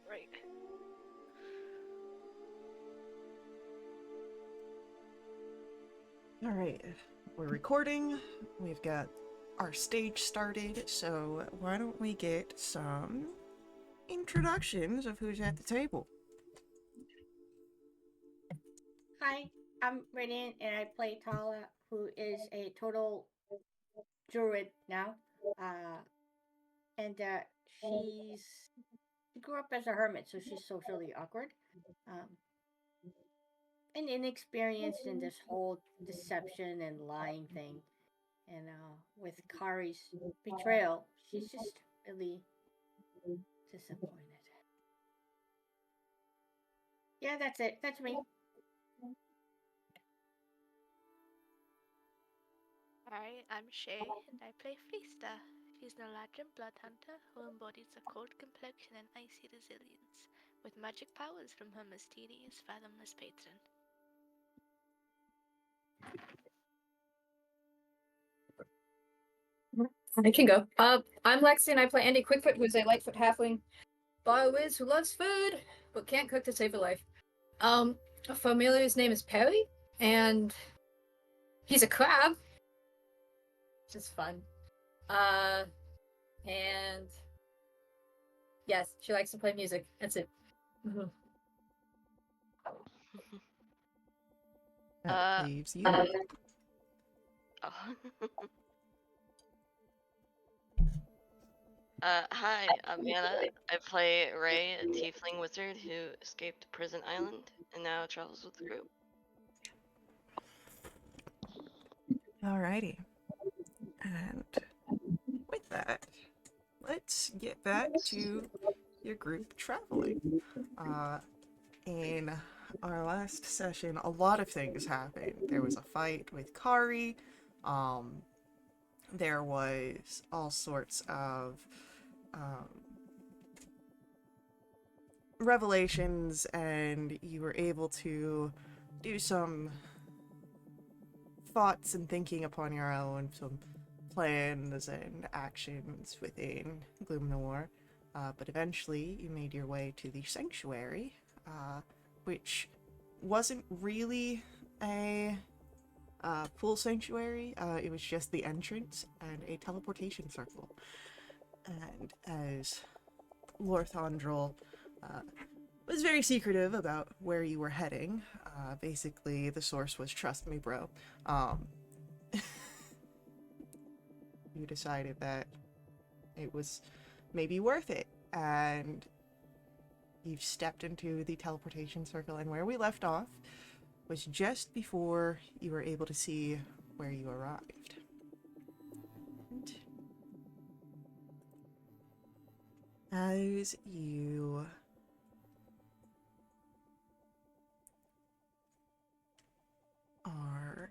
Right. All right, we're recording. We've got our stage started, so why don't we get some introductions of who's at the table? Hi, I'm Radiant and I play Tala, who is a total druid now. Uh, and she's she grew up as a hermit, so she's socially awkward, um, and inexperienced in this whole deception and lying thing. And with Kari's betrayal, she's just really disappointed. Yeah, that's it. That's me. Hi, I'm Shay, and I play Feasta. She's an Eladrin blood hunter who embodies a cold complexion and icy resilience, with magic powers from her mysterious, fathomless patron. I can go. I'm Lexi and I play Andy Quickfoot, who's a Lightfoot halfling bio-wiz who loves food, but can't cook to save her life. A familiar's name is Perry, and he's a crab, which is fun. And yes, she likes to play music. That's it. That leaves you. Hi, I'm Anna. I play Ray, a tiefling wizard who escaped Prison Island and now travels with the group. Alrighty. And with that, let's get back to your group traveling. In our last session, a lot of things happened. There was a fight with Kari. There was all sorts of revelations, and you were able to do some thoughts and thinking upon your own, some plans and actions within Gloom Noir. But eventually, you made your way to the sanctuary, which wasn't really a pool sanctuary. It was just the entrance and a teleportation circle. And as Lorthandrel was very secretive about where you were heading, basically the source was trust me, bro. You decided that it was maybe worth it, and you've stepped into the teleportation circle, and where we left off was just before you were able to see where you arrived. As you are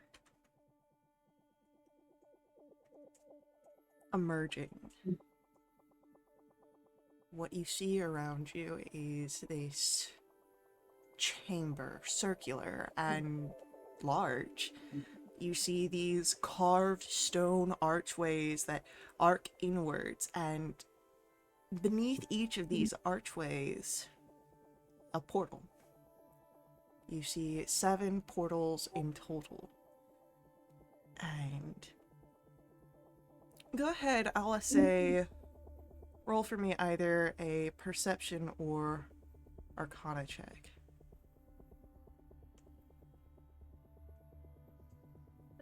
emerging, what you see around you is this chamber, circular and large. You see these carved stone archways that arc inwards, and beneath each of these archways, a portal. You see 7 portals in total. And go ahead, I'll say, roll for me either a perception or arcana check.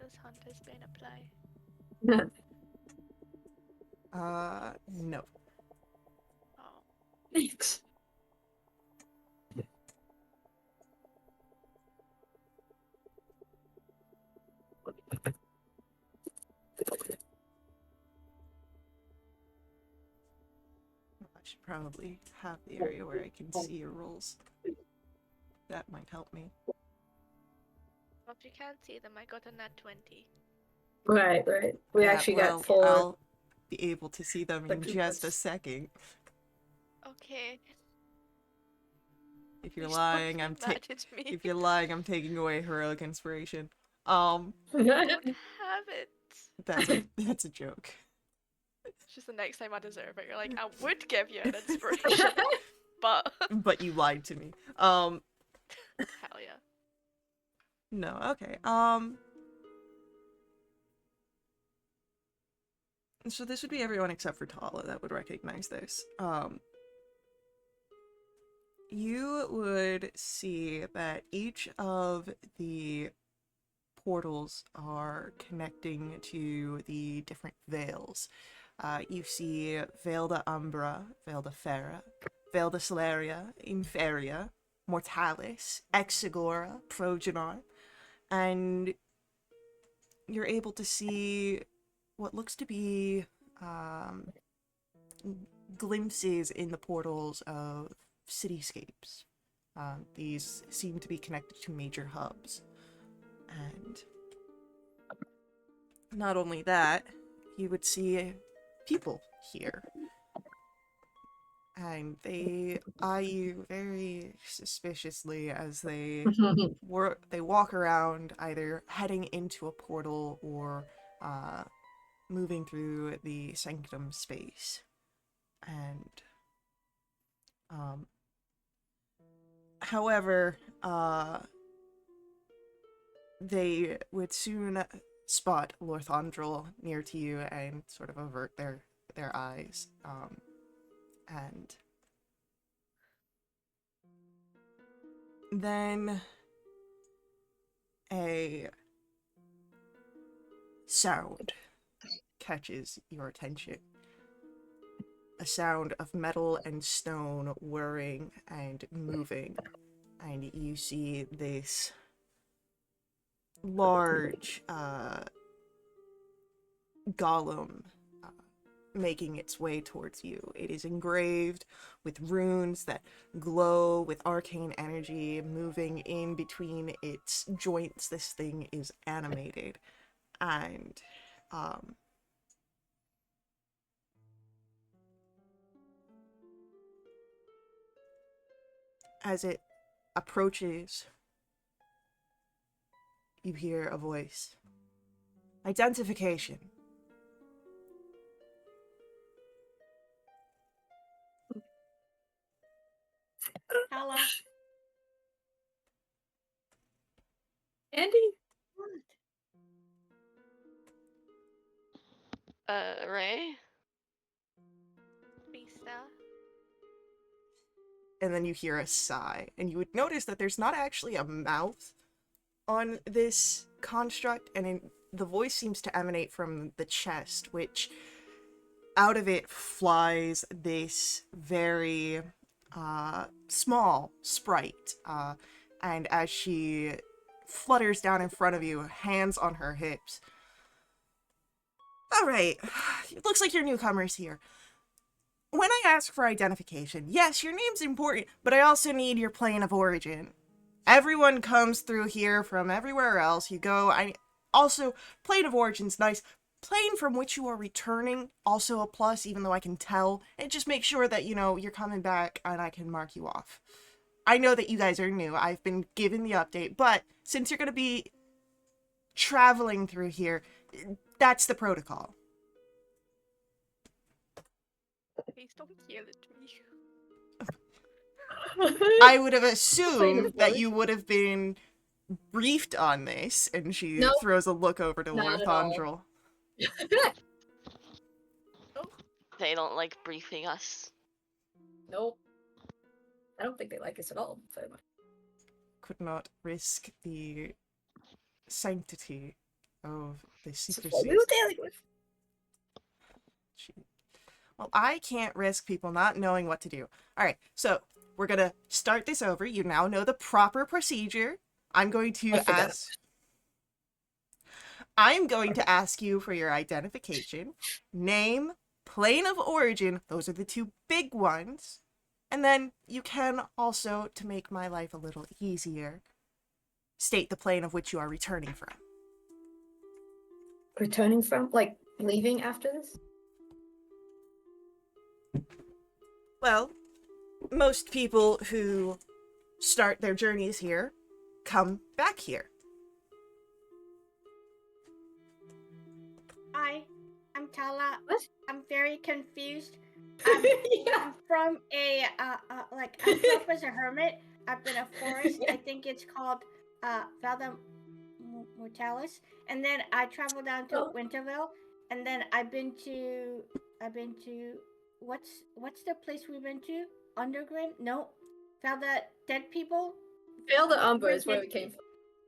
Does Hunter's Bane apply? No. Oh. Thanks. I should probably have the area where I can see your rolls. That might help me. Well, if you can't see them, I got a nat 20. Right. We actually got 4. I'll be able to see them in just a second. Okay. If you're lying, I'm If you're lying, I'm taking away heroic inspiration. I don't have it. That's a joke. It's just the next time I deserve it. You're like, I would give you an inspiration, but but you lied to me. hell yeah. No, okay. So this would be everyone except for Tala that would recognize this. You would see that each of the portals are connecting to the different veils. You see Veil de Umbra, Veil de Fera, Veil de Celeria, Inferia, Mortalis, Exigora, Progenar, and you're able to see what looks to be glimpses in the portals of cityscapes. These seem to be connected to major hubs. And not only that, you would see people here. And they eye you very suspiciously as they walk around, either heading into a portal or moving through the sanctum space. And however, they would soon spot Lorthandrel near to you and sort of avert their eyes. And then a sound catches your attention. A sound of metal and stone whirring and moving. And you see this large golem making its way towards you. It is engraved with runes that glow with arcane energy moving in between its joints. This thing is animated. And as it approaches, you hear a voice. Identification. Hello. Andy? Ray? Risa. And then you hear a sigh. And you would notice that there's not actually a mouth on this construct, and the voice seems to emanate from the chest, which out of it flies this very small sprite. And as she flutters down in front of you, hands on her hips. All right, it looks like you're newcomers here. When I ask for identification, yes, your name's important, but I also need your plane of origin. Everyone comes through here from everywhere else. You go. Also, plane of origin's nice. Plane from which you are returning, also a plus, even though I can tell. And just make sure that, you're coming back and I can mark you off. I know that you guys are new. I've been given the update, but since you're going to be traveling through here, that's the protocol. Please don't yell at me. I would have assumed that you would have been briefed on this, and she Nope. throws a look over to Not at all. Lorthandrel. They don't like briefing us. Nope. I don't think they like us at all. So. Could not risk the sanctity of the This is what secrecy. we were dealing with. Well, I can't risk people not knowing what to do. Alright, so we're gonna start this over. You now know the proper procedure. I'm going to ask you for your identification, name, plane of origin. Those are the two big ones. And then you can also, to make my life a little easier, state the plane of which you are returning from. Returning from? Like, leaving after this? Well, most people who start their journeys here come back here. I'm Tala. What? I'm very confused. I'm from a like I grew up as a hermit up in a forest. I think it's called Valda Mortalis, and then I traveled down to Winterville, and then I've been to what's the place we've been to? Underground? No, Valda Dead People. Fail the Umbra Where is where dead we came from.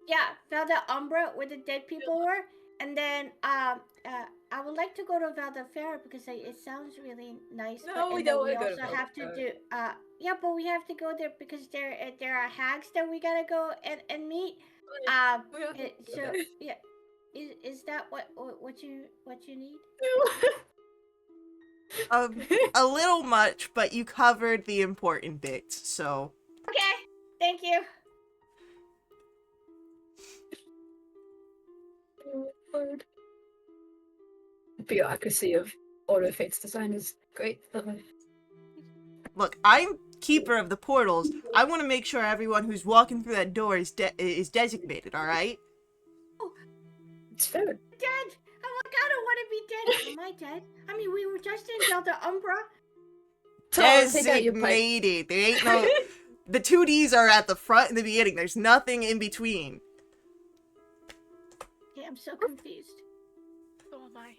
Yeah, Valda Umbra, where the dead people were, and then I would like to go to Valda Fair because it sounds really nice. No, we And don't then want we to go to also have to Velvet do yeah, but we have to go there because there are hags that we gotta go and meet. We don't So go there. yeah, is that what you need? A little much, but you covered the important bits, so. Okay, thank you. Word. Bureaucracy of Order of Fate's design is great. Look, I'm keeper of the portals. I want to make sure everyone who's walking through that door is designated, alright? It's fair. Dead. I'm like, I don't want to be dead. Am I dead? I mean, we were just in Valda Umbra. Tall, take out your pipe. Designated. There ain't no. The 2Ds are at the front in the beginning. There's nothing in between. Yeah, I'm so confused. So am I.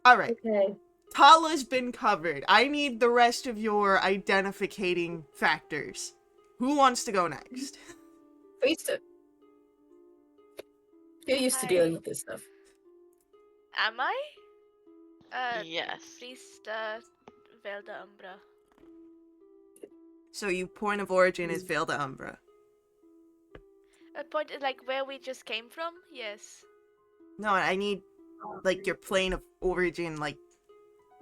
Alright. Okay. Tala's been covered. I need the rest of your identificating factors. Who wants to go next? Priester. You're used to dealing with this stuff. Am I? Yes. Priest, Velda Umbra. So you point of origin is Velda Umbra. A point like where we just came from? Yes. No, I need like your plane of origin, like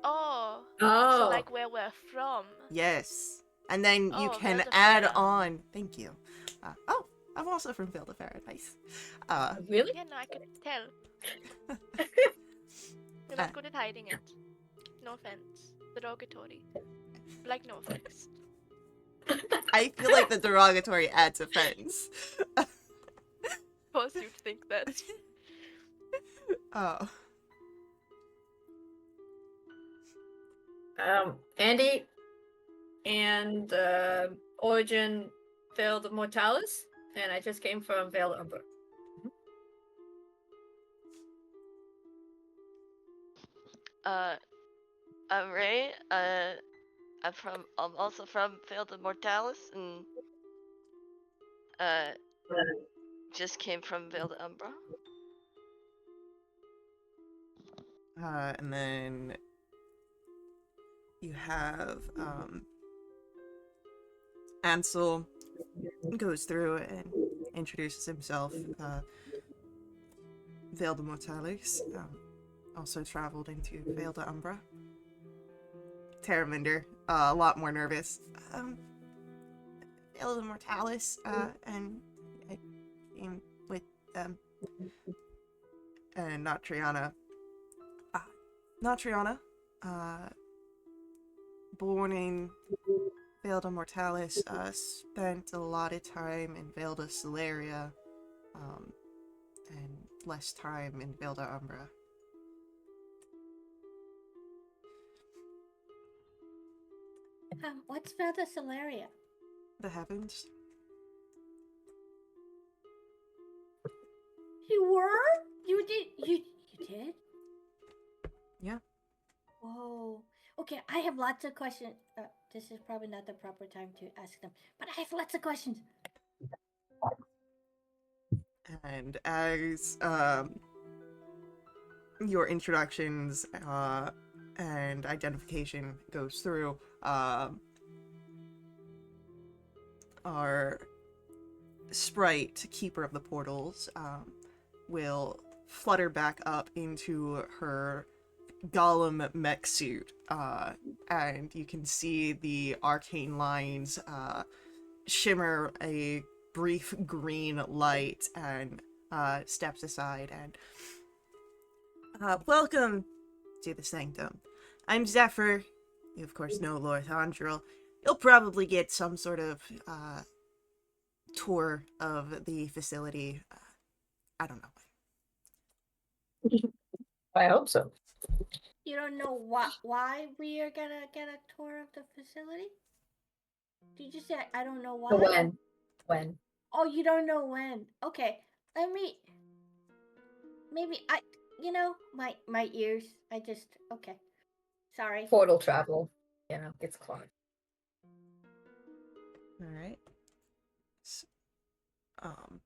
Oh. Oh. So like where we're from. yes. And then you Oh, can Velda add Fair. on. Thank you. Oh, I'm also from Velda Fair. Nice. Really? Yeah, no, I could tell. You're not good at hiding it. No offense. Derogatory. Like no offense. I feel like the derogatory adds offense. Suppose you'd think that. Oh. Andy and Origin Veil of Mortalis, and I just came from Veil of Umbra. Ray, I'm also from Field of Mortalis, and just came from Veil of Umbra. And then you have Ansel goes through and introduces himself. Veil de Mortalis also traveled into Veil de Umbra. Terraminder, a lot more nervous. Veil de Mortalis, and I came with them. And not Triana. Not Triana. Born in Veil de Mortalis, spent a lot of time in Veil de Celeria, and less time in Veil de Umbra. What's Valda Celeria? The heavens? You were? You did? You did? Yeah. Whoa. Okay, I have lots of questions. This is probably not the proper time to ask them, but I have lots of questions. And as your introductions and identification goes through, our sprite, keeper of the portals, will flutter back up into her golem mech suit, and you can see the arcane lines shimmer a brief green light, and steps aside and welcome to the sanctum. I'm Zephyr. You of course know Lord Andril. You'll probably get some sort of tour of the facility. I don't know. I hope so. You don't know why we are gonna get a tour of the facility? Did you say I don't know why? When? When? Oh, you don't know when. Okay. Let me maybe my ears. I just okay. Sorry. Portal travel. Gets clogged. All right. Um,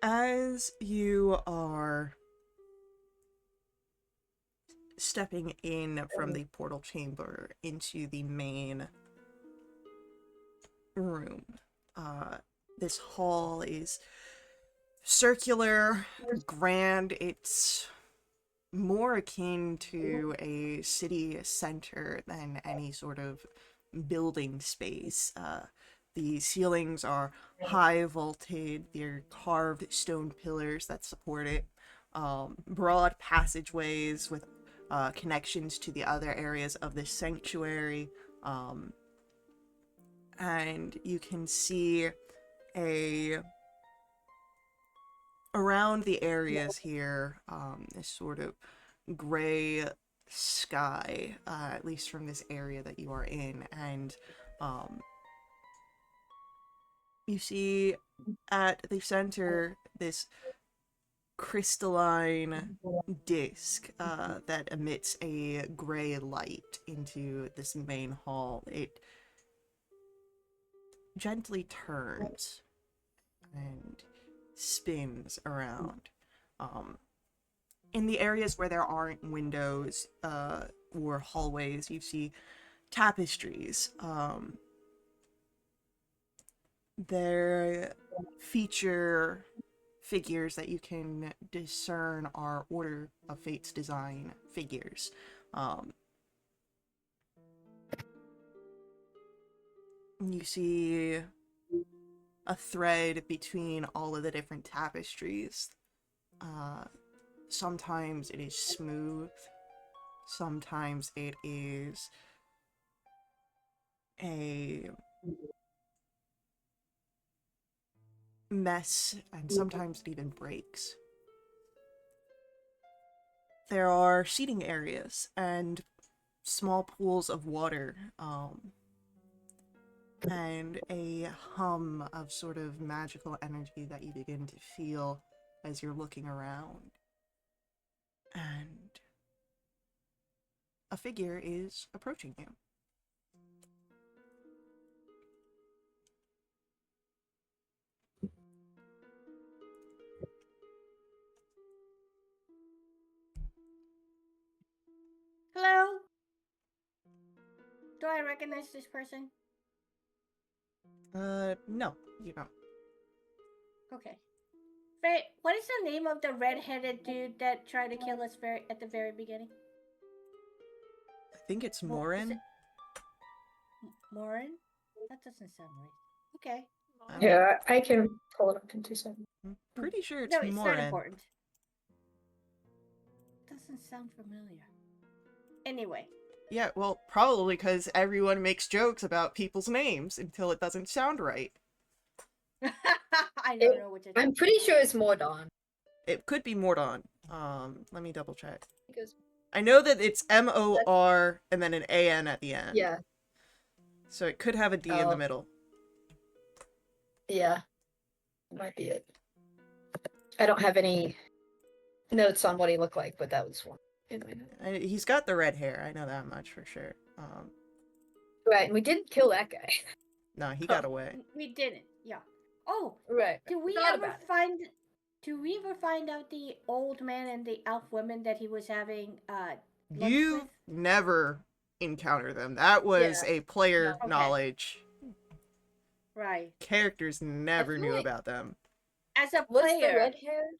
as you are stepping in from the portal chamber into the main room, this hall is circular, grand. It's more akin to a city center than any sort of building space. The ceilings are high vaulted, they're carved stone pillars that support it. Broad passageways with connections to the other areas of the sanctuary. And you can see around the areas here, this sort of gray sky, at least from this area that you are in, and you see at the center this crystalline disc that emits a gray light into this main hall. It gently turns and spins around. In the areas where there aren't windows or hallways, you see tapestries. They feature figures that you can discern are Order of Fate's design figures. You see a thread between all of the different tapestries. Sometimes it is smooth, sometimes it is a mess, and sometimes it even breaks. There are seating areas and small pools of water, and a hum of sort of magical energy that you begin to feel as you're looking around. And a figure is approaching you. Hello? Do I recognize this person? No, you don't. Okay. What is the name of the red-headed dude that tried to kill us at the very beginning? I think it's Is Morin. it Morin? That doesn't sound right. Okay. Yeah, I can pull it up in 2 seconds. I'm pretty sure it's No, it's not Morin. important. Doesn't sound familiar. Anyway. Yeah, well, probably because everyone makes jokes about people's names until it doesn't sound right. I don't know what you're I'm pretty sure it's Mordon. It could be Mordon. Let me double check. Because I know that it's M-O-R and then an A-N at the end. yeah, So it could have a D in the Oh. middle. yeah, might be it. I don't have any notes on what he looked like, but that was one in my notes. He's got the red hair. I know that much for sure. Right, and we didn't kill that guy. No, he got away. We didn't. Yeah. Oh, Right. do we Forgot ever about it. find out the old man and the elf woman that he was having lunch You with? never encounter them. That was Yeah. a player Okay. knowledge. Right. Characters never feel knew like- about them. As a What's the player, red hair?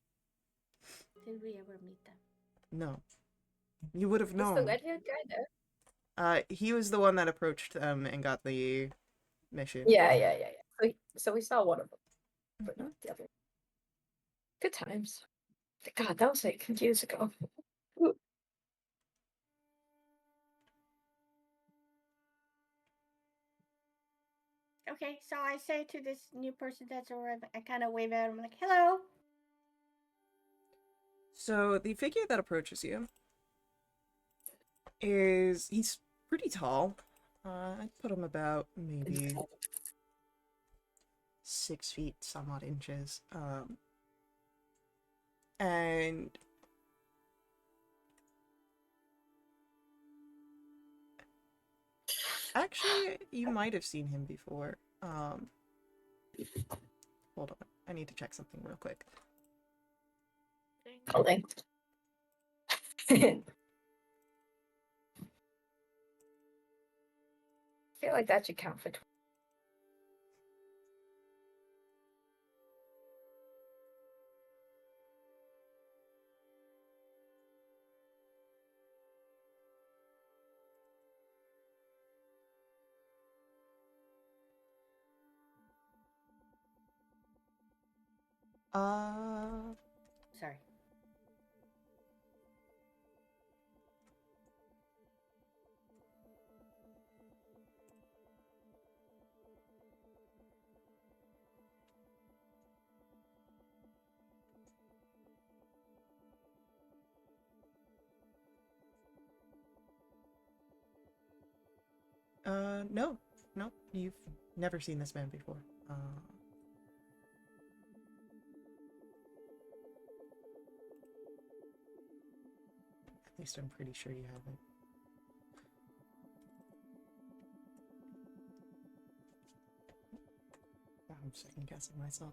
did we ever meet them? No. You would have What's the known. red haired guy there? He was the one that approached them and got the mission. Yeah. So we saw one of them, but not the other. Good times. God, that was like years ago. Okay, so I say to this new person that's arrived, I kind of wave at him like, "Hello." So the figure that approaches you he's pretty tall. I'd put him about maybe 6 feet, some odd inches. And actually, you might have seen him before. Hold on. I need to check something real quick. Holding. I feel like that should count for. Sorry. No. No, you've never seen this man before. At least I'm pretty sure you haven't. I'm second guessing myself.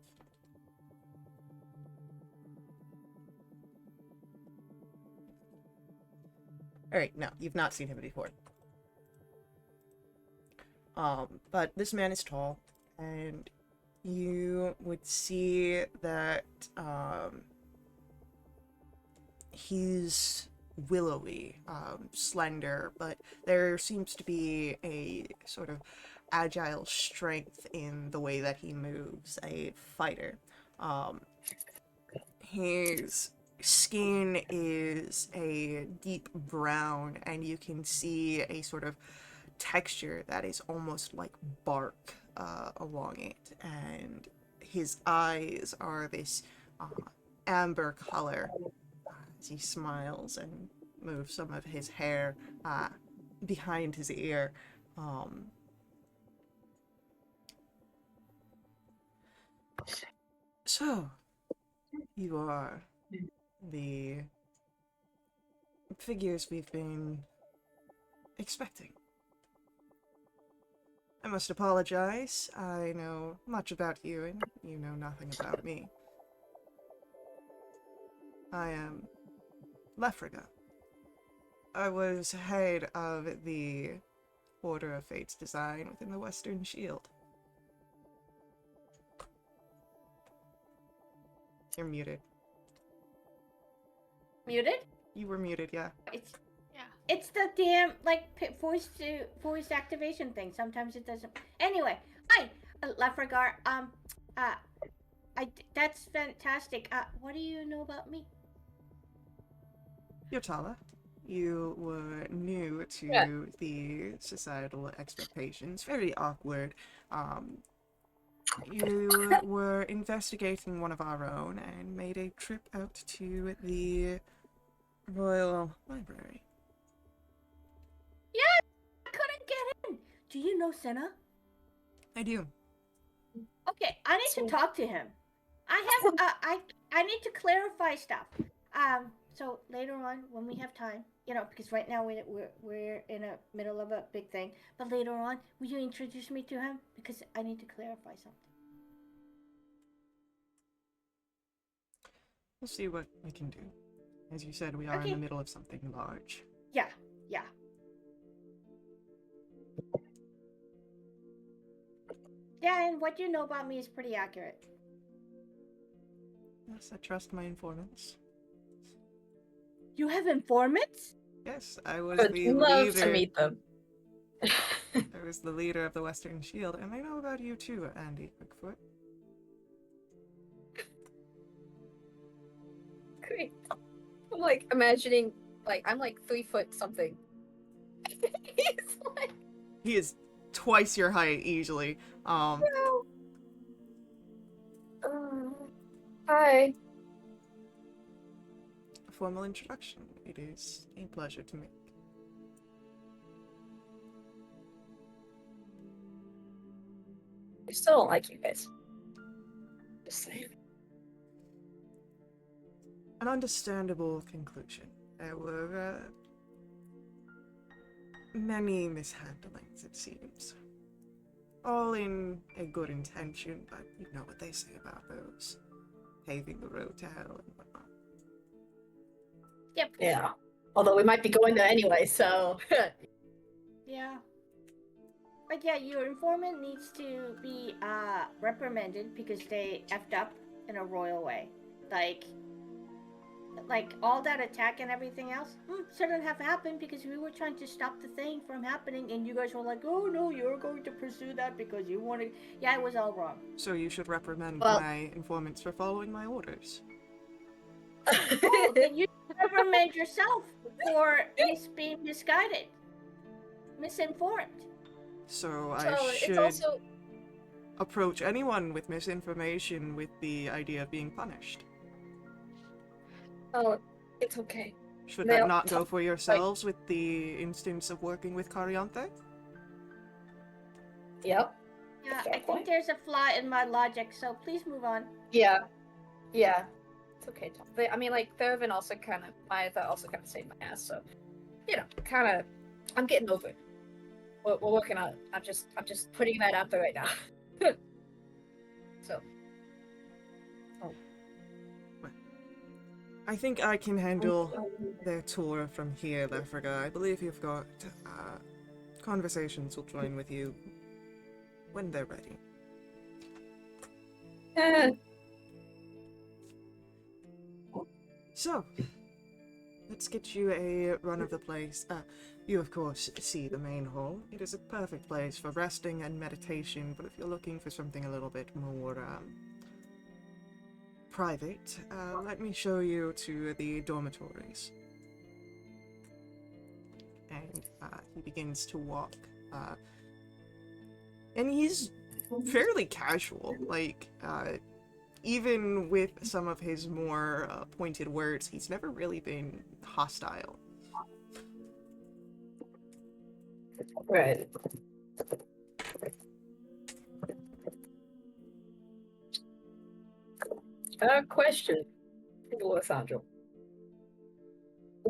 Alright, no, you've not seen him before. But this man is tall, and you would see that, he's willowy, slender, but there seems to be a sort of agile strength in the way that he moves, a fighter. His skin is a deep brown, and you can see a sort of texture that is almost like bark along it, and his eyes are this amber color as he smiles and moves some of his hair behind his ear. So, you are the figures we've been expecting. I must apologize. I know much about you, and you know nothing about me. I am Lefriga. I was head of the Order of Fate's design within the Western Shield. You're muted. Muted? You were muted, yeah. It's the damn voice activation thing. Sometimes it doesn't. Anyway, hi, Lefregard. That's fantastic. What do you know about me? You're Tala. You were new to the societal expectations. Very awkward. You were investigating one of our own and made a trip out to the Royal Library. Yeah, I couldn't get in. Do you know Senna? I do. Okay, I need to talk to him. I have I need to clarify stuff. So later on when we have time, because right now we're in the middle of a big thing. But later on, will you introduce me to him because I need to clarify something. We'll see what we can do. As you said, we are in the middle of something large. Yeah. Yeah, and what you know about me is pretty accurate. Yes, I trust my informants. You have informants? Yes, I was Would the love leader. to meet them. I was the leader of the Western Shield, and I know about you too, Andy Quickfoot. Great. I'm like imagining, I'm 3 foot something. He's like, He is twice your height easily. Hi. formal introduction. It is a pleasure to make. I still don't like you guys. Just saying. An understandable conclusion. There were many mishandlings, it seems. All in a good intention, but you know what they say about those. Paving the road to hell and whatnot. Yep. Yeah. Although we might be going there anyway, so. Yeah. But yeah, your informant needs to be reprimanded because they effed up in a royal way. Like all that attack and everything else shouldn't have happened because we were trying to stop the thing from happening, and you guys were like, "Oh no, you're going to pursue that because you want to." Yeah, it was all wrong. So you should reprimand Well- my informants for following my orders. Oh, then you should reprimand yourself for being misguided, misinformed. So I So should it's also. approach anyone with misinformation with the idea of being punished. Oh, it's okay. Should They that don't not go talk- for yourselves with the instance of working with Cariante? Yep. Yeah, Fair I think point. there's a flaw in my logic, so please move on. Yeah. Yeah. It's okay, Tom. I mean, like, Theravin also kind of, Mayatha also kind of saved my ass, so, you know, kind of, I'm getting over it. We're working on it. I'm just putting that out there right now. So. I think I can handle their tour from here, Lefriga. I believe you've got conversations will join with you when they're ready. So, let's get you a run of the place. You, of course, see the main hall. It is a perfect place for resting and meditation, but if you're looking for something a little bit more private, let me show you to the dormitories. And he begins to walk. And he's fairly casual, like, even with some of his more pointed words, he's never really been hostile. Right. Question, Alessandro.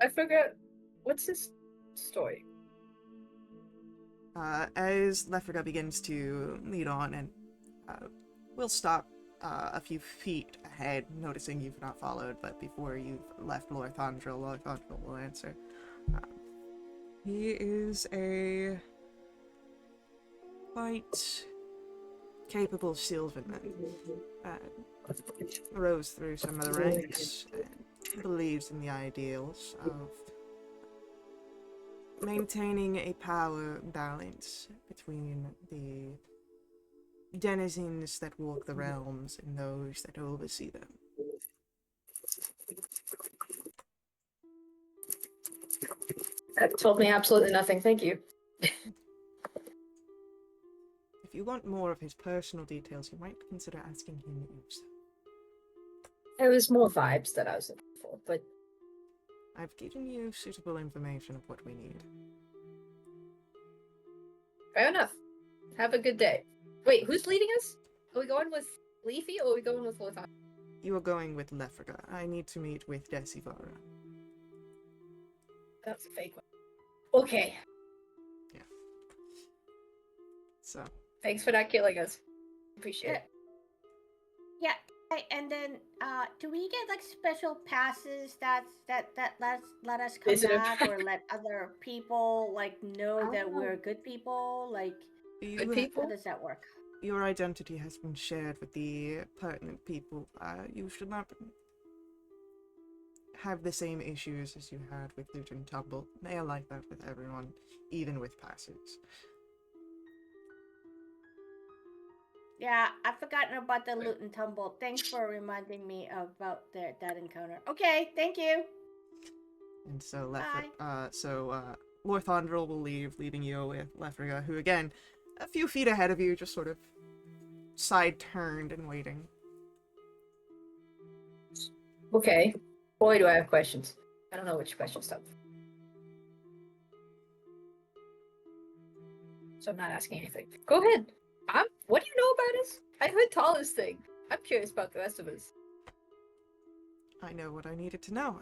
I forget, what's his story? As Lefriga begins to lead on, and we'll stop a few feet ahead, noticing you've not followed, but before you've left Lorthandril will answer. He is a quite capable Sylvanman. Rose through some of the ranks and believes in the ideals of maintaining a power balance between the denizens that walk the realms and those that oversee them. That told me absolutely nothing, thank you. If you want more of his personal details, you might consider asking him yourself. It was more vibes that I was looking for, but I've given you suitable information of what we need. fair enough. Have a good day. Wait, who's leading us? Are we going with Leafy or are we going with Lothan? You are going with Lefriga. I need to meet with Decivara. That's a fake one. Okay. Yeah. So. Thanks for not killing us. Appreciate it. Yeah, and then do we get like special passes that let us come Visitor. back or let other people like know that Oh. we're good people? Like, Good people? how does that work? Your identity has been shared with the pertinent people. You should not have the same issues as you had with Loot and Tumble. They are like that with everyone, even with passes. Yeah, I've forgotten about the loot and tumble. Thanks for reminding me about that encounter. Okay, thank you. And so Bye. Lorthandril will leave, leaving you with Lefriga, who again, a few feet ahead of you, just sort of side turned and waiting. Okay. Boy, do I have questions. I don't know which questions though. So I'm not asking anything. Go ahead. What do you know about us? I heard Tala's thing. I'm curious about the rest of us. I know what I needed to know.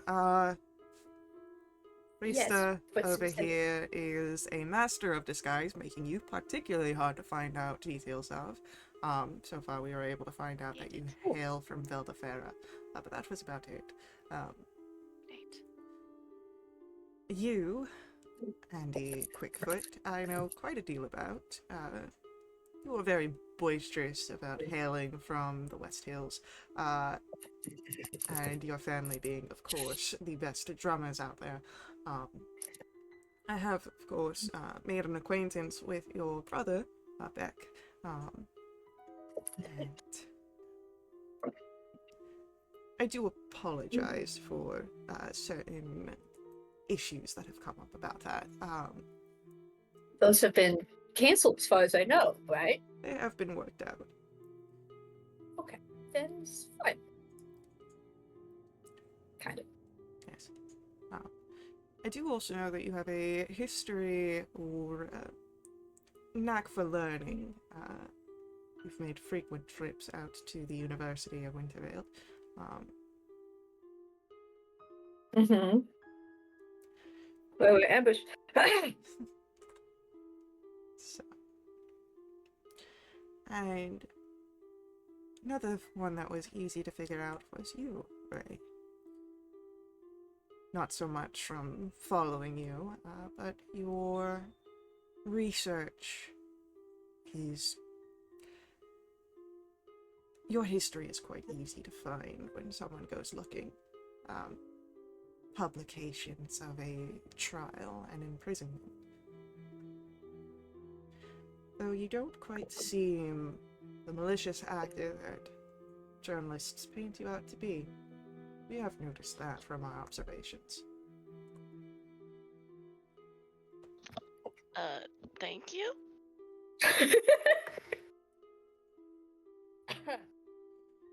Yes, Rista but over specific. here is a master of disguise, making you particularly hard to find out details of. So far we were able to find out that you hail from Veldafera, but that was about it. Right. You, Andy Quickfoot, I know quite a deal about. You were very boisterous about hailing from the West Hills, and your family being, of course, the best drummers out there. I have, of course, made an acquaintance with your brother, Beck, and I do apologize for certain issues that have come up about that. Those have been canceled as far as I know, right? They have been worked out. Okay, then it's fine. Kind of. Yes. I do also know that you have a history or knack for learning. You've made frequent trips out to the University of Wintervale. Mm-hmm. Well, we're ambushed. So. And another one that was easy to figure out was you, Ray. Not so much from following you, but your research is... Your history is quite easy to find when someone goes looking. Publications of a trial and imprisonment. Though you don't quite seem the malicious actor that journalists paint you out to be. We have noticed that from our observations. Thank you?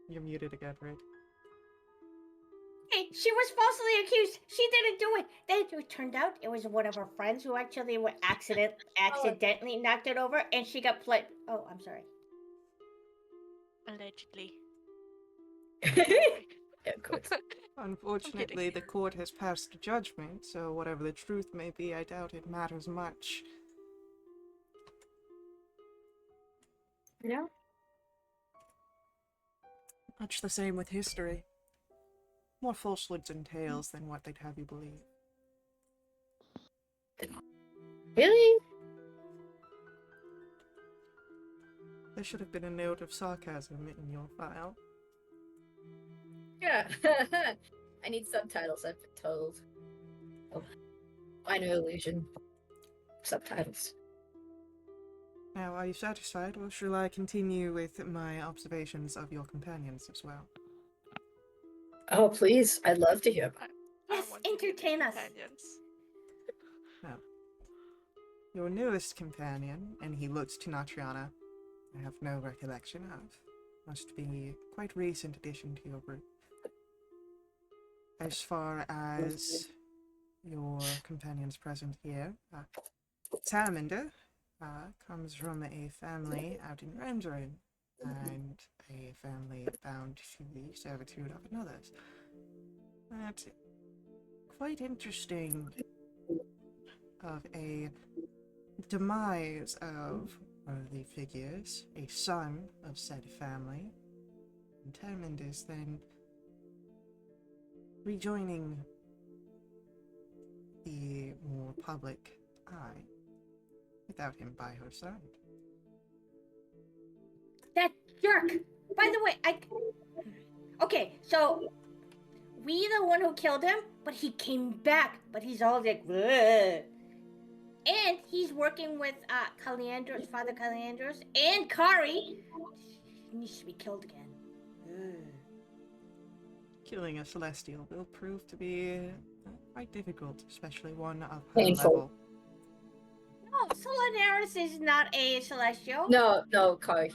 You're muted again, right? Hey, she was falsely accused. She didn't do it. Then it turned out it was one of her friends who actually were accidentally knocked it over, and she got played. Oh, I'm sorry. Allegedly. Yeah, of course. Unfortunately, the court has passed a judgment, so whatever the truth may be, I doubt it matters much. Yeah. Much the same with history. More falsehoods and tales than what they'd have you believe. Really? There should have been a note of sarcasm in your file. Yeah. I need subtitles, I've been told. Oh. Minor illusion. Subtitles. Now, are you satisfied, or shall I continue with my observations of your companions as well? Oh, please. I'd love to hear. Yes, I want to hear the entertain us. companions. Now, your newest companion, and he looks to Natriana, I have no recollection of. Must be quite recent addition to your group. As far as your companions present here, Salamander comes from a family out in Rangerin, and a family bound to the servitude of another. That's quite interesting of a demise of one of the figures, a son of said family, and Termund is then rejoining the more public eye without him by her side. That jerk. By the way, Okay, so we the one who killed him, but he came back, but he's all like, "Bleh." And he's working with Caliandros, Father Caliandros, and Kari. He needs to be killed again. Killing a celestial will prove to be quite difficult, especially one of her Painful. level. No, Solanaris is not a celestial. No, Kari.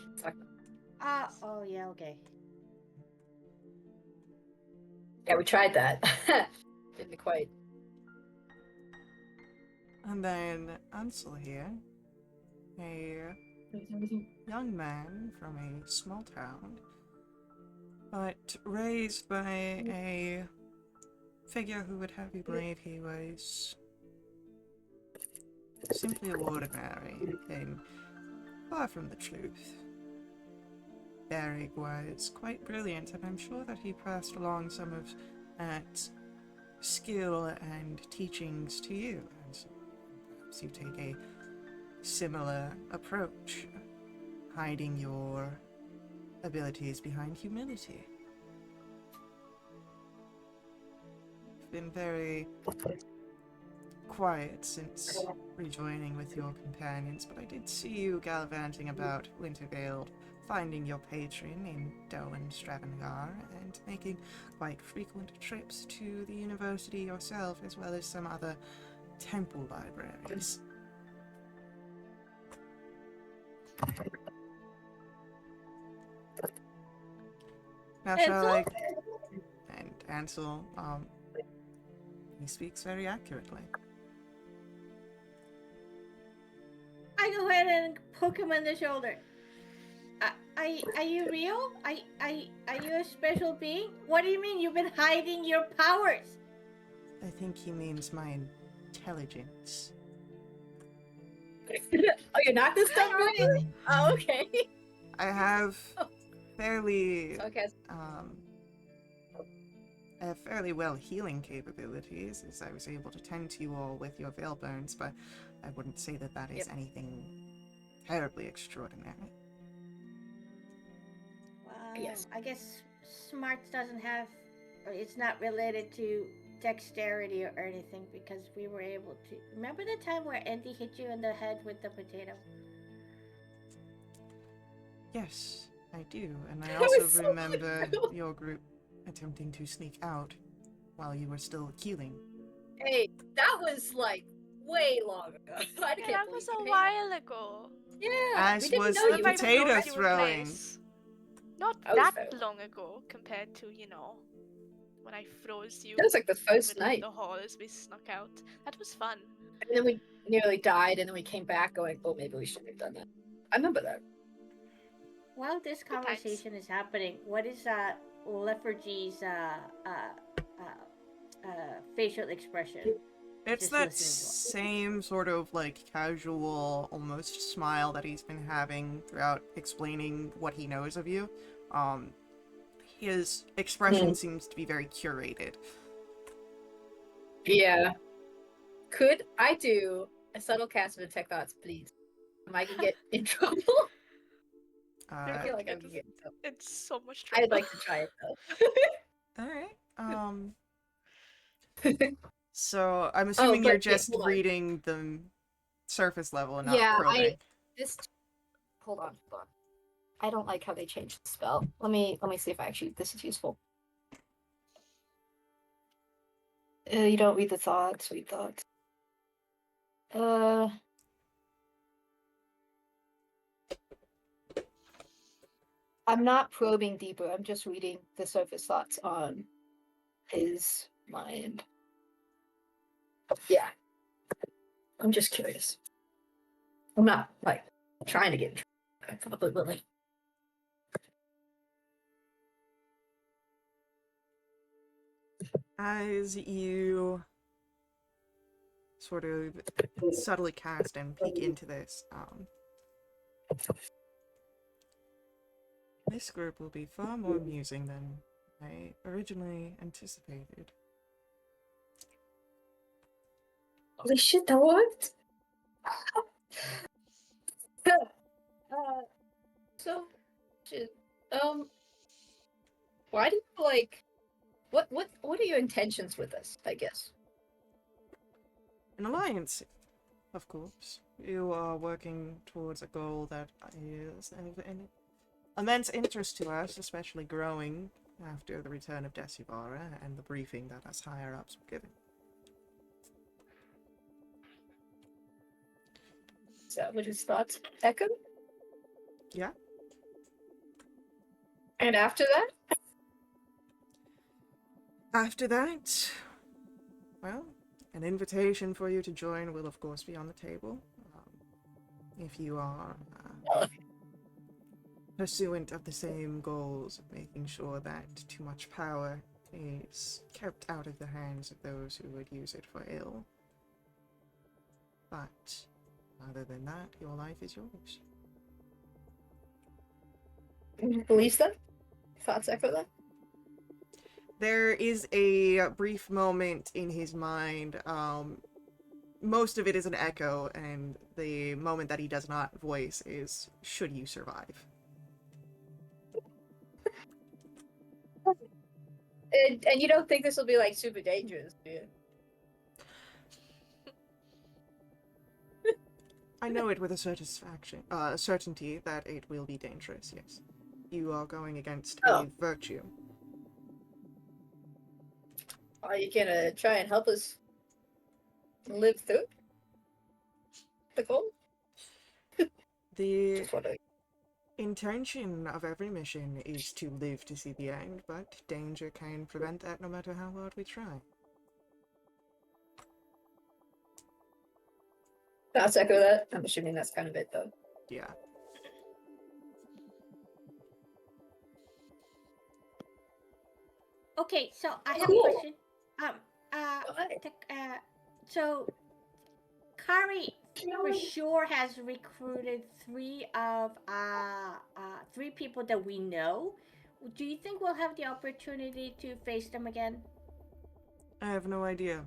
Oh yeah, okay. Yeah, we tried that. Didn't quite. And then Ansel here, a young man from a small town, but raised by a figure who would have you believe he was simply ordinary and far from the truth. Beric was quite brilliant, and I'm sure that he passed along some of that skill and teachings to you, and so perhaps you take a similar approach, hiding your abilities behind humility. You've been very quiet since rejoining with your companions, but I did see you gallivanting about Wintervale, finding your patron in Doan Stravengar, and making quite frequent trips to the university yourself, as well as some other temple libraries. Now shall I... And Ansel, he speaks very accurately. I go ahead and poke him on the shoulder. Are you real? Are you a special being? What do you mean you've been hiding your powers? I think he means my intelligence. Oh, you're not this dumb, really? Oh, okay. I have fairly, Okay. I have fairly well healing capabilities, as I was able to tend to you all with your veil burns, but I wouldn't say that that is anything terribly extraordinary. Yes. I guess smarts doesn't have, or it's not related to dexterity or anything, because we were able to. Remember the time where Andy hit you in the head with the potato? Yes, I do, and I That also was so remember cool. your group attempting to sneak out while you were still healing. Hey, that was like way long ago. I Yeah, can't that believe was you a came. while ago. Yeah, As we didn't was know the you My were potato froze you in throwing. place. Not I was that very long ago compared to, when I froze you That was like the in the first middle of night. the hall as we snuck out. That was fun. And then we nearly died, and then we came back going, oh, maybe we shouldn't have done that. I remember that. While this Good times. conversation is happening, what is Lethargy's facial expression? It's Just that listening to us. same sort of like casual, almost smile that he's been having throughout explaining what he knows of you. His expression seems to be very curated. Yeah. Could I do a subtle cast of Detect Thoughts, please? Am I gonna get in trouble? I feel like I'm gonna get in trouble. It's so much trouble. I'd like to try it though. Alright, so I'm assuming but you're wait, just hold on. reading the surface level and not Yeah, probing. hold on. I don't like how they changed the spell. Let me see if this is useful. You don't read the thoughts, read thoughts. I'm not probing deeper. I'm just reading the surface thoughts on his mind. Yeah. I'm just curious. I'm not like trying to get in trouble. I'm probably willing. As you sort of subtly cast and peek into this, this group will be far more amusing than I originally anticipated. Holy shit, that worked! So, why do you like? What are your intentions with this? I guess. An alliance, of course. You are working towards a goal that is of immense interest to us, especially growing after the return of Desivara and the briefing that us higher-ups were given. Is that what his thoughts echo? Yeah. And after that? After that, well, an invitation for you to join will, of course, be on the table. If you are pursuant of the same goals of making sure that too much power is kept out of the hands of those who would use it for ill. But other than that, your life is yours. Believes that? Thoughts echo that? There is a brief moment in his mind. Most of it is an echo, and the moment that he does not voice is, should you survive. And you don't think this will be like super dangerous, do you? I know it with a certainty that it will be dangerous, yes. You are going against a virtue. Are you gonna try and help us live through the goal? The Just wondering. intention of every mission is to live to see the end, but danger can prevent that no matter how hard we try. Thoughts echo that? I'm assuming that's kind of it, though. Yeah. Okay, so I have Cool. a question. So Kari for sure has recruited three people that we know. Do you think we'll have the opportunity to face them again? I have no idea.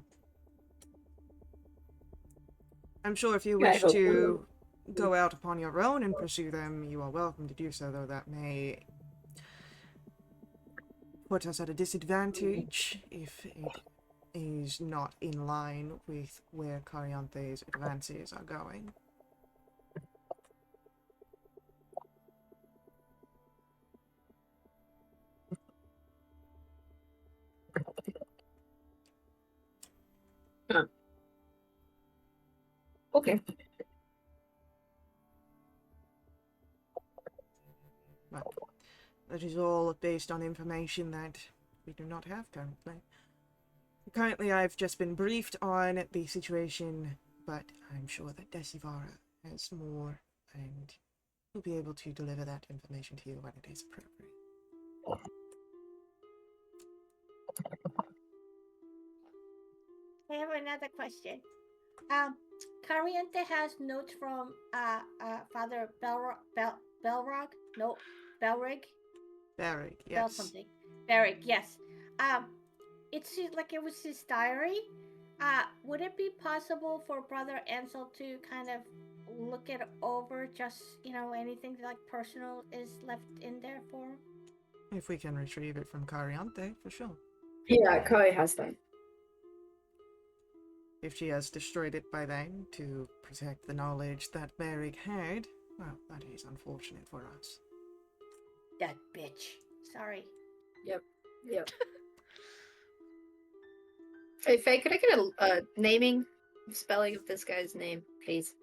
I'm sure if you Yeah, I wish hope to go out upon your own and pursue them, you are welcome to do so, though that may put us at a disadvantage if it is not in line with where Cariante's advances are going. Okay. But that is all based on information that we do not have currently. Currently, I've just been briefed on the situation, but I'm sure that Decivara has more, and will be able to deliver that information to you when it is appropriate. I have another question. Cariente has notes from Father Belrog? No, Belrig? Barrick, Bell yes. something. Barrick, yes. It's like it was his diary. Would it be possible for Brother Ansel to kind of look it over? Just anything like personal is left in there for him? If we can retrieve it from Cariante, for sure. Yeah, Kari has that. If she has destroyed it by then to protect the knowledge that Barrick had, well, that is unfortunate for us. That bitch. Sorry. Yep. Hey, Faye, could I get a naming, spelling of this guy's name, please?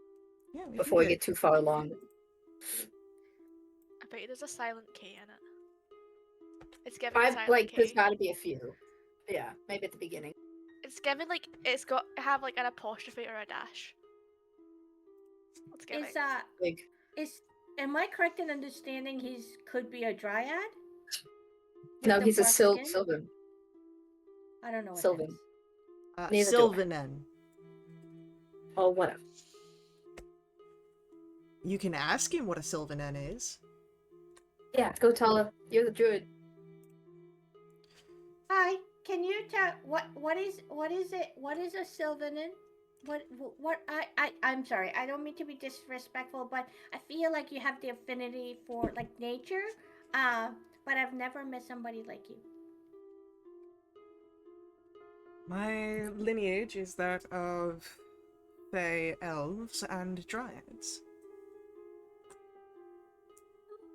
Yeah, Before we get too far along. I bet you there's a silent K in it. It's giving silent There's K. gotta be a few. Yeah, maybe at the beginning. It's giving like it's got to have like an apostrophe or a dash. Let's get it. Big. Am I correct in understanding could be a dryad? No, the he's a black skin? Sylvan. I don't know what Sylvan. that is. Neither do I. Sylvanen. Oh, whatever. You can ask him what a Sylvanen is. Yeah, go tell her. You're the druid. Hi, can you tell what is it? What is a Sylvanen? I'm sorry. I don't mean to be disrespectful, but I feel like you have the affinity for like nature. But I've never met somebody like you. My lineage is that of Fey elves and dryads.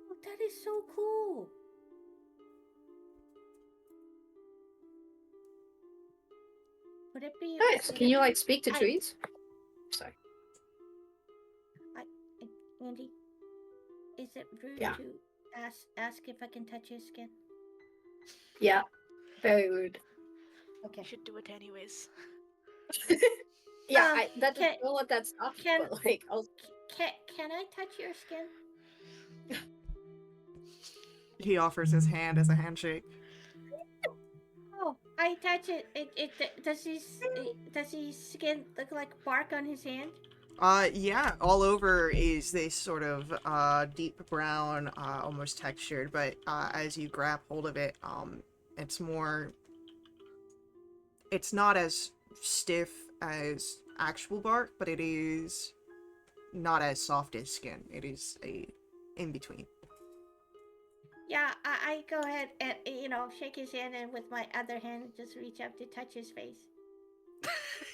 Oh, that is so cool. Would it be Nice. Can you speak to trees? Sorry. Andy, is it rude to ask if I can touch his skin? Yeah. Very rude. Okay. You should do it anyways. Yeah, that can- don't let that stop you, can- but like, Can I touch your skin? He offers his hand as a handshake. Oh, I touch it. Does his skin look like bark on his hand? Yeah, all over is this sort of deep brown, almost textured, but as you grab hold of it, it's more. It's not as stiff as actual bark, but it is not as soft as skin. It is a in between. Yeah, I go ahead and shake his hand, and with my other hand, just reach up to touch his face.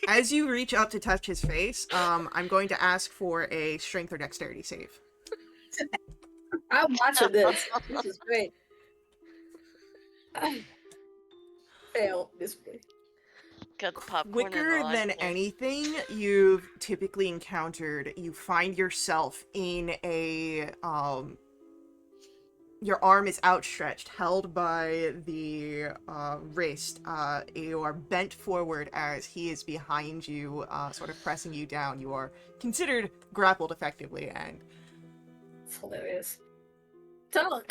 As you reach up to touch his face, I'm going to ask for a strength or dexterity save. I'm watching this. This is great. Fail miserably. Got the popcorn and Quicker all than here. anything you've typically encountered, you find yourself in a your arm is outstretched, held by the wrist. You are bent forward as he is behind you, sort of pressing you down. You are considered grappled effectively, and It's hilarious. Tell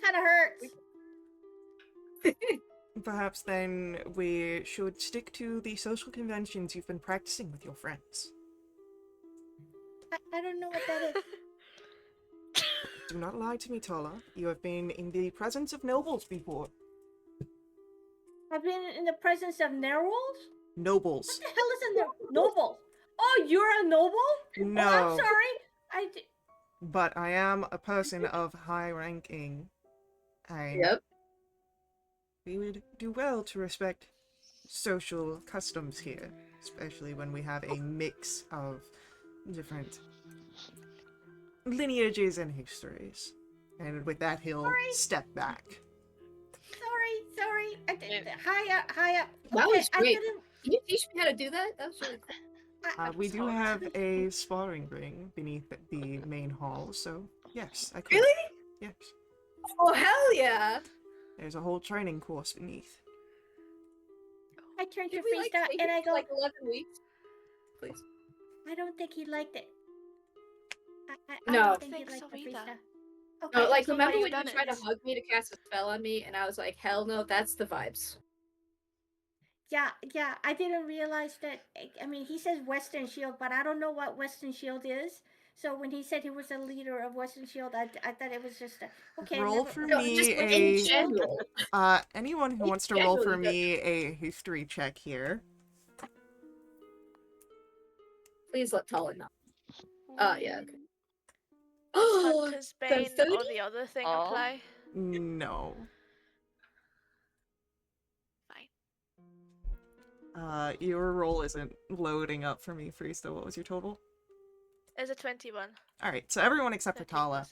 Kind of hurts. perhaps then we should stick to the social conventions you've been practicing with your friends. I don't know what that is. Do not lie to me, Tala. You have been in the presence of nobles before. I've been in the presence of Nerwolves? Nobles. What the hell is a noble? Oh, you're a noble? No. Oh, I'm sorry. But I am a person of high ranking, and Yep. we would do well to respect social customs here, especially when we have a mix of different lineages and histories. And with that, he'll step back. Sorry. Yeah. High up. That Okay, was great. I didn't. Can you teach me how to do that? That was really cool. We do Sorry. have a sparring ring beneath the main hall, so yes, I could. Really? Yes. Oh, hell yeah! There's a whole training course beneath. I turned to Can we, like, Freesta take and it I for, go, like 11 weeks? Please. I don't think he liked it. I No. don't I don't think he think liked so the either. Freesta. No, Okay. like, see why remember you've when you done tried to it. hug me to cast a spell on me, and I was like, hell no, that's the vibes. Yeah, I didn't realize that. I mean, he says Western Shield, but I don't know what Western Shield is. So when he said he was a leader of Western Shield, I thought it was just a okay. Roll for No, me just like a- in general. Anyone who In wants to roll general, for you got- me a history check here. Please let Tala know. Yeah, okay. Does Hunter's Bane That's or the other thing Oh. apply? No. Fine. Your roll isn't loading up for me, Freesta. What was your total? There's a 21. Alright, so everyone except for 13 Tala.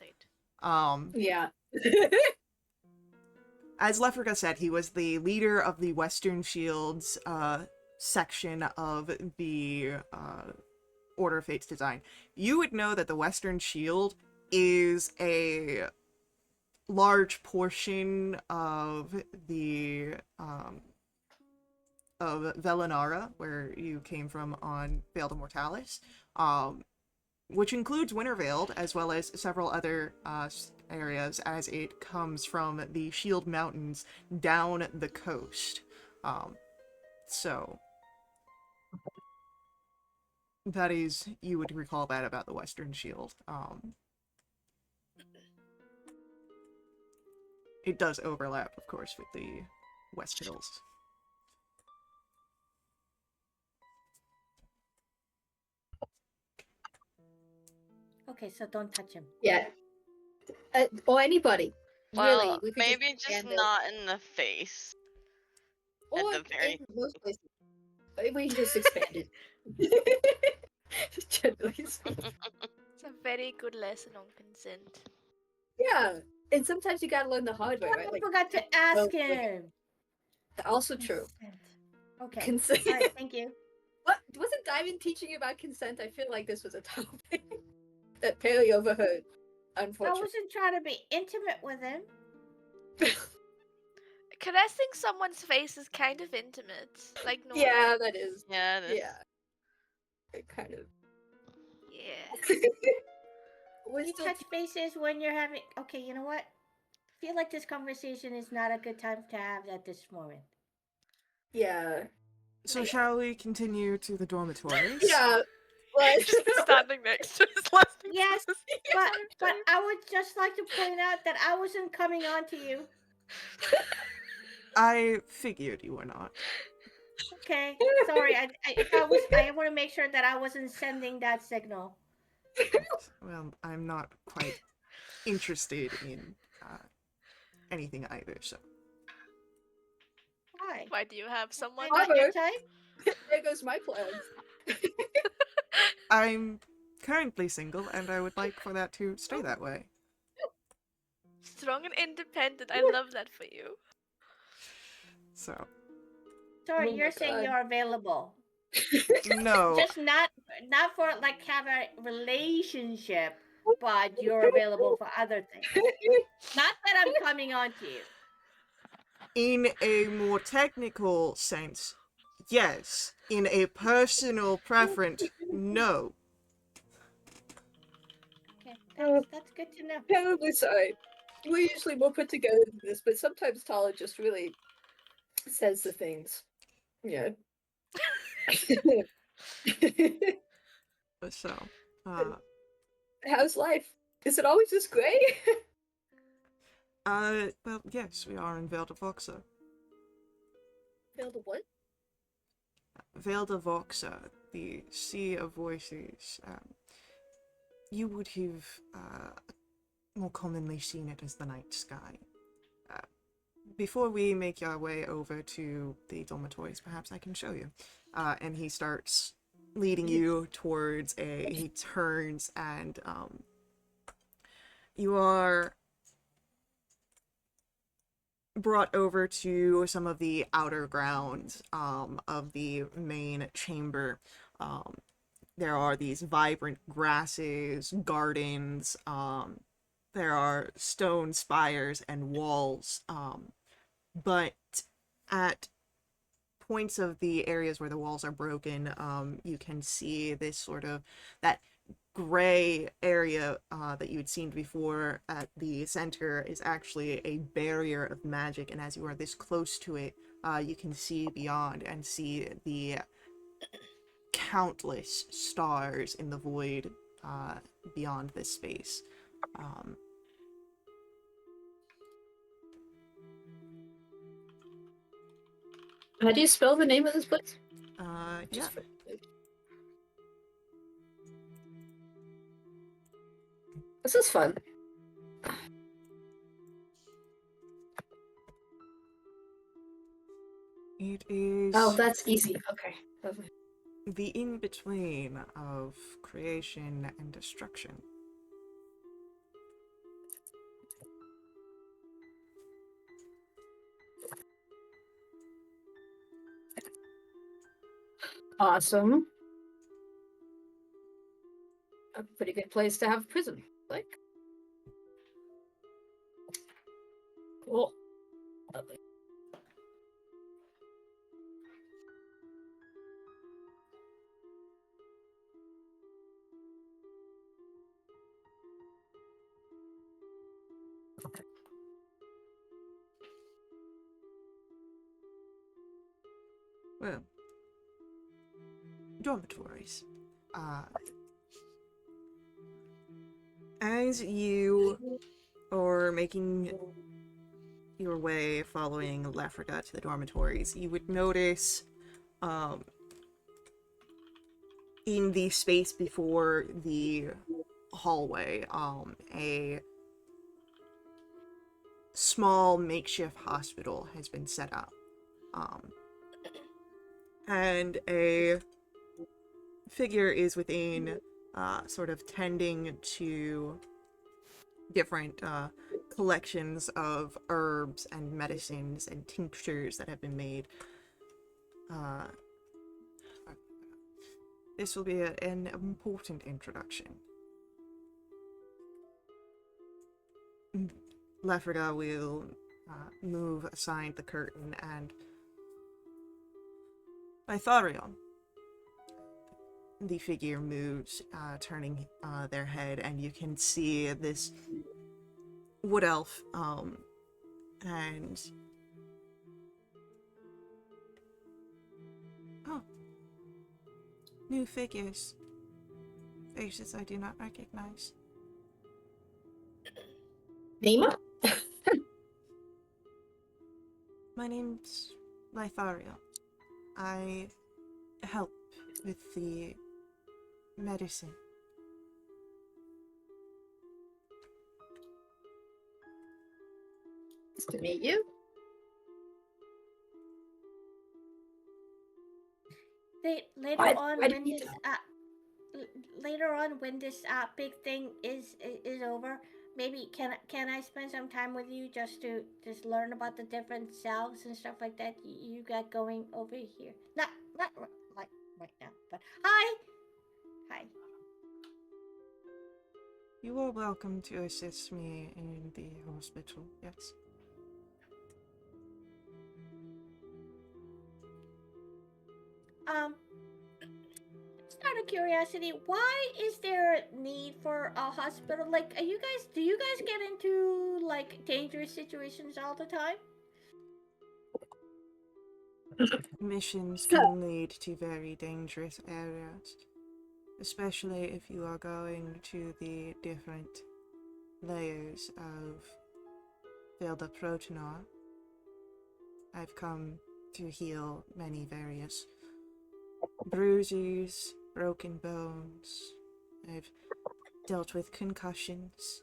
plus 8. Yeah. As Lefrica said, he was the leader of the Western Shields section of the Order of Fate's design. You would know that the Western Shield is a large portion of the of Velenara, where you came from on Vale de Mortalis, which includes Wintervale, as well as several other areas, as it comes from the Shield Mountains down the coast. So that is, you would recall that about the Western Shield. It does overlap, of course, with the West Hills. Okay, so don't touch him. Yeah. Or anybody. Well, Really, we could maybe just stand not in the face. Or the very- in most places. We can just expand it. Generally speaking. It's a very good lesson on consent. Yeah, and sometimes you gotta learn the hard way, Oh, right? I Like, forgot to ask him. also true. Okay. Consent. All right. Thank you. What wasn't Diamond teaching you about consent? I feel like this was a topic that Paley overheard. I Unfortunately. wasn't trying to be intimate with him. Caressing someone's face is kind of intimate. Like, no Yeah, offense. that is. Yeah, it is. Yeah. It kind of. Yeah. We're You still touch bases when you're having. Okay, you know what? I feel like this conversation is not a good time to have at this moment. yeah. So Yeah. shall we continue to the dormitories? Yeah. But Just standing next to his listening Yes, to this but entire time. I would just like to point out that I wasn't coming on to you. I figured you were not. Okay, sorry. I want to make sure that I wasn't sending that signal. Well, I'm not quite interested in anything either, so. Why? Why do you have someone? I'm not your However- type. there goes my plans. I'm currently single, and I would like for that to stay that way. Strong and independent. I love that for you. So, Sorry, Oh you're my saying God. you're available. no. Just not for like have a relationship, but you're available for other things. Not that I'm coming on to you. In a more technical sense, yes. In a personal preference, no. Okay, that's good to know. Terribly sorry. We're usually more put together than this, but sometimes Tala just really says the things. Yeah. So, How's life? Is it always this great? well, yes, we are in Vale de Voxa. Failed a what? Vale de Voxa, the Sea of Voices. You would have more commonly seen it as the night sky. Before we make our way over to the dormitories, perhaps I can show you. And he starts leading you towards he turns and you are brought over to some of the outer grounds of the main chamber. There are these vibrant grasses, gardens, there are stone spires and walls, but at points of the areas where the walls are broken, you can see this sort of, that gray area that you had seen before at the center is actually a barrier of magic, and as you are this close to it, you can see beyond and see the countless stars in the void beyond this space. How do you spell the name of this place? Yeah. Just for- This is fun. It is Oh, that's easy. Okay. Lovely. the in-between of creation and destruction. Awesome. A pretty good place to have prison. Like. Cool. Lovely. Well, dormitories. As you are making your way following Lafrida to the dormitories, you would notice in the space before the hallway, a small makeshift hospital has been set up. And a figure is within, sort of tending to different collections of herbs and medicines and tinctures that have been made. This will be an important introduction. Lefrida will move aside the curtain, and Itharion, the figure moves, turning their head, and you can see this wood elf, and oh, new figures, faces I do not recognize. Nima? My name's Lythario. I help with the medicine. Nice to meet you. Later Why- on, why do when you this do- later on when this big thing is over, maybe can I spend some time with you just to learn about the different cells and stuff like that you got going over here? Not like right now, but hi. You are welcome to assist me in the hospital, yes. Just out of curiosity, why is there a need for a hospital? Like, do you guys get into like dangerous situations all the time? Missions can lead to very dangerous areas, especially if you are going to the different layers of filled up Protonar. I've come to heal many various bruises, broken bones. I've dealt with concussions,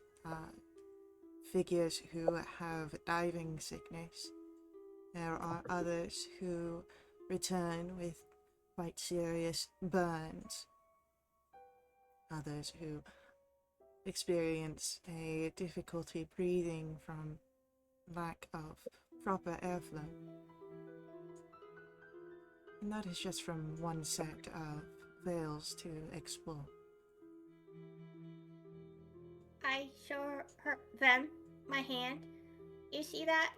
figures who have diving sickness. There are others who return with quite serious burns. Others who experience a difficulty breathing from lack of proper airflow. And that is just from one set of veils to explore. I show her them my hand. You see that?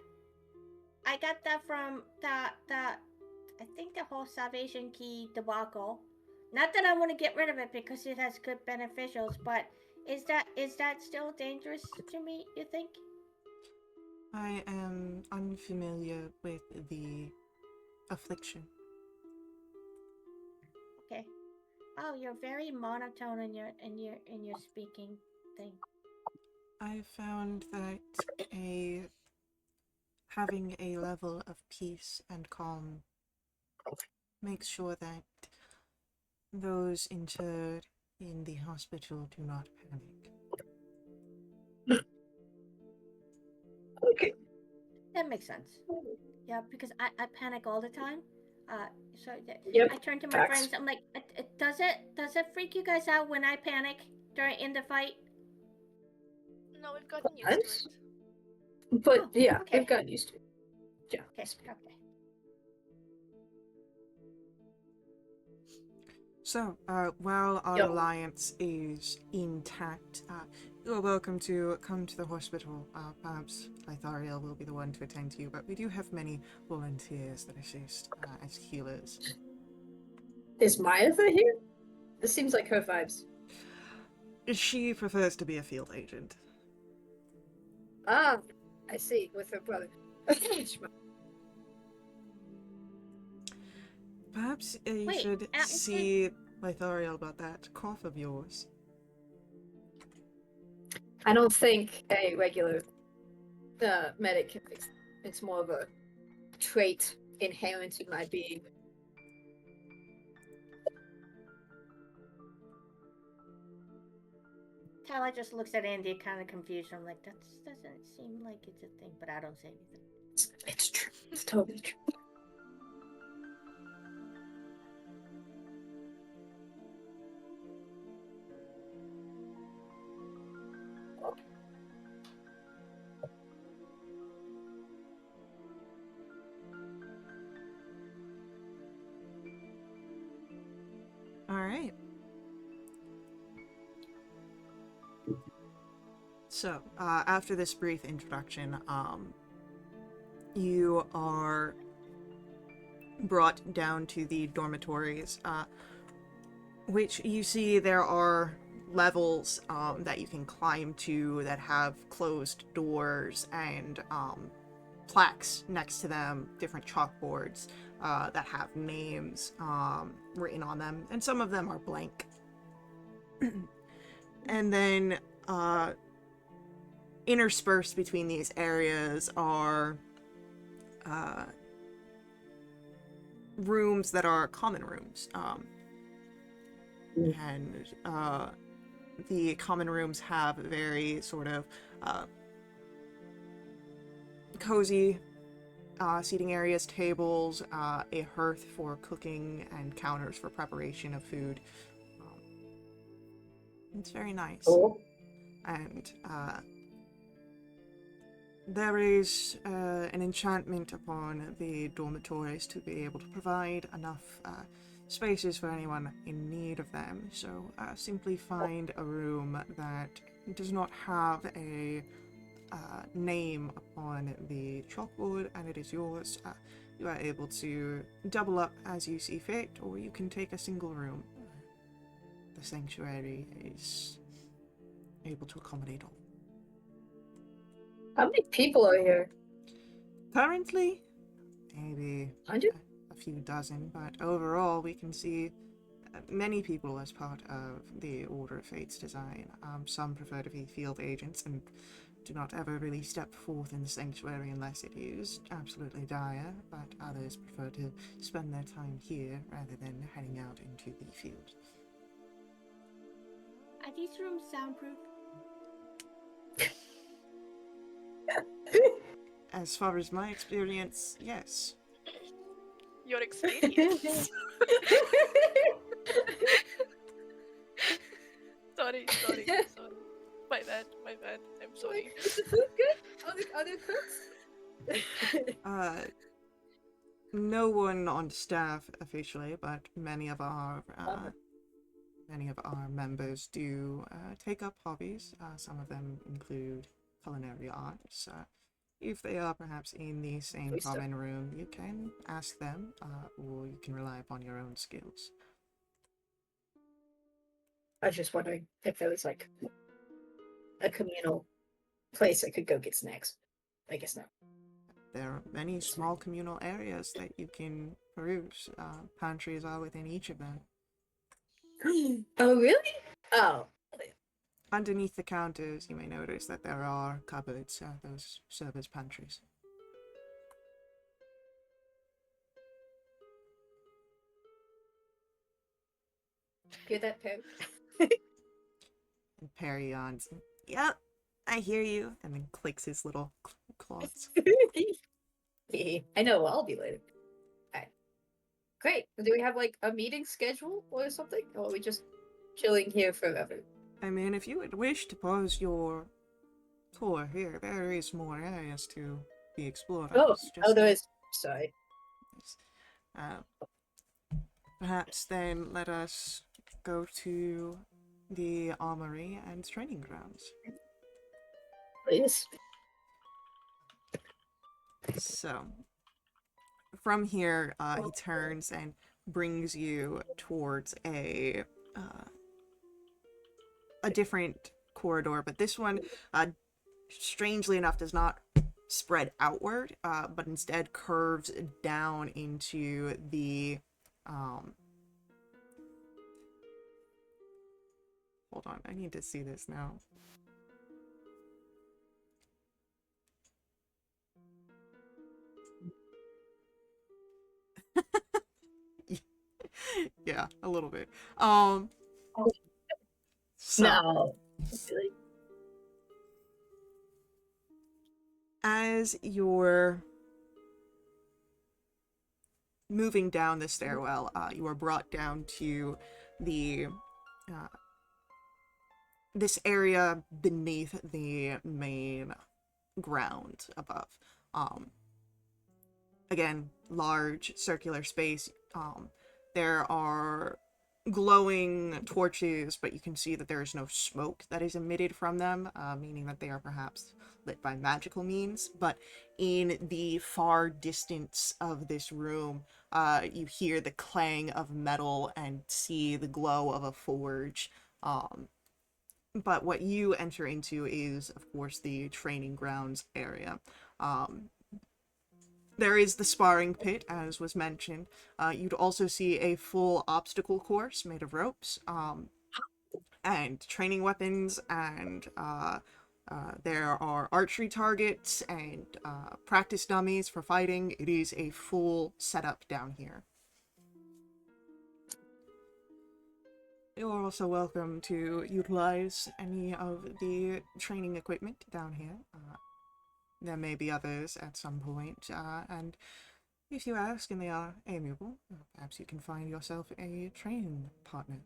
I got that from the I think the whole Salvation Key debacle. Not that I want to get rid of it because it has good beneficials, but is that still dangerous to me, you think? I am unfamiliar with the affliction. Okay. Oh, you're very monotone in your speaking thing. I found that having a level of peace and calm makes sure that those interred in the hospital do not panic. Okay. That makes sense. Yeah, because I panic all the time. So Yep. I turn to my Facts. friends. I'm like, does it freak you guys out when I panic in the fight? No, we've gotten used to Nice. it. But Oh, yeah, okay. I've gotten used to it. Yeah. Okay. So, while our Yep. alliance is intact, you are welcome to come to the hospital. Perhaps Lythariel will be the one to attend to you, but we do have many volunteers that assist as healers. Is Mayatha here? This seems like her vibes. She prefers to be a field agent. Ah, I see. With her brother. Perhaps you Wait, should see Lythariel about that cough of yours. I don't think a regular medic can fix it. It's more of a trait inherent in my being. Tala just looks at Andy kind of confused. I'm like, that doesn't seem like it's a thing, but I don't say anything. It's true. It's totally true. All right. So, after this brief introduction, you are brought down to the dormitories, which you see there are levels that you can climb to that have closed doors and plaques next to them, different chalkboards that have names written on them, and some of them are blank. And then interspersed between these areas are rooms that are common rooms. And the common rooms have very sort of cozy seating areas, tables, a hearth for cooking, and counters for preparation of food. It's very nice. Cool. And there is an enchantment upon the dormitories to be able to provide enough spaces for anyone in need of them. So simply find a room that does not have a name upon the chalkboard, and it is yours. You are able to double up as you see fit, or you can take a single room. The sanctuary is able to accommodate all. How many people are here? Currently, maybe 100? a few dozen, but overall we can see many people as part of the Order of Fate's design. Some prefer to be field agents and do not ever really step forth in the sanctuary unless it is absolutely dire, but others prefer to spend their time here rather than heading out into the field. Are these rooms soundproof? As far as my experience, yes. Your experience. Sorry. My bad. I'm sorry. Is the food good? Are there cooks? No one on staff officially, but many of our members do take up hobbies. Some of them include culinary arts. If they are perhaps in the same Please don't. common room, you can ask them, or you can rely upon your own skills. I was just wondering if there was like a communal place I could go get snacks. I guess not. There are many small communal areas that you can peruse. Pantries are within each of them. Oh, really? Oh. Underneath the counters, you may notice that there are cupboards, those serve as pantries. Hear that, Perry? And Perry yawns. Yep, I hear you, and then clicks his little claws. I know what I'll be later. Alright. Great. Do we have like a meeting schedule or something? Or are we just chilling here forever? I mean, if you would wish to pause your tour here, there is more areas to be explored. There is. Sorry. Perhaps then let us go to the armory and training grounds. Please. So, from here, he turns and brings you towards a different corridor, but this one, strangely enough, does not spread outward, but instead curves down into the hold on, I need to see this now. Yeah, a little bit. So, No. as you're moving down the stairwell, you are brought down to the this area beneath the main ground above. Again, large circular space. There are glowing torches, but you can see that there is no smoke that is emitted from them, meaning that they are perhaps lit by magical means. But in the far distance of this room, you hear the clang of metal and see the glow of a forge. But what you enter into is, of course, the training grounds area. There is the sparring pit, as was mentioned. You'd also see a full obstacle course made of ropes, and training weapons, and there are archery targets and practice dummies for fighting. It is a full setup down here. You're also welcome to utilize any of the training equipment down here. There may be others at some point, and if you ask and they are amiable, perhaps you can find yourself a training partner.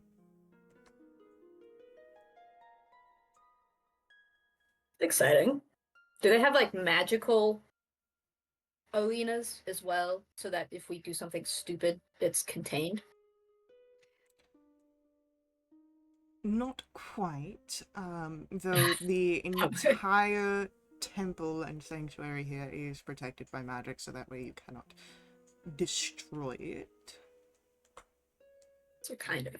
Exciting. Do they have like magical arenas as well, so that if we do something stupid, it's contained? Not quite, though the entire temple and sanctuary here is protected by magic, so that way you cannot destroy it. So kind of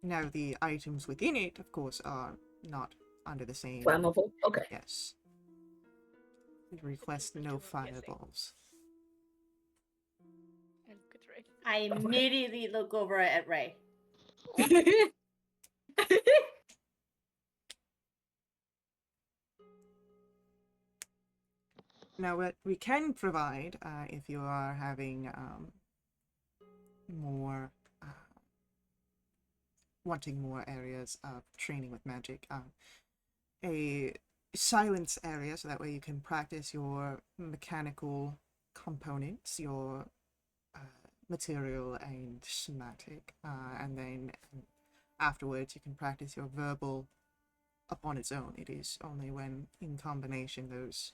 Now, the items within it, of course, are not under the same... flammable. Okay. Yes. Request no fireballs. And good Ray. I immediately look over at Ray. Now, what we can provide, if you are having more, wanting more areas of training with magic, a silence area, so that way you can practice your mechanical components, your material and somatic, and then afterwards you can practice your verbal upon its own. It is only when in combination those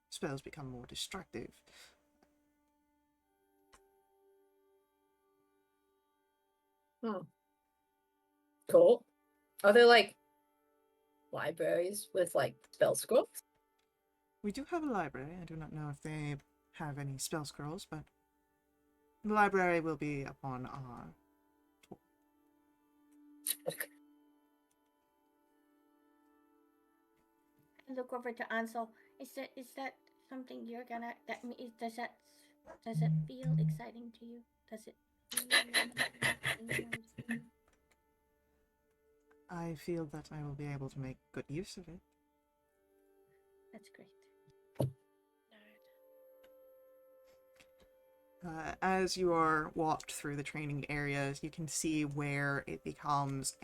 spells become more destructive. Cool. Are there like libraries with like spell scrolls? We do have a library. I do not know if they have any spell scrolls, but the library will be upon our tour. Okay. I look over to Ansel. Is that something you're gonna? Does it feel exciting to you? Does it feel like I feel that I will be able to make good use of it. That's great. As you are walked through the training areas, you can see where it becomes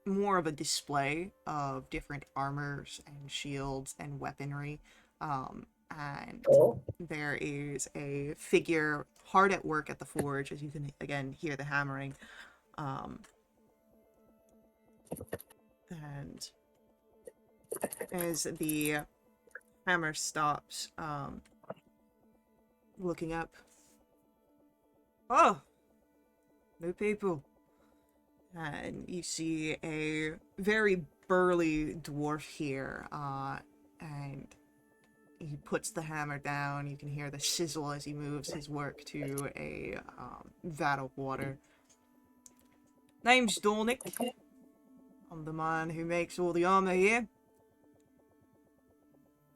more of a display of different armors and shields and weaponry. And there is a figure hard at work at the forge, as you can again hear the hammering. And as the hammer stops, looking up. Oh! New people. And you see a very burly dwarf here, and he puts the hammer down. You can hear the sizzle as he moves his work to a vat of water. Name's Dornick. I'm the man who makes all the armor here.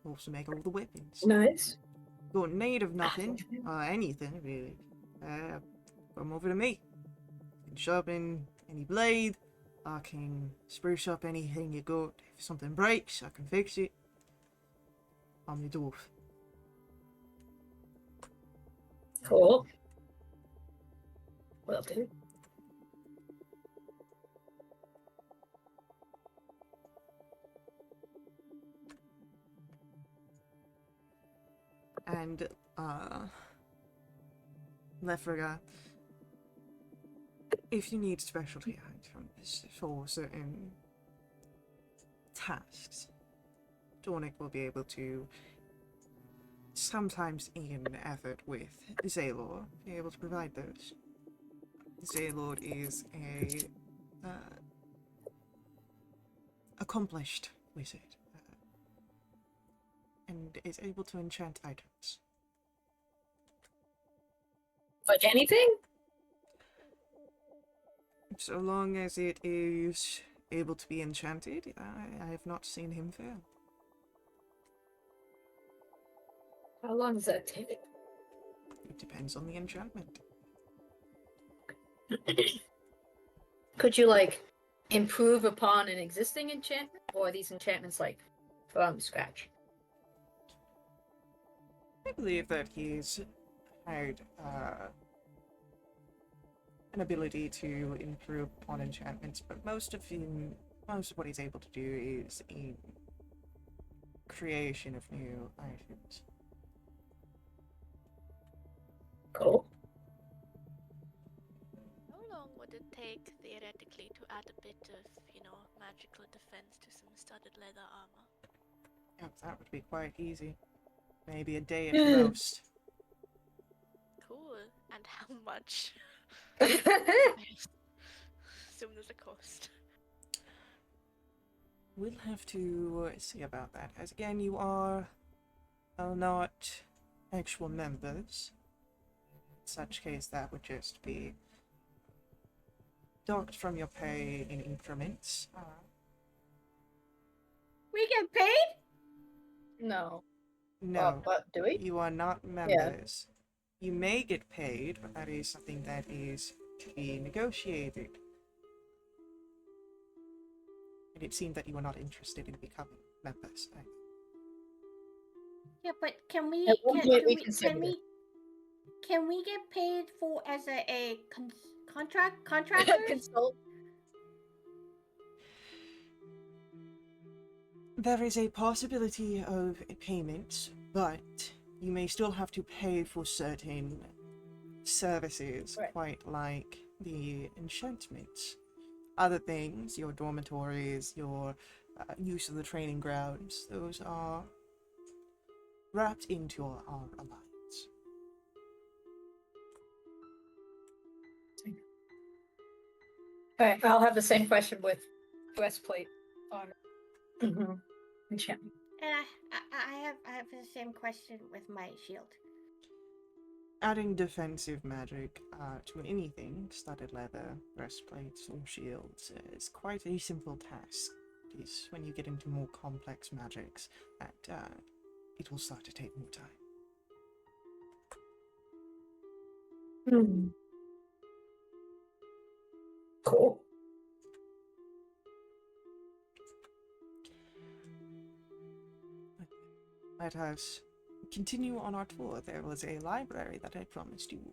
Also make all the weapons. Nice. Got need of nothing, anything really. Come over to me. I can sharpen any blade. I can spruce up anything you got. If something breaks, I can fix it. I'm the dwarf. Cool. Well, dude. And, Lefraga, if you need specialty items for certain tasks, Dornick will be able to, sometimes in effort with Zaylor, be able to provide those. Zaylord is a accomplished wizard and is able to enchant items. Like anything? So long as it is able to be enchanted, I have not seen him fail. How long does that take? It depends on the enchantment. Could you, like, improve upon an existing enchantment? Or are these enchantments, like, from scratch? I believe that he's had an ability to improve upon enchantments, but most of what he's able to do is in creation of new items. Cool. How long would it take, theoretically, to add a bit of, magical defense to some studded leather armor? Yeah, that would be quite easy. Maybe a day at most. Cool. And how much? Well, I assume there's a cost. We'll have to see about that, as again, you are not actual members. In such case, that would just be docked from your pay in increments. We get paid? no. No, Do we? you are not members. You may get paid, but that is something that is to be negotiated. And it seemed that you were not interested in becoming members. Yeah, but can we At one point we can considered we it. can we get paid for as a contractors? Consult. There is a possibility of payment, but you may still have to pay for certain services, Right. quite like the enchantments. Other things, your dormitories, your use of the training grounds, those are wrapped into our alliance. Alright, I'll have the same question with breastplate armor. Enchantment. And I have the same question with my shield. Adding defensive magic to anything, studded leather, breastplates, or shields, is quite a simple task. It is when you get into more complex magics that it will start to take more time. Cool. Let us continue on our tour. There was a library that I promised you.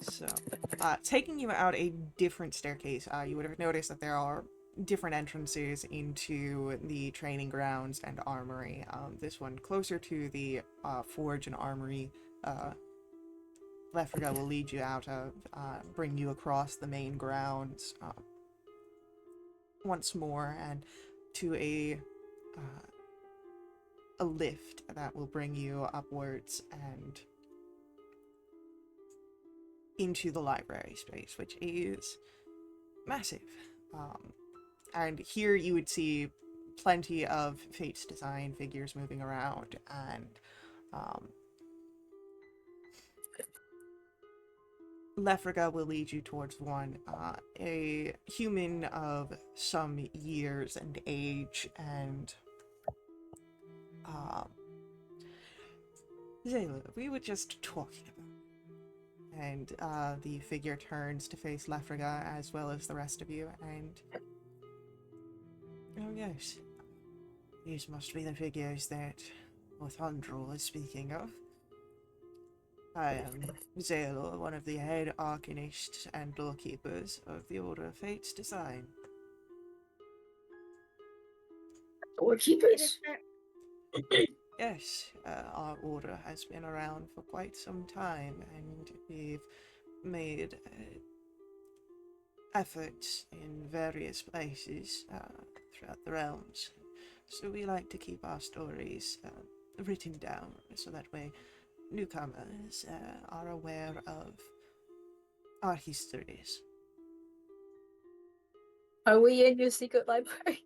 So, taking you out a different staircase, you would have noticed that there are different entrances into the training grounds and armory. This one closer to the forge and armory, Lefriga will lead you out of, bring you across the main grounds once more, and to a lift that will bring you upwards and into the library space, which is massive. And here you would see plenty of Fate's design figures moving around, and Lefriga will lead you towards one, a human of some years and age, and Zayla, we were just talking about. And the figure turns to face Lefriga as well as the rest of you, and oh yes, these must be the figures that Orthandrel is speaking of. I am Zaylor, one of the head arcanists and doorkeepers of the Order of Fate's Design. Doorkeepers? Yes, our order has been around for quite some time, and we've made efforts in various places throughout the realms. So we like to keep our stories written down, so that way newcomers are aware of our histories. Are we in your secret library?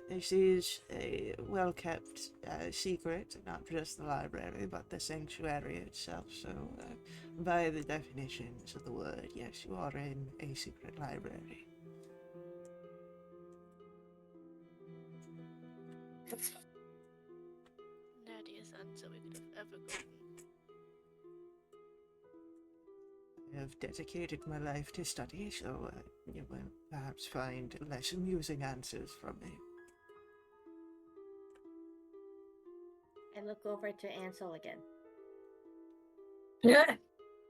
This is a well-kept secret, not just the library, but the sanctuary itself. So, by the definitions of the word, yes, you are in a secret library. Nerdiest answer we could have ever gotten. I have dedicated my life to study, so you will perhaps find less amusing answers from me. I look over to Ansel again.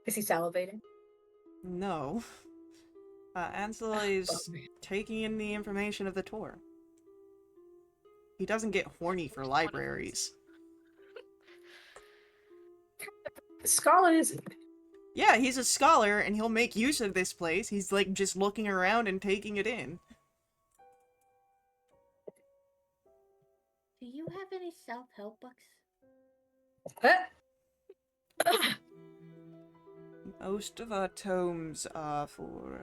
Is he salivating? No. Ansel is taking in the information of the tour. He doesn't get horny for libraries. Scholar is Yeah, he's a scholar, and he'll make use of this place. He's, like, just looking around and taking it in. Do you have any self-help books? Most of our tomes are for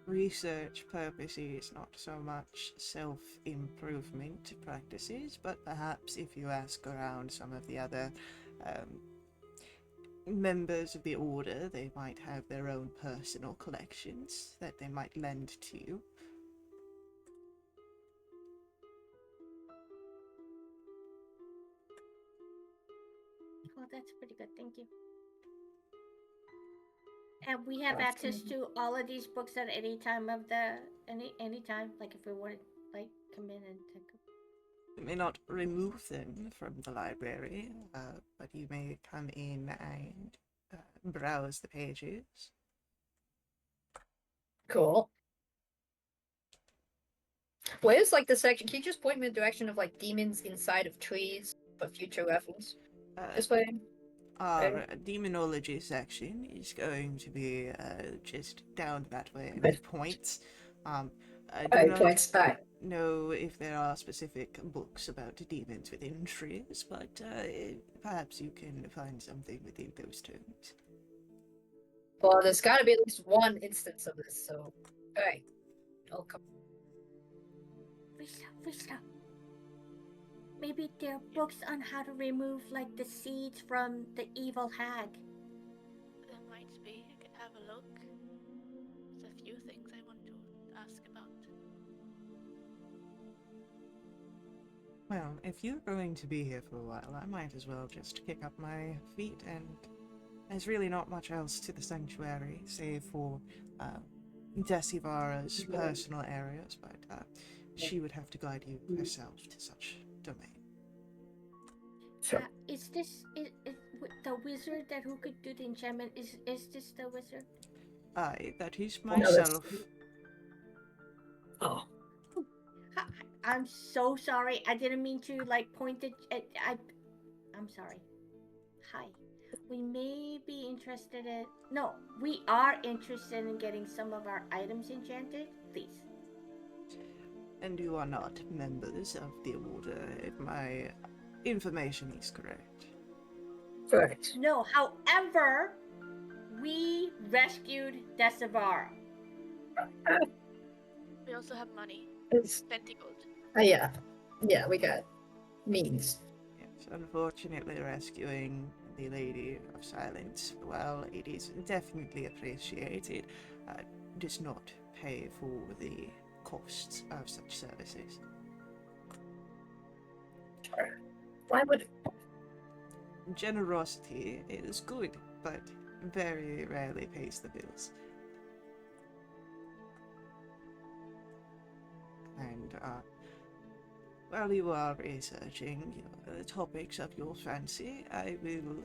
research purposes, not so much self-improvement practices, but perhaps if you ask around some of the other members of the Order, they might have their own personal collections that they might lend to you. Oh, that's pretty good. Thank you. And we have That's access to all of these books at any time of the any time. Like if we want to like come in and take them. You may not remove them from the library, but you may come in and browse the pages. cool. Where's like the section? Can you just point me in the direction of like demons inside of trees for future reference? This way. Our demonology section is going to be just down that way, and Right. it points. I do Alright, not points. Alright. know if there are specific books about demons within trees, but perhaps you can find something within those tomes. Well, there's gotta be at least one instance of this, so alright. I'll come. Vista. Maybe there are books on how to remove like the seeds from the evil hag. There might be. I could have a look. There's a few things I want to ask about. Well, if you're going to be here for a while, I might as well just kick up my feet, and there's really not much else to the sanctuary, save for Desivara's personal areas, but she would have to guide you herself to such domain. Sure. Is this the wizard that who could do the enchantment? Is this the wizard? Aye, that is No, that's- myself. Oh. I'm so sorry. I didn't mean to like point it. I'm sorry. Hi. We may be interested in. No, we are interested in getting some of our items enchanted. Please. And you are not members of the Order, if my information is correct. Correct. No. However, we rescued Desivara. We also have money. It's, Plenty gold. yeah. Yeah, we got means. Yes, unfortunately, rescuing the Lady of Silence, well, it is definitely appreciated, does not pay for the costs of such services. Why would Generosity is good, but very rarely pays the bills. And while you are researching the topics of your fancy, I will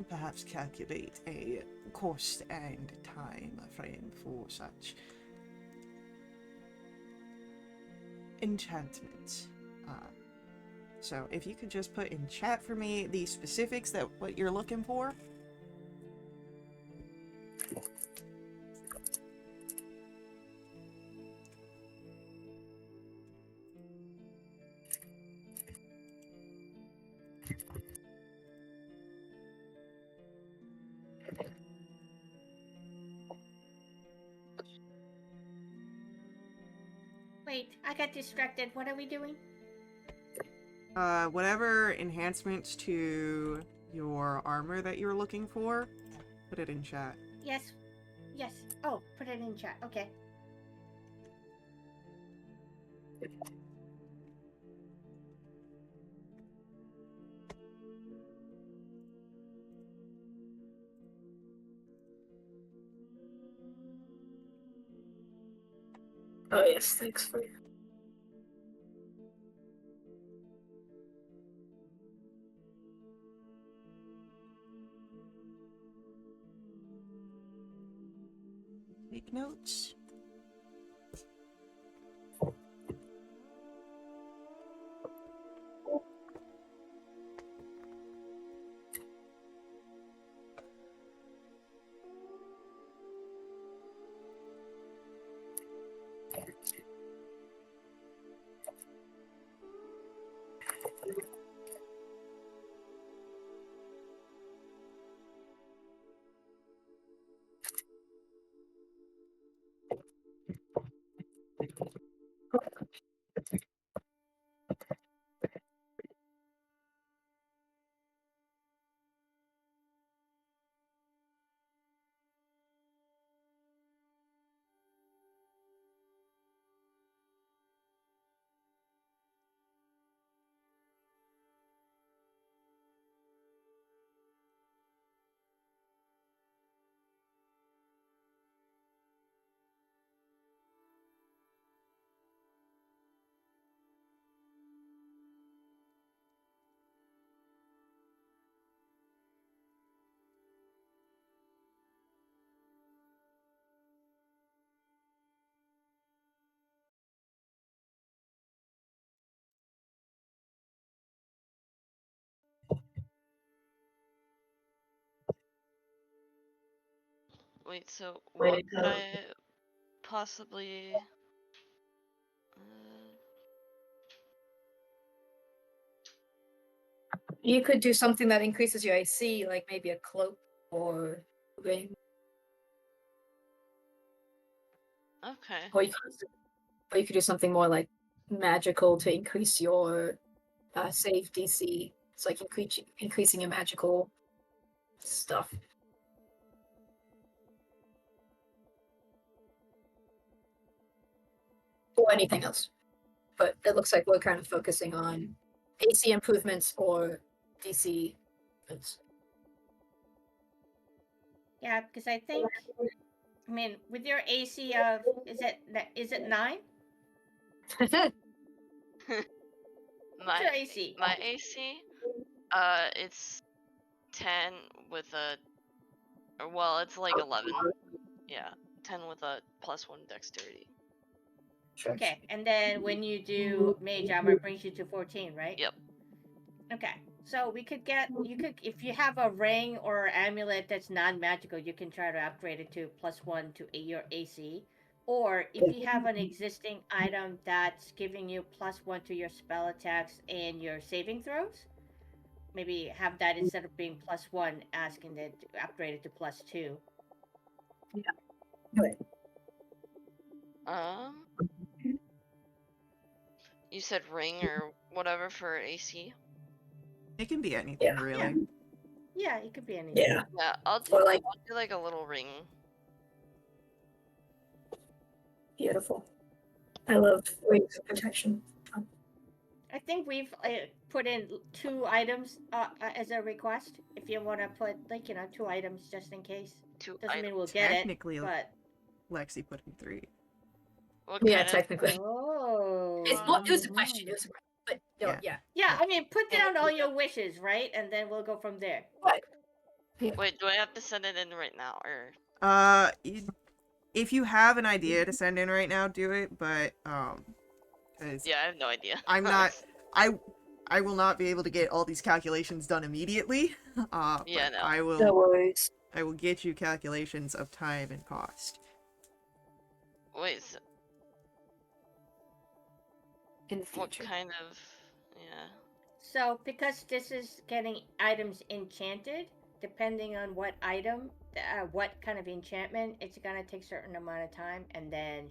perhaps calculate a cost and time frame for such enchantments. So if you could just put in chat for me the specifics that what you're looking for. Wait, I got distracted. What are we doing? Whatever enhancements to your armor that you're looking for, put it in chat. Yes. Yes. Oh, put it in chat. Okay. Oh yes, thanks for. Take notes. Wait, so what could I possibly... Uh, You could do something that increases your AC, like maybe a cloak or ring, okay. or you could do something more like magical to increase your save DC. It's like increasing your magical stuff. Or anything else. But it looks like we're kind of focusing on AC improvements or DC improvements. Yeah, because I think, I mean, with your AC of is it 9? What's your AC? My AC, it's 10 with a... Well, it's like 11. Yeah, 10 with a +1 dexterity. Okay, and then when you do mage armor, it brings you to 14, right? Yep. Okay, so you could, if you have a ring or amulet that's non-magical, you can try to upgrade it to +1 to your AC. Or if you have an existing item that's giving you +1 to your spell attacks and your saving throws, maybe have that instead of being +1, asking it to upgrade it to +2. Yeah. You said ring or whatever for AC? It can be anything, Yeah. really. Yeah, it could be anything. Yeah. Yeah, I'll Or like do like a little ring. beautiful. I love rings of protection. I think we've put in 2 items as a request. If you want to put, like, 2 items just in case. 2 Doesn't mean items. we'll get it, Technically, but... Lexi put in 3. What Yeah, kind of... technically. Oh. It's more, it was a question. It was a question. But no, Yeah. yeah. Yeah, I mean, put And- down all your wishes, right? And then we'll go from there. What? Wait, do I have to send it in right now, or... If you have an idea to send in right now, do it, but, 'cause Yeah, I have no idea. I'm not... I will not be able to get all these calculations done immediately. Yeah, but no. I will... No worries. I will get you calculations of time and cost. Wait, so In the what future. kind of... Yeah. So, because this is getting items enchanted, depending on what item, what kind of enchantment, it's gonna take a certain amount of time, and then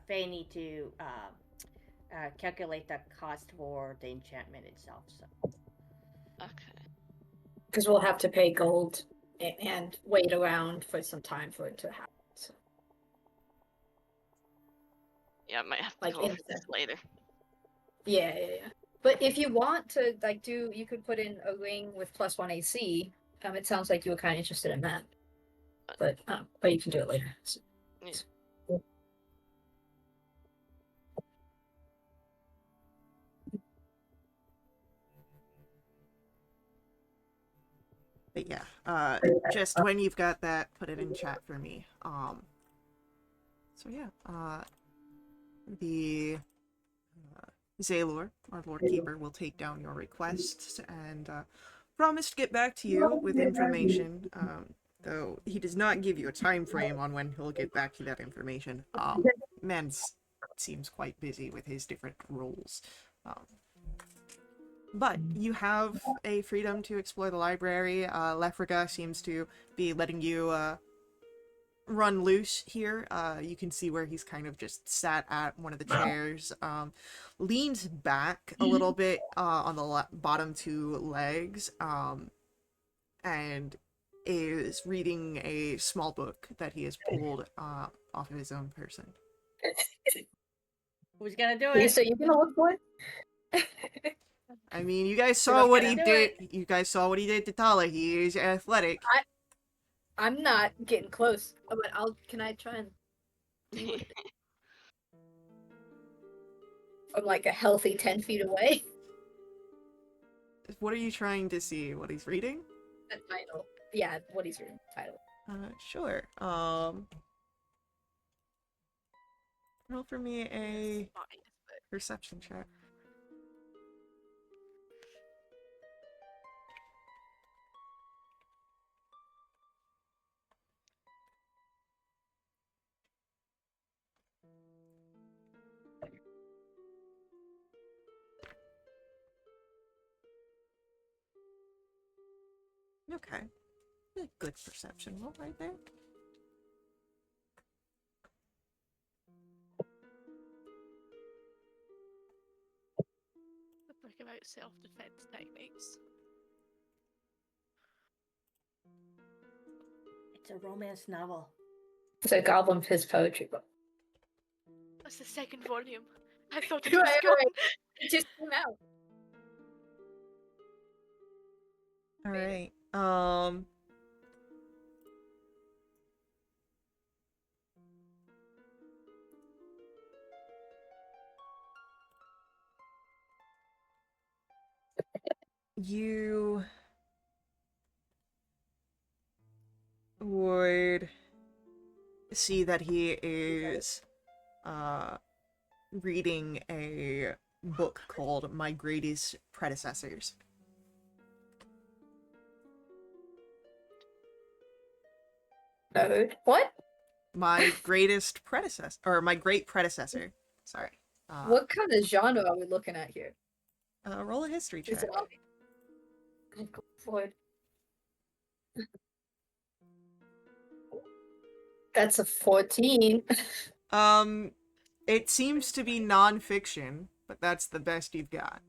Faye need to calculate the cost for the enchantment itself. So. Okay. Because we'll have to pay gold and wait around for some time for it to happen. So. Yeah, I might have to Like go over this later. Yeah. But if you want to like you could put in a ring with +1 AC. It sounds like you were kind of interested in that. But you can do it later. So, Yeah. But yeah, just when you've got that, put it in chat for me. So yeah, the Zaylor, our Lord Keeper, will take down your requests and promise to get back to you with information. Though he does not give you a time frame on when he'll get back to that information. Man's seems quite busy with his different roles. But you have a freedom to explore the library. Lefriga seems to be letting you run loose here. You can see where he's kind of just sat at one of the chairs, leans back a little bit on the bottom two legs, and is reading a small book that he has pulled off of his own person. Who's gonna do it? So you're gonna look for it? I mean, you guys saw what he did. You guys saw what he did to Tala. He is athletic. I'm not getting close, but can I try and see what it is? From like a healthy 10 feet away? What are you trying to see? What he's reading? The title. Yeah, what he's reading. Title. Sure. Roll for me a perception check. Okay. A good perception roll right there. A book about self-defense techniques. It's a romance novel. It's a Goblin Fizz poetry book. That's the second volume. I thought it was gone. It just came out. All right. You would see that he is reading a book called My Greatest Predecessors. What? My greatest predecessor, or my great predecessor. Sorry. What kind of genre are we looking at here? Roll a history check. Is it Go for it. That's a 14. It seems to be non-fiction, but that's the best you've got.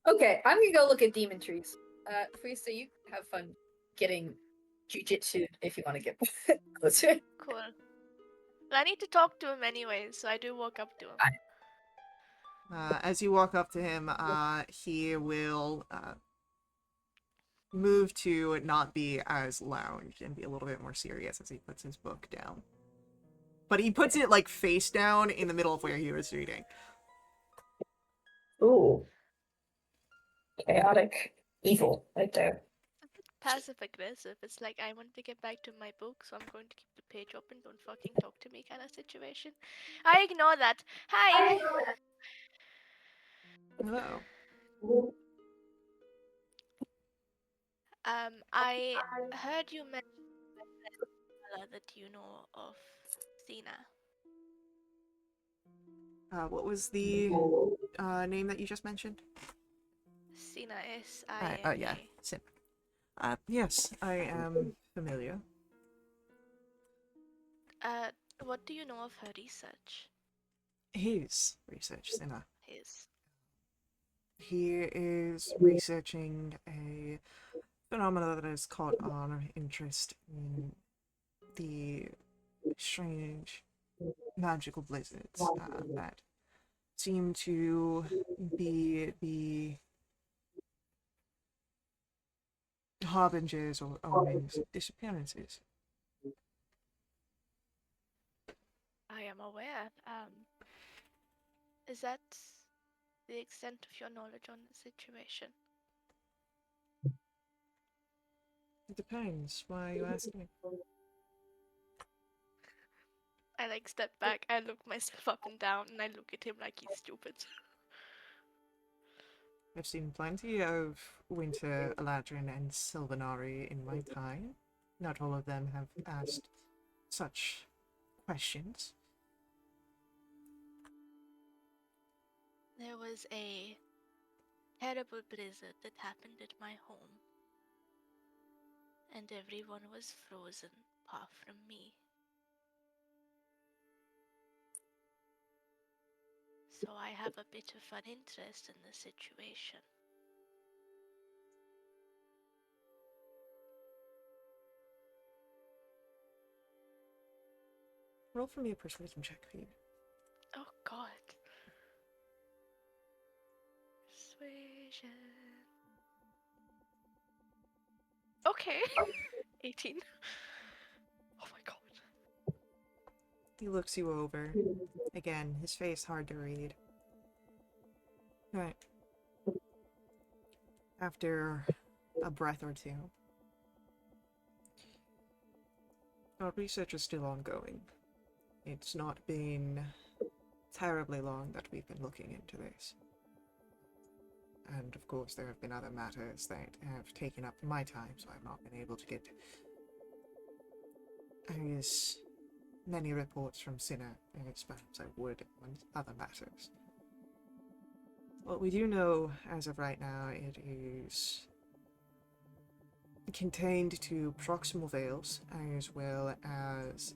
Okay, I'm gonna go look at demon trees. Friesta, you have fun getting jujitsu if you want to get closer. Cool. Well, I need to talk to him anyway, so I do walk up to him. As you walk up to him, he will move to not be as lounge and be a little bit more serious as he puts his book down. But he puts it like face down in the middle of where he was reading. Ooh. Chaotic evil right there. Passive aggressive. It's like I want to get back to my book, so I'm going to keep the page open. Don't fucking talk to me, kind of situation. I ignore that. Hi. Hello. I heard you mention that you know of Sina. What was the name that you just mentioned? Sina, Yeah, S-I-N-A. Sim. Yes, I am familiar. What do you know of her research? His research, Sinner. His. He is researching a phenomena that has caught our interest in the strange magical blizzards that seem to be the harbingers or omens of disappearances. I am aware. Is that the extent of your knowledge on the situation? It depends. Why are you asking? I like step back, I look myself up and down, and I look at him like he's stupid. I've seen plenty of Winter, Eladrin, and Sylvanari in my time. Not all of them have asked such questions. There was a terrible blizzard that happened at my home, and everyone was frozen apart from me. So I have a bit of an interest in the situation. Roll for me a persuasion check, please. Oh god. Persuasion. Okay. 18. Oh my god. He looks you over. Again, his face hard to read. Right. After a breath or two, our research is still ongoing. It's not been terribly long that we've been looking into this. And of course, there have been other matters that have taken up my time, so I've not been able to get as many reports from Sinner as perhaps I would on other matters. What we do know as of right now, it is contained to proximal veils as well as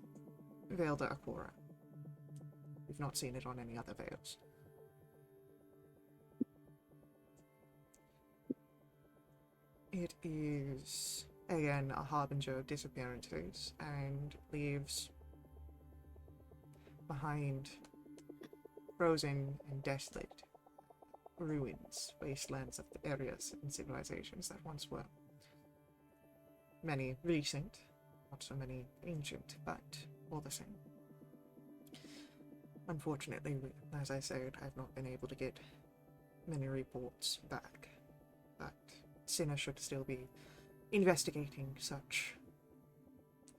Veil de Aquara. We've not seen it on any other veils. It is, again, a harbinger of disappearances and leaves behind frozen and desolate ruins, wastelands of the areas and civilizations that once were. Many recent, not so many ancient, but all the same. Unfortunately, as I said, I've not been able to get many reports back, but Sinner should still be investigating such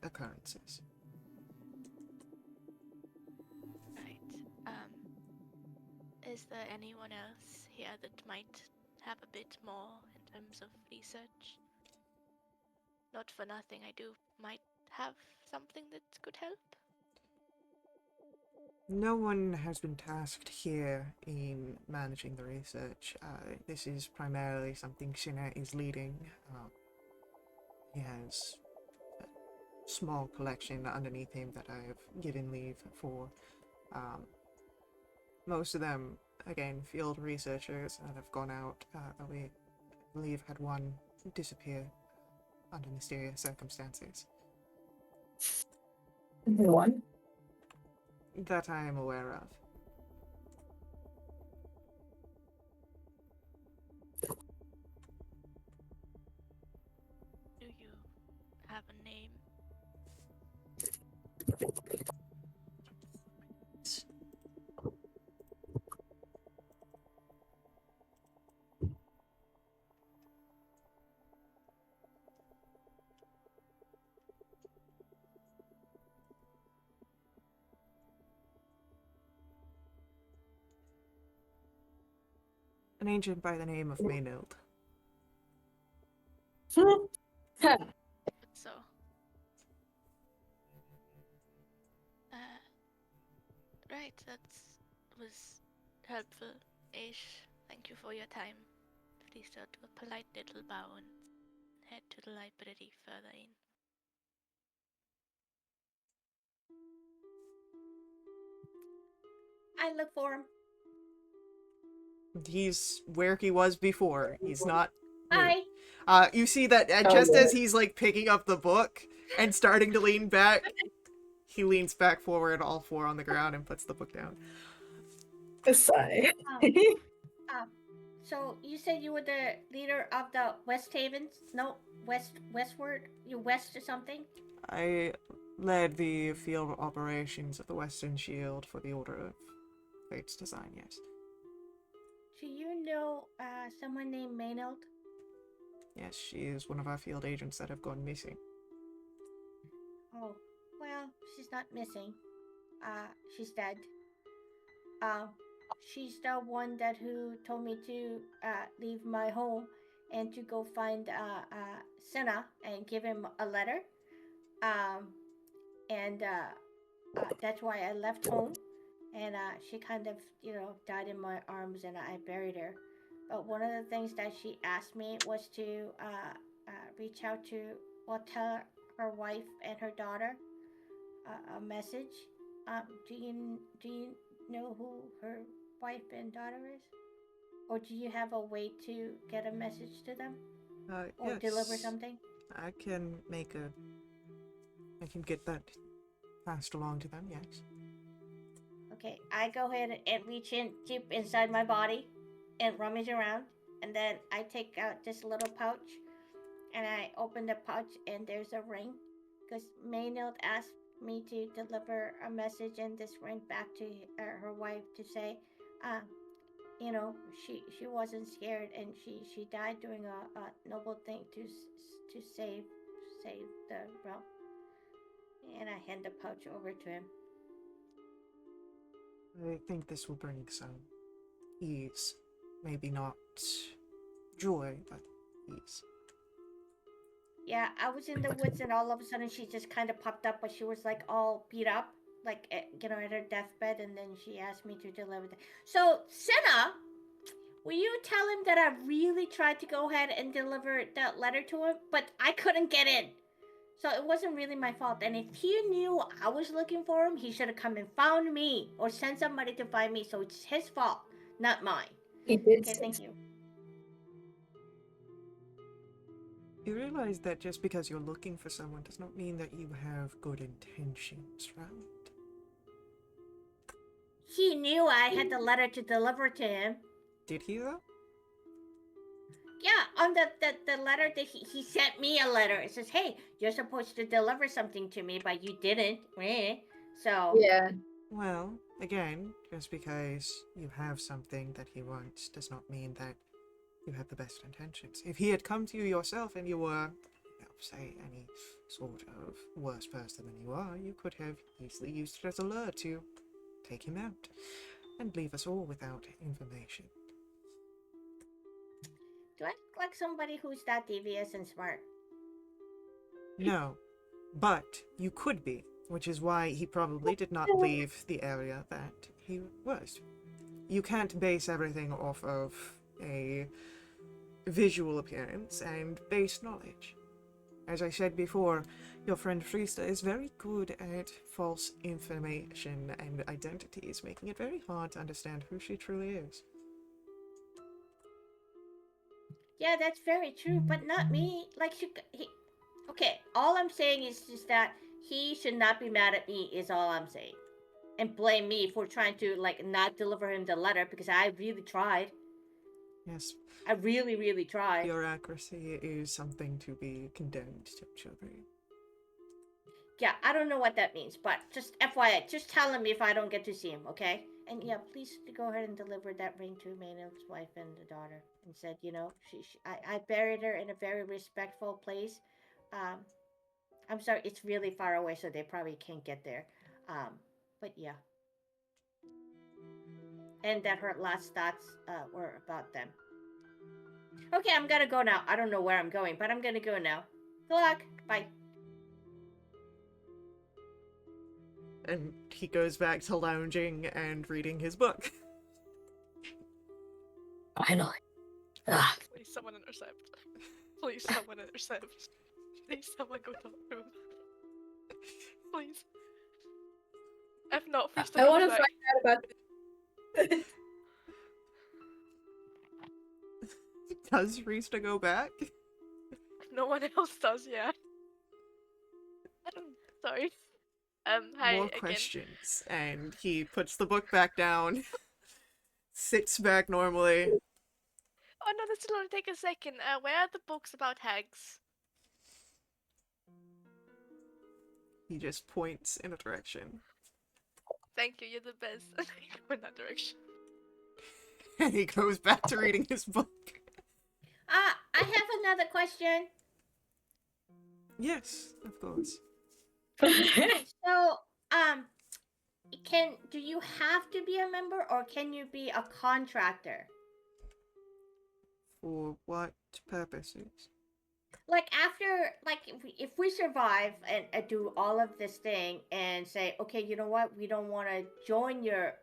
occurrences. Right. Is there anyone else here that might have a bit more in terms of research? Not for nothing, I do might have something that could help. No one has been tasked here in managing the research. This is primarily something Sinner is leading. He has a small collection underneath him that I have given leave for. Most of them, again, field researchers that have gone out. We, I believe, had one disappear under mysterious circumstances. One. That I am aware of. Do you have a name? An ancient by the name of Maynard. So, right, that was helpful. Ish, thank you for your time. Feaster will do a polite little bow and head to the library further in. I look for him. He's where he was before. He's not moved. Hi. You see that just as he's like picking up the book and starting to lean back, he leans back forward, all four on the ground, and puts the book down. A sigh. So you said you were the leader of the West Havens? No, westward? You west or something? I led the field operations of the Western Shield for the Order of Fate's Design, yes. Do you know someone named Maynard? Yes, she is one of our field agents that have gone missing. Oh, well, she's not missing. She's dead. She's the one that who told me to leave my home and to go find Senna and give him a letter. And that's why I left home. And she kind of, died in my arms, and I buried her. But one of the things that she asked me was to reach out to, tell her wife and her daughter a message. Do you know who her wife and daughter is? Or do you have a way to get a message to them? Or Yes. deliver something? I can get that passed along to them, yes. Okay, I go ahead and reach in deep inside my body and rummage around, and then I take out this little pouch, and I open the pouch, and there's a ring, because Maynard asked me to deliver a message and this ring back to her wife to say, she wasn't scared, and she died doing a noble thing to save the realm. And I hand the pouch over to him. I think this will bring some ease. Maybe not joy, but ease. Yeah, I was in the woods, and all of a sudden she just kind of popped up, but she was like all beat up, like at her deathbed, and then she asked me to deliver that. So, Senna, will you tell him that I really tried to go ahead and deliver that letter to him, but I couldn't get in? So it wasn't really my fault. And if he knew I was looking for him, he should have come and found me or sent somebody to find me. So it's his fault, not mine. He did. Okay, thank you. You realize that just because you're looking for someone does not mean that you have good intentions, right? He knew I had the letter to deliver to him. Did he, though? Yeah, on the letter that he sent me a letter. It says, hey, you're supposed to deliver something to me, but you didn't. So. Yeah. Well, again, just because you have something that he wants does not mean that you have the best intentions. If he had come to you yourself and you were, say, any sort of worse person than you are, you could have easily used it as a lure to take him out and leave us all without information. Do I look like somebody who's that devious and smart? No, but you could be, which is why he probably did not leave the area that he was. You can't base everything off of a visual appearance and base knowledge. As I said before, your friend Friesta is very good at false information and identities, making it very hard to understand who she truly is. Yeah, that's very true, but not me. Like, okay, all I'm saying is just that he should not be mad at me, is all I'm saying. And blame me for trying to, like, not deliver him the letter, because I really tried. Yes. I really, really tried. Bureaucracy is something to be condemned to children. Yeah, I don't know what that means, but just FYI, just tell him if I don't get to see him, okay? And yeah, please go ahead and deliver that ring to Maynard's wife and the daughter. And said, I buried her in a very respectful place. I'm sorry, it's really far away, so they probably can't get there. But yeah. And that her last thoughts were about them. Okay, I'm gonna go now. I don't know where I'm going, but I'm gonna go now. Good luck. Bye. And he goes back to lounging and reading his book. Finally. Ah. We someone intercept. Please, someone intercept. Please, someone go talk to him. Please. If not, Feaster I comes want to back. find out about this. Does Rista go back? No one else does, yeah. Sorry. Hi More again. questions. And he puts the book back down, sits back normally. Oh no, this will only take a second. Where are the books about hags? He just points in a direction. Thank you, you're the best. Go in that direction. And he goes back to reading his book. I have another question. Yes, of course. So, do you have to be a member, or can you be a contractor? For what purposes? Like after, like if we survive and do all of this thing and say, okay, you know what, we don't want to join your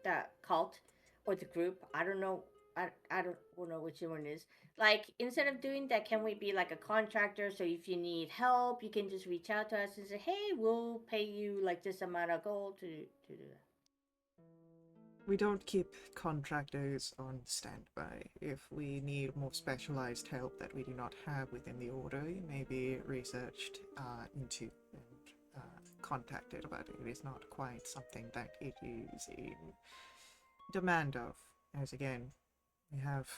the cult or the group. I don't know. I don't know which one is. Like, instead of doing that, can we be like a contractor? So if you need help, you can just reach out to us and say, hey, we'll pay you like this amount of gold to do that. We don't keep contractors on standby. If we need more specialized help that we do not have within the order, it may be researched into and contacted, but it is not quite something that it is in demand of. As again, we have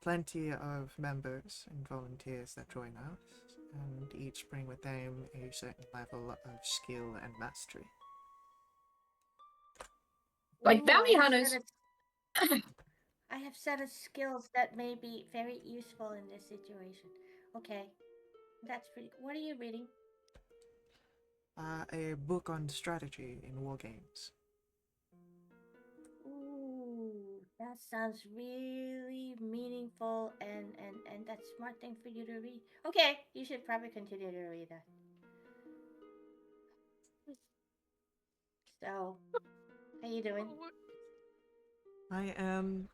plenty of members and volunteers that join us, and each bring with them a certain level of skill and mastery. Like bounty I have hunters. I have set of skills that may be very useful in this situation. Okay, that's pretty. What are you reading? A book on strategy in war games. Ooh, that sounds really meaningful and that's smart thing for you to read. Okay, you should probably continue to read that. So, how you doing? I am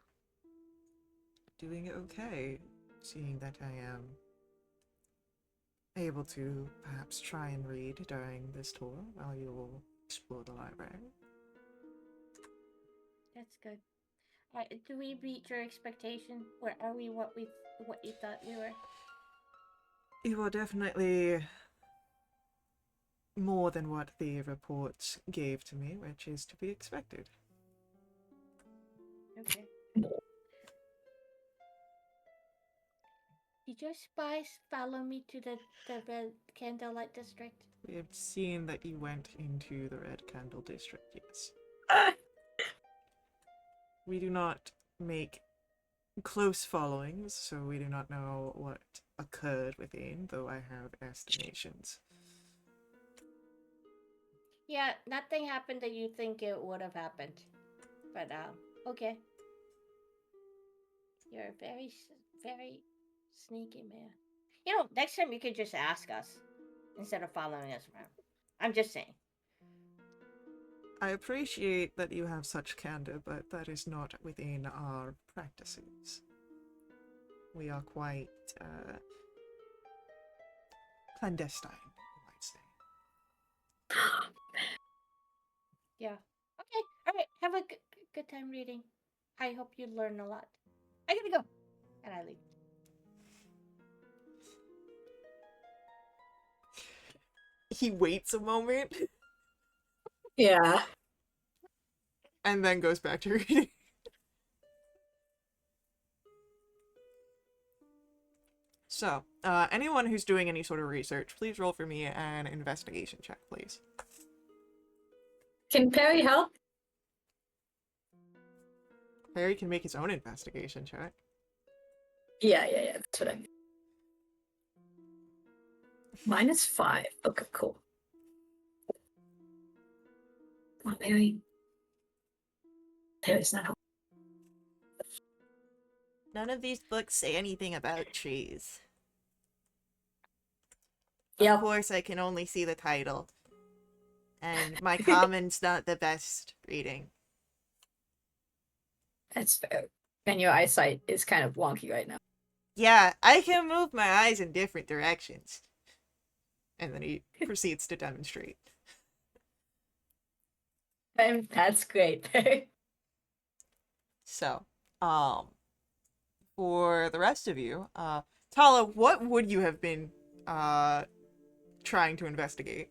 doing okay, seeing that I am able to perhaps try and read during this tour while you will explore the library. That's good. Alright, do we reach your expectation? Where are we? What you thought we were? You are definitely more than what the reports gave to me, which is to be expected. Okay. Did your spies follow me to the red candlelight district? We have seen that you went into the Red Candle District, yes. We do not make close followings, so we do not know what occurred within, though I have estimations. Yeah, nothing happened that you think it would have happened. But, okay. You're a very, very sneaky man. You know, next time you could just ask us instead of following us around. I'm just saying. I appreciate that you have such candor, but that is not within our practices. We are quite clandestine, you might say. Yeah. Okay. All right. Have a good time reading. I hope you learn a lot. I gotta go. And I leave. He waits a moment Yeah. and then goes back to reading. So, anyone who's doing any sort of research, please roll for me an investigation check, please. Can Perry help? Harry can make his own investigation check. Yeah. That's what I mean. -5. Okay, cool. Come on, Perry. Perry's not helping. None of these books say anything about trees. Yep. Of course, I can only see the title. And my common's not the best reading. That's fair. And your eyesight is kind of wonky right now. Yeah, I can move my eyes in different directions. And then he proceeds to demonstrate. That's great. So, for the rest of you, Tala, what would you have been trying to investigate?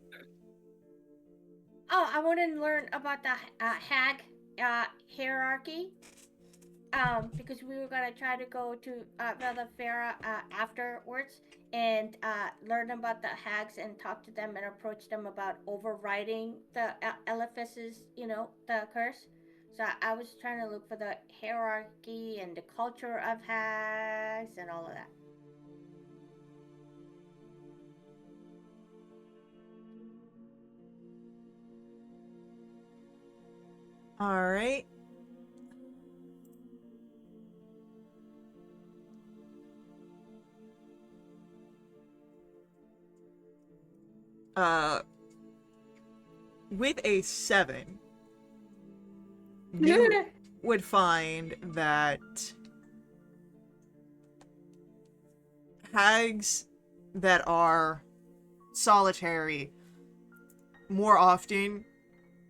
Oh, I want to learn about the hag hierarchy. Because we were gonna try to go to Velafera afterwards and learn about the hags and talk to them and approach them about overriding the Elephas's, the curse. So I was trying to look for the hierarchy and the culture of hags and all of that. All right. Uh, with a 7, you would find that hags that are solitary more often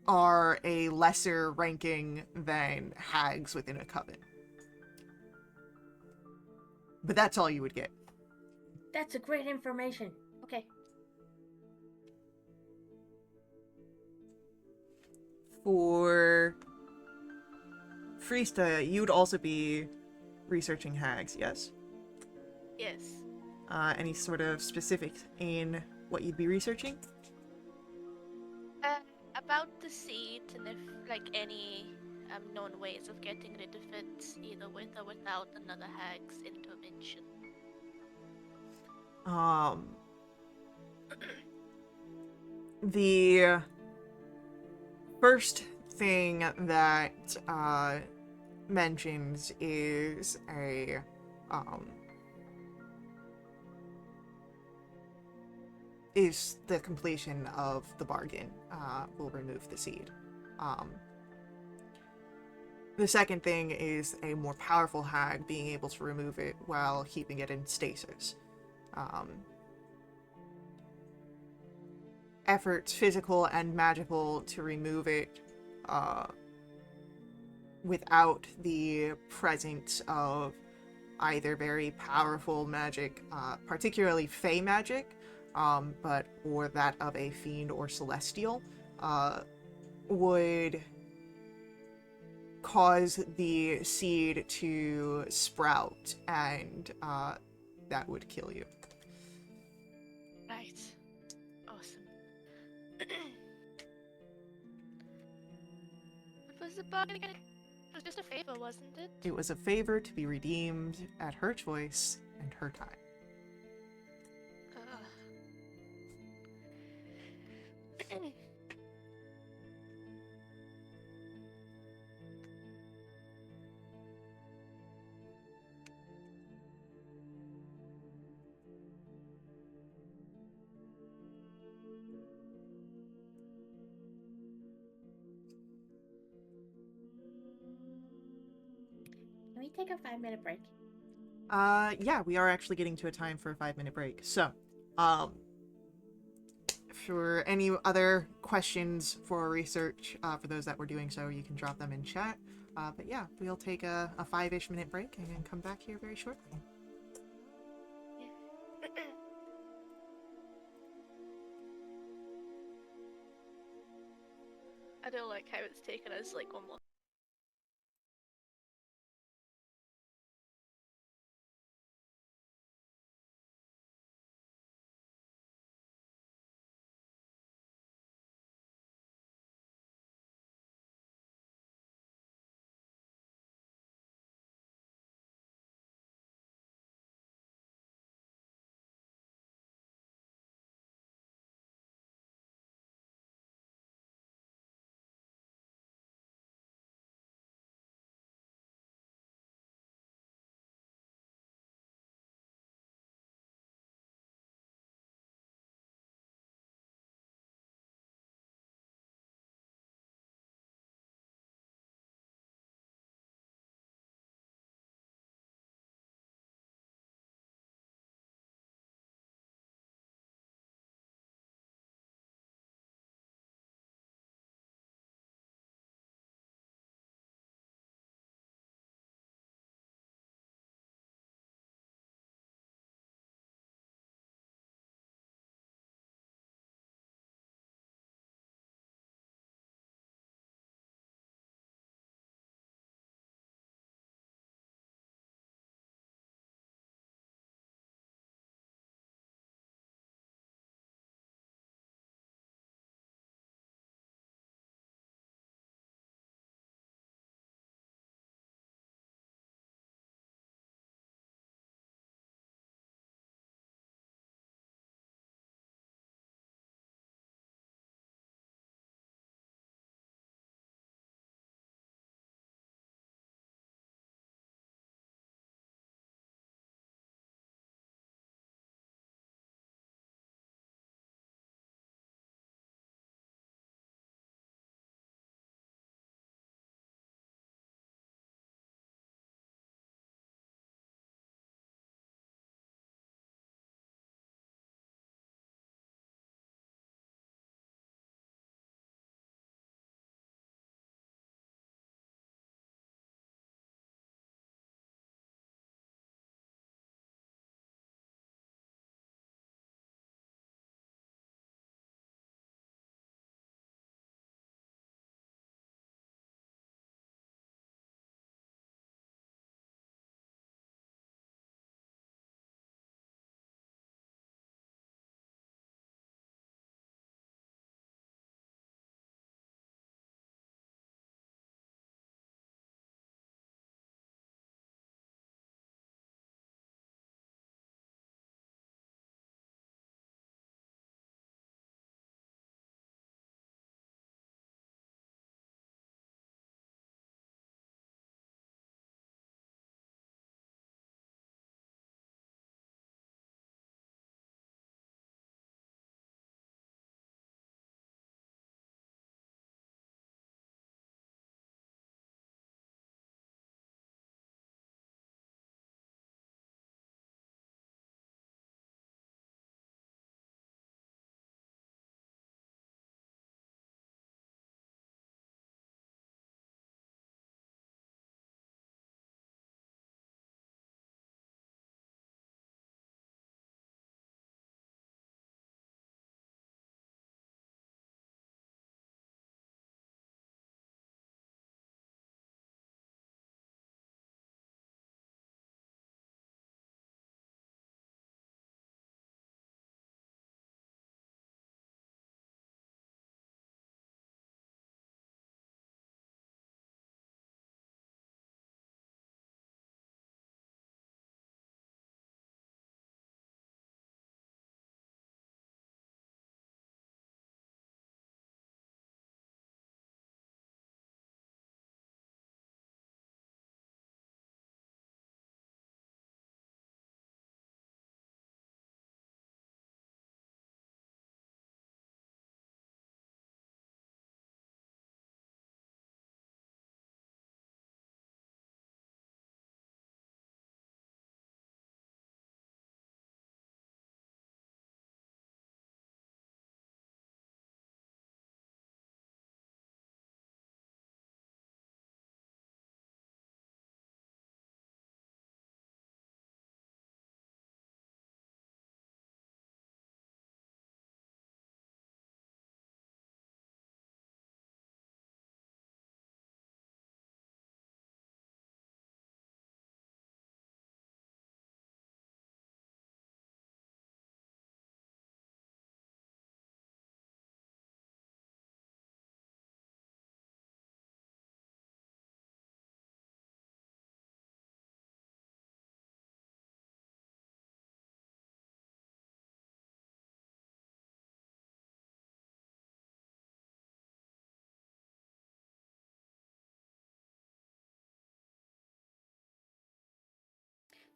are a lesser ranking than hags within a coven. But that's all you would get. That's a great information. Okay. For Freesta, you'd also be researching hags, yes? Yes. Any sort of specifics in what you'd be researching? Uh, about the seed and if like any known ways of getting rid of it, either with or without another hag's intervention. Um, the first thing that mentions is a is the completion of the bargain will remove the seed. The second thing is a more powerful hag being able to remove it while keeping it in stasis. Efforts, physical and magical, to remove it without the presence of either very powerful magic, particularly fey magic, but or that of a fiend or celestial, would cause the seed to sprout, and that would kill you. Right. Awesome. What was the bargain again? It was just a favor, wasn't it? It was a favor to be redeemed at her choice and her time. Ugh. Can we take a 5-minute break? Yeah, we are actually getting to a time for a 5-minute break. So, um, for any other questions for research, for those that were doing so, you can drop them in chat. But yeah, we'll take a 5-ish minute break and then come back here very shortly. I don't like how it's taken us like 1 month.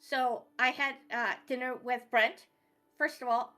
So I had dinner with Brent. First of all,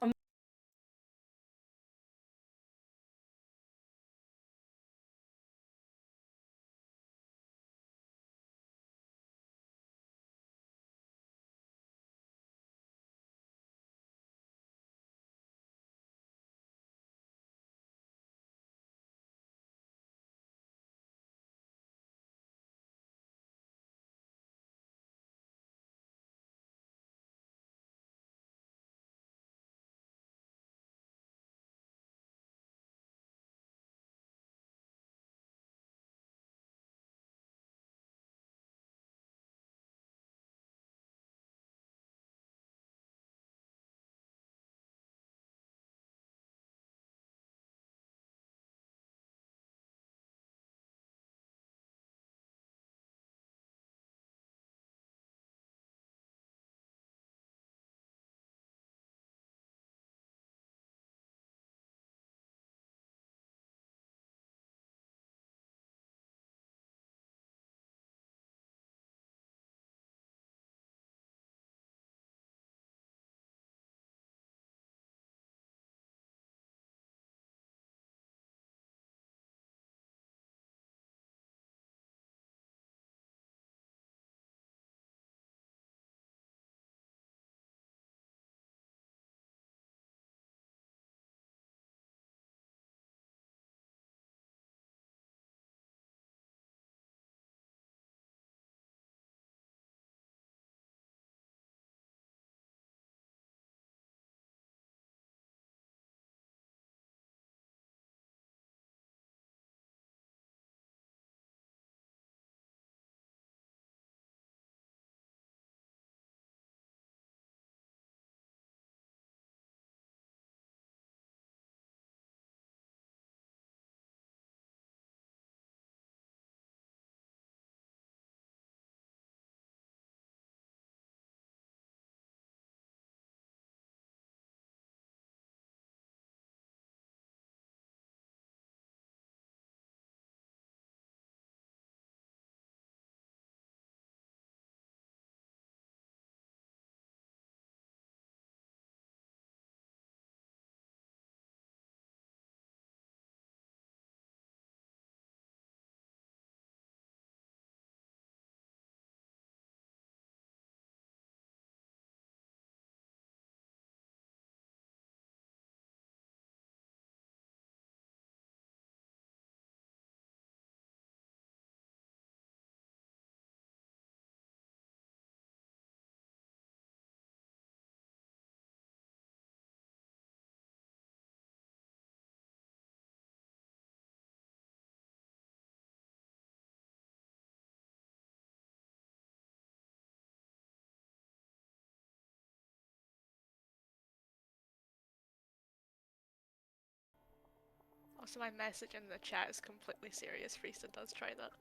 Also, my message in the chat is completely serious. Friesta does try that.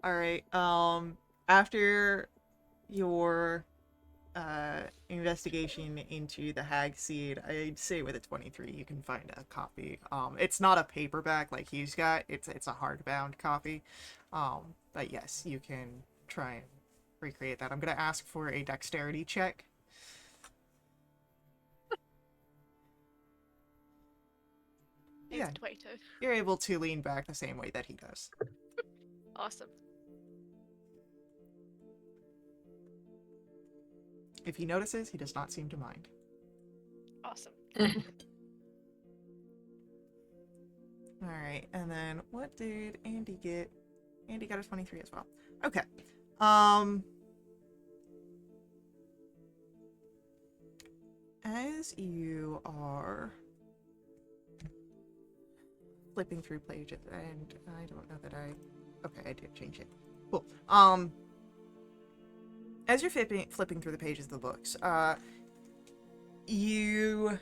Alright, after your investigation into the hag seed, I'd say with a 23 you can find a copy. It's not a paperback like he's got, it's a hardbound copy. But yes, you can try and recreate that. I'm gonna ask for a dexterity check. Yeah, It's 22. you're able to lean back the same way that he does. Awesome. If he notices, he does not seem to mind. Awesome. Alright, and then what did Andy get? Andy got a 23 as well. Okay. As you are flipping through pages, and I don't know that I... Okay, I did change it. Cool. As you're flipping through the pages of the books, you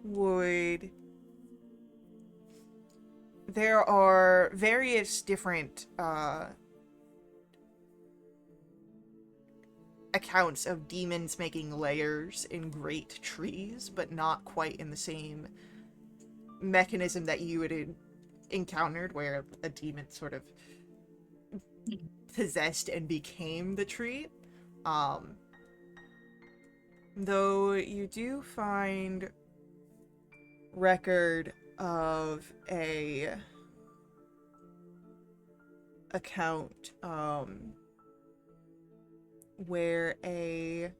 would... There are various different, accounts of demons making lairs in great trees, but not quite in the same mechanism that you had encountered, where a demon sort of possessed and became the tree. Though you do find record of a account where a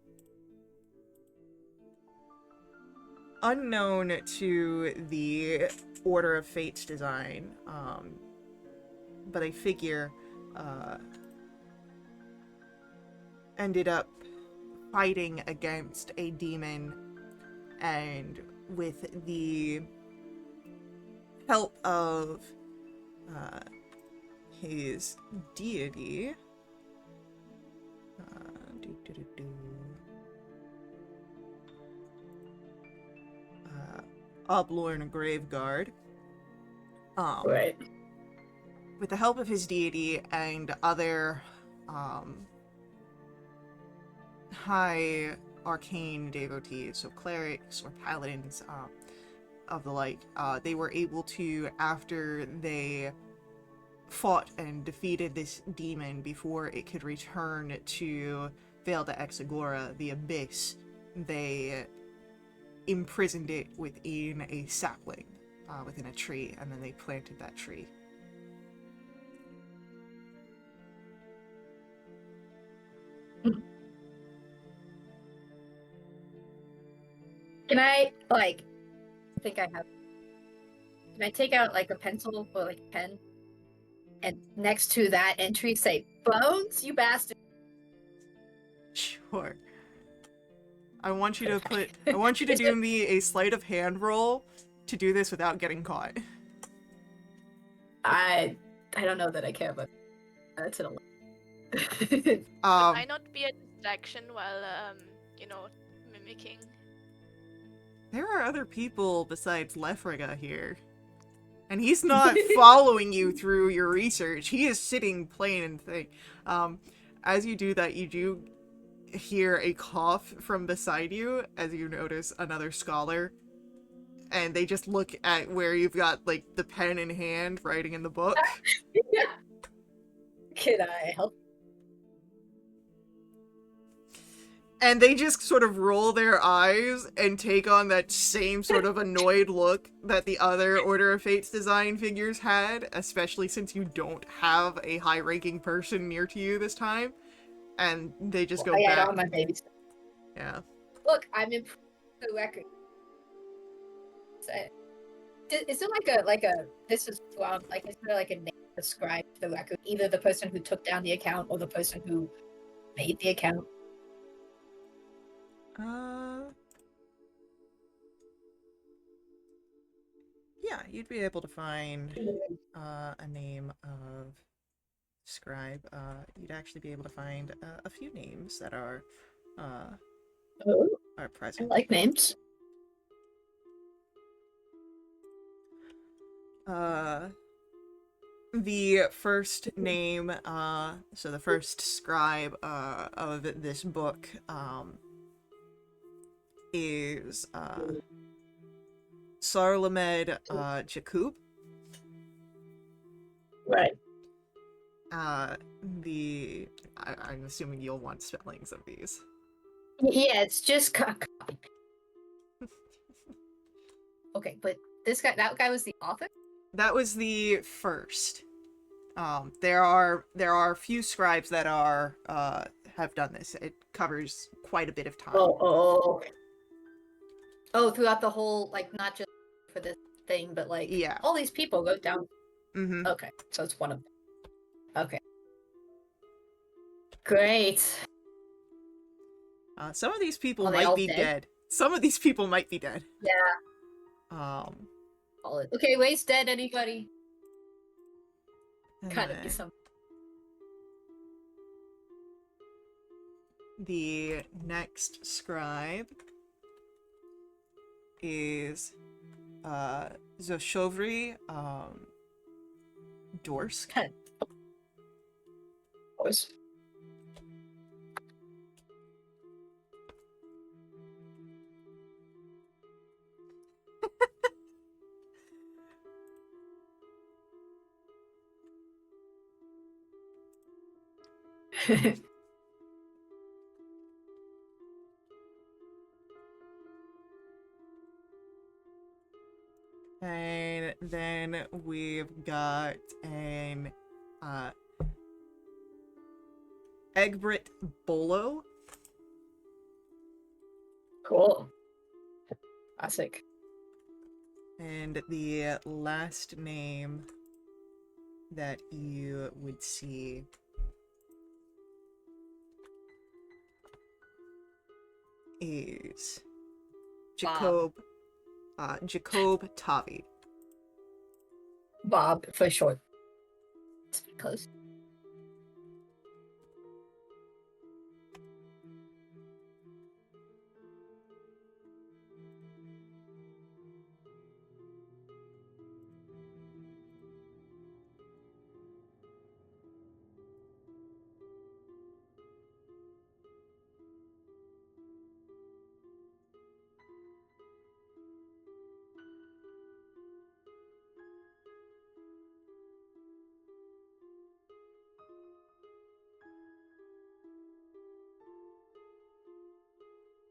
unknown to the Order of Fate's design, but a figure ended up fighting against a demon, and with the help of his deity, Oblorn Graveguard, Right. with the help of his deity and other high arcane devotees, so clerics or paladins of the like, they were able to, after they fought and defeated this demon before it could return to Vale de Exagora, the Abyss, they imprisoned it within a sapling, within a tree, and then they planted that tree. Can I, like, I think I have. Can I take out, like, a pencil or, like, a pen? And next to that entry say, Bones, you bastard. Sure. I want you to do me a sleight of hand roll to do this without getting caught. I don't know that I care, but that's an 11. Would I not be a distraction while, mimicking? There are other people besides Lefriga here. And he's not following you through your research. He is sitting plain and thick. As you do that, you do hear a cough from beside you as you notice another scholar. And they just look at where you've got, like, the pen in hand writing in the book. Can I help? And they just sort of roll their eyes and take on that same sort of annoyed look that the other Order of Fate's design figures had, especially since you don't have a high-ranking person near to you this time. And they just go I back. had all my baby stuff. Yeah. Look, I'm in the record. Is there this is like, is there like a name ascribed to the record? Either the person who took down the account or the person who made the account? Yeah, you'd be able to find a name of scribe. You'd actually be able to find a few names that are present. I like names. The first name, so the first scribe of this book is Sarlamed Jakub. Right. I'm assuming you'll want spellings of these. Yeah, it's just copy. Okay, but that guy was the author? That was the first. There are a few scribes that have done this. It covers quite a bit of time. Oh, throughout the whole, like, not just for this thing, but like, yeah, all these people go down. Mm-hmm. Okay, so it's one of them. Okay. Great. Some of these people Are they might all be dead? dead. Some of these people might be dead. Yeah. Okay, Way's dead, anybody? Kind of be some. The next scribe is Zoshovri Dorsk. Course. And then we've got an Egbert Bolo. Cool. Classic. And the last name that you would see is Jacob Tavi. Bob for short. Close.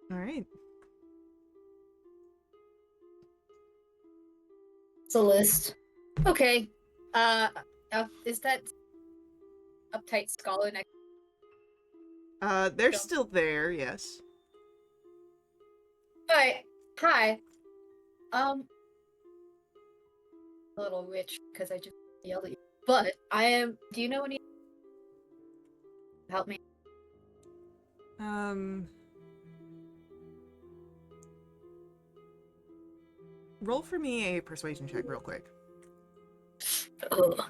All right. It's a list. Okay. Is that uptight scholar next? They're Go. still there, yes. Alright. Hi. A little rich because I just yelled at you. But I am. Do you know any? Help me. Roll for me a persuasion check real quick. Ugh.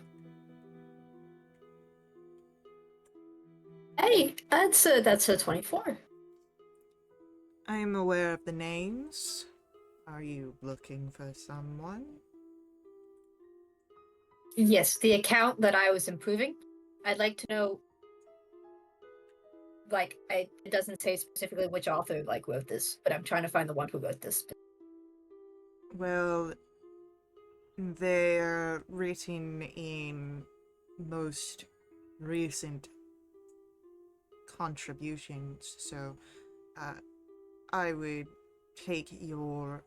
Hey, that's a 24. I am aware of the names. Are you looking for someone? Yes, the account that I was improving. I'd like to know. Like, it doesn't say specifically which author wrote this, but I'm trying to find the one who wrote this. Well, they're written in most recent contributions, so I would take your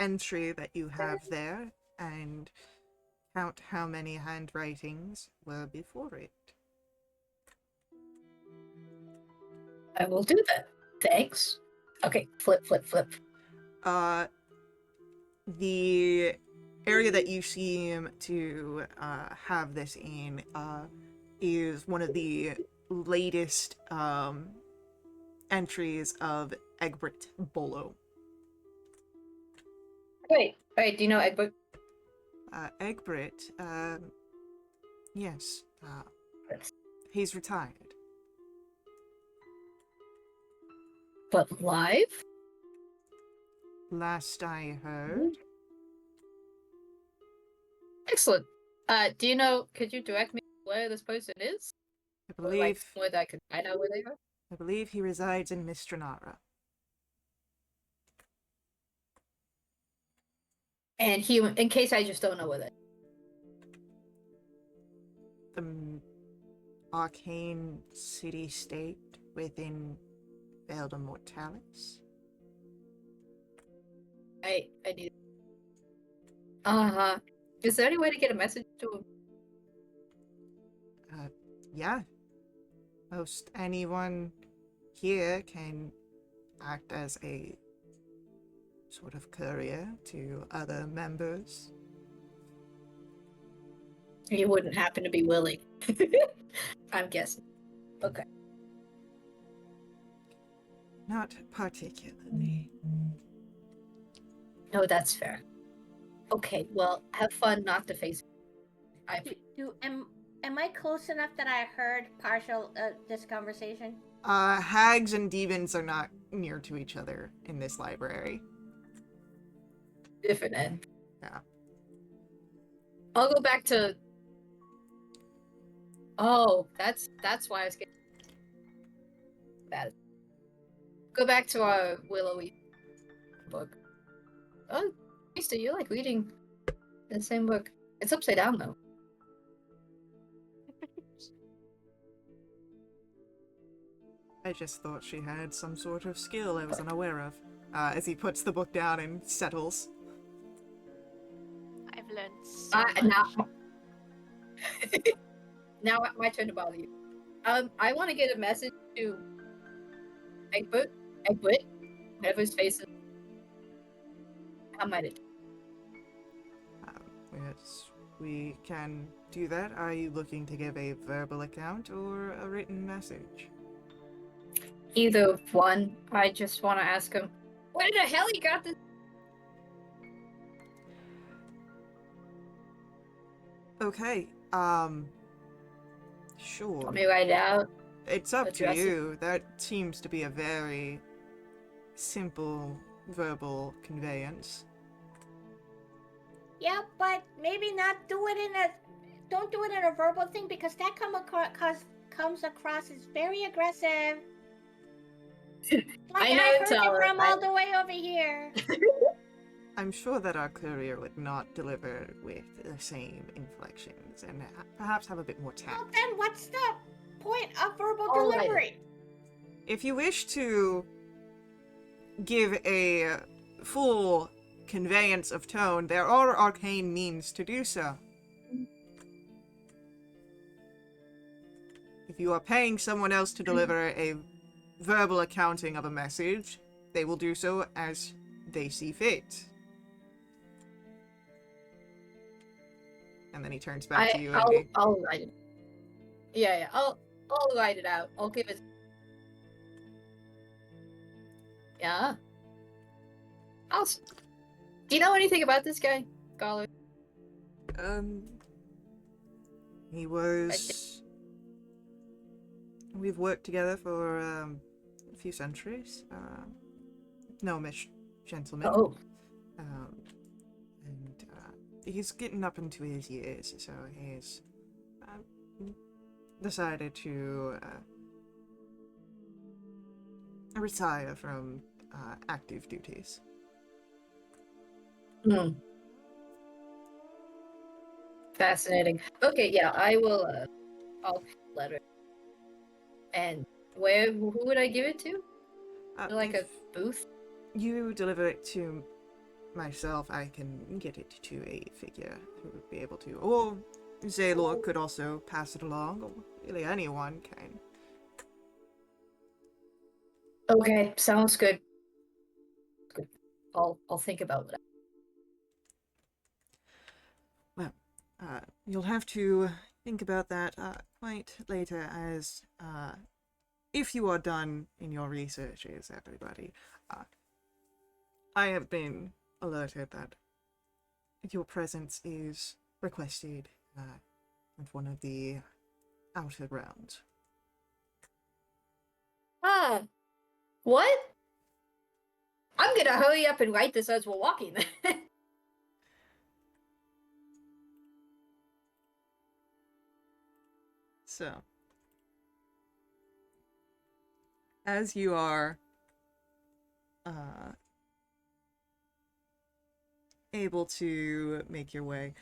entry that you have there and count how many handwritings were before it. I will do that. Thanks. Okay, flip. The area that you seem to have this in is one of the latest entries of Egbert Bolo. Wait, do you know Egbert? Egbert, yes, he's retired. But live? Last I heard. Excellent. Do you know, could you direct me where this person is? I believe, Where I could find out where they are? I believe he resides in Mistranara. And he, in case I just don't know where that. The arcane city-state within Velda Mortalis. I need. Uh-huh. Is there any way to get a message to him? Yeah. Most anyone here can act as a sort of courier to other members. He wouldn't happen to be willing. I'm guessing. Okay. Not particularly. No, that's fair. Okay, well, have fun not to face. Am I close enough that I heard partial this conversation? Hags and demons are not near to each other in this library. Different end. Yeah. I'll go back to. Oh, that's why I was getting bad. Go back to our Willowy book. Oh, Mister, you like reading the same book. It's upside down though. I just thought she had some sort of skill I was unaware of. as he puts the book down and settles. I've learned so Now, much. now my turn to bother you. I want to get a message to Egbert, whatever his face is. How might it? Yes, we can do that. Are you looking to give a verbal account or a written message? Either one. I just want to ask him, where the hell he got this? Okay, sure. Want me to write it out? It's up to address it? you. That seems to be a very simple verbal conveyance. Yeah, but maybe not do it in a. Don't do it in a verbal thing because that comes across as very aggressive. Like I know, I heard you Tyler, from all the way over here. I'm sure that our courier would not deliver with the same inflections and perhaps have a bit more tact. Well, then what's the point of verbal All right. delivery? If you wish to give a full conveyance of tone, there are arcane means to do so. If you are paying someone else to deliver a verbal accounting of a message, they will do so as they see fit. And then he turns back to you, Andy. I'll write it. Yeah, I'll write it out. I'll give it. Yeah. Do you know anything about this guy, Scholar? He was... We've worked together for a few centuries. Gnomish gentleman. Oh. And he's getting up into his years, so he's decided to retire from active duties. Hmm. Fascinating. Okay, yeah, I will. I'll letter. And who would I give it to? Like a If booth? you deliver it to myself, I can get it to a figure who would be able to. Or Zaylor could also pass it along, or really anyone can. Okay, sounds good. Good. I'll think about that. Well, you'll have to think about that quite later, as if you are done in your researches, everybody. I have been alerted that your presence is requested at one of the outer grounds. What? I'm gonna hurry up and write this as we're walking. So, as you are able to make your way,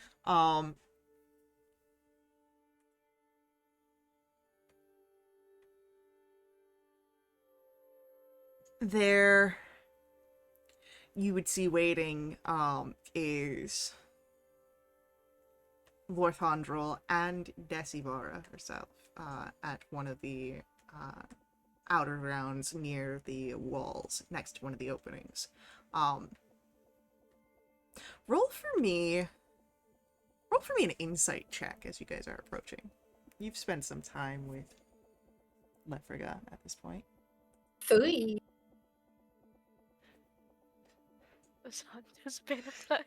there you would see waiting is Vorthandrel and Decivara herself at one of the outer grounds near the walls next to one of the openings. Roll for me an insight check as you guys are approaching. You've spent some time with Lefrega at this point. 3. Those hunters been applied.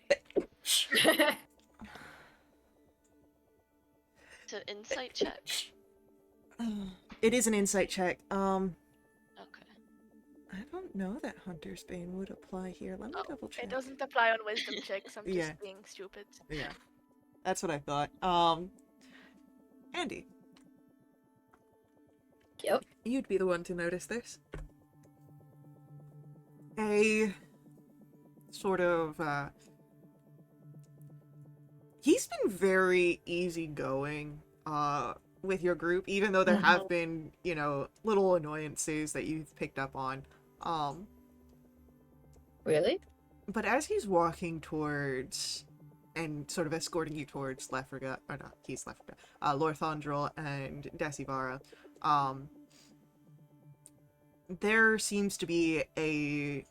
To insight check. It is an insight check. Okay. I don't know that Hunter's Bane would apply here. Let me double check. It doesn't apply on wisdom checks. I'm just Yeah. being stupid. Yeah, that's what I thought. Andy, Yep. you'd be the one to notice this. A sort of, he's been very easygoing, with your group, even though there have been, little annoyances that you've picked up on. Really? But as he's walking towards and sort of escorting you towards Lefriga, or not, he's Lefriga, Lorthandrel and Decivara, there seems to be a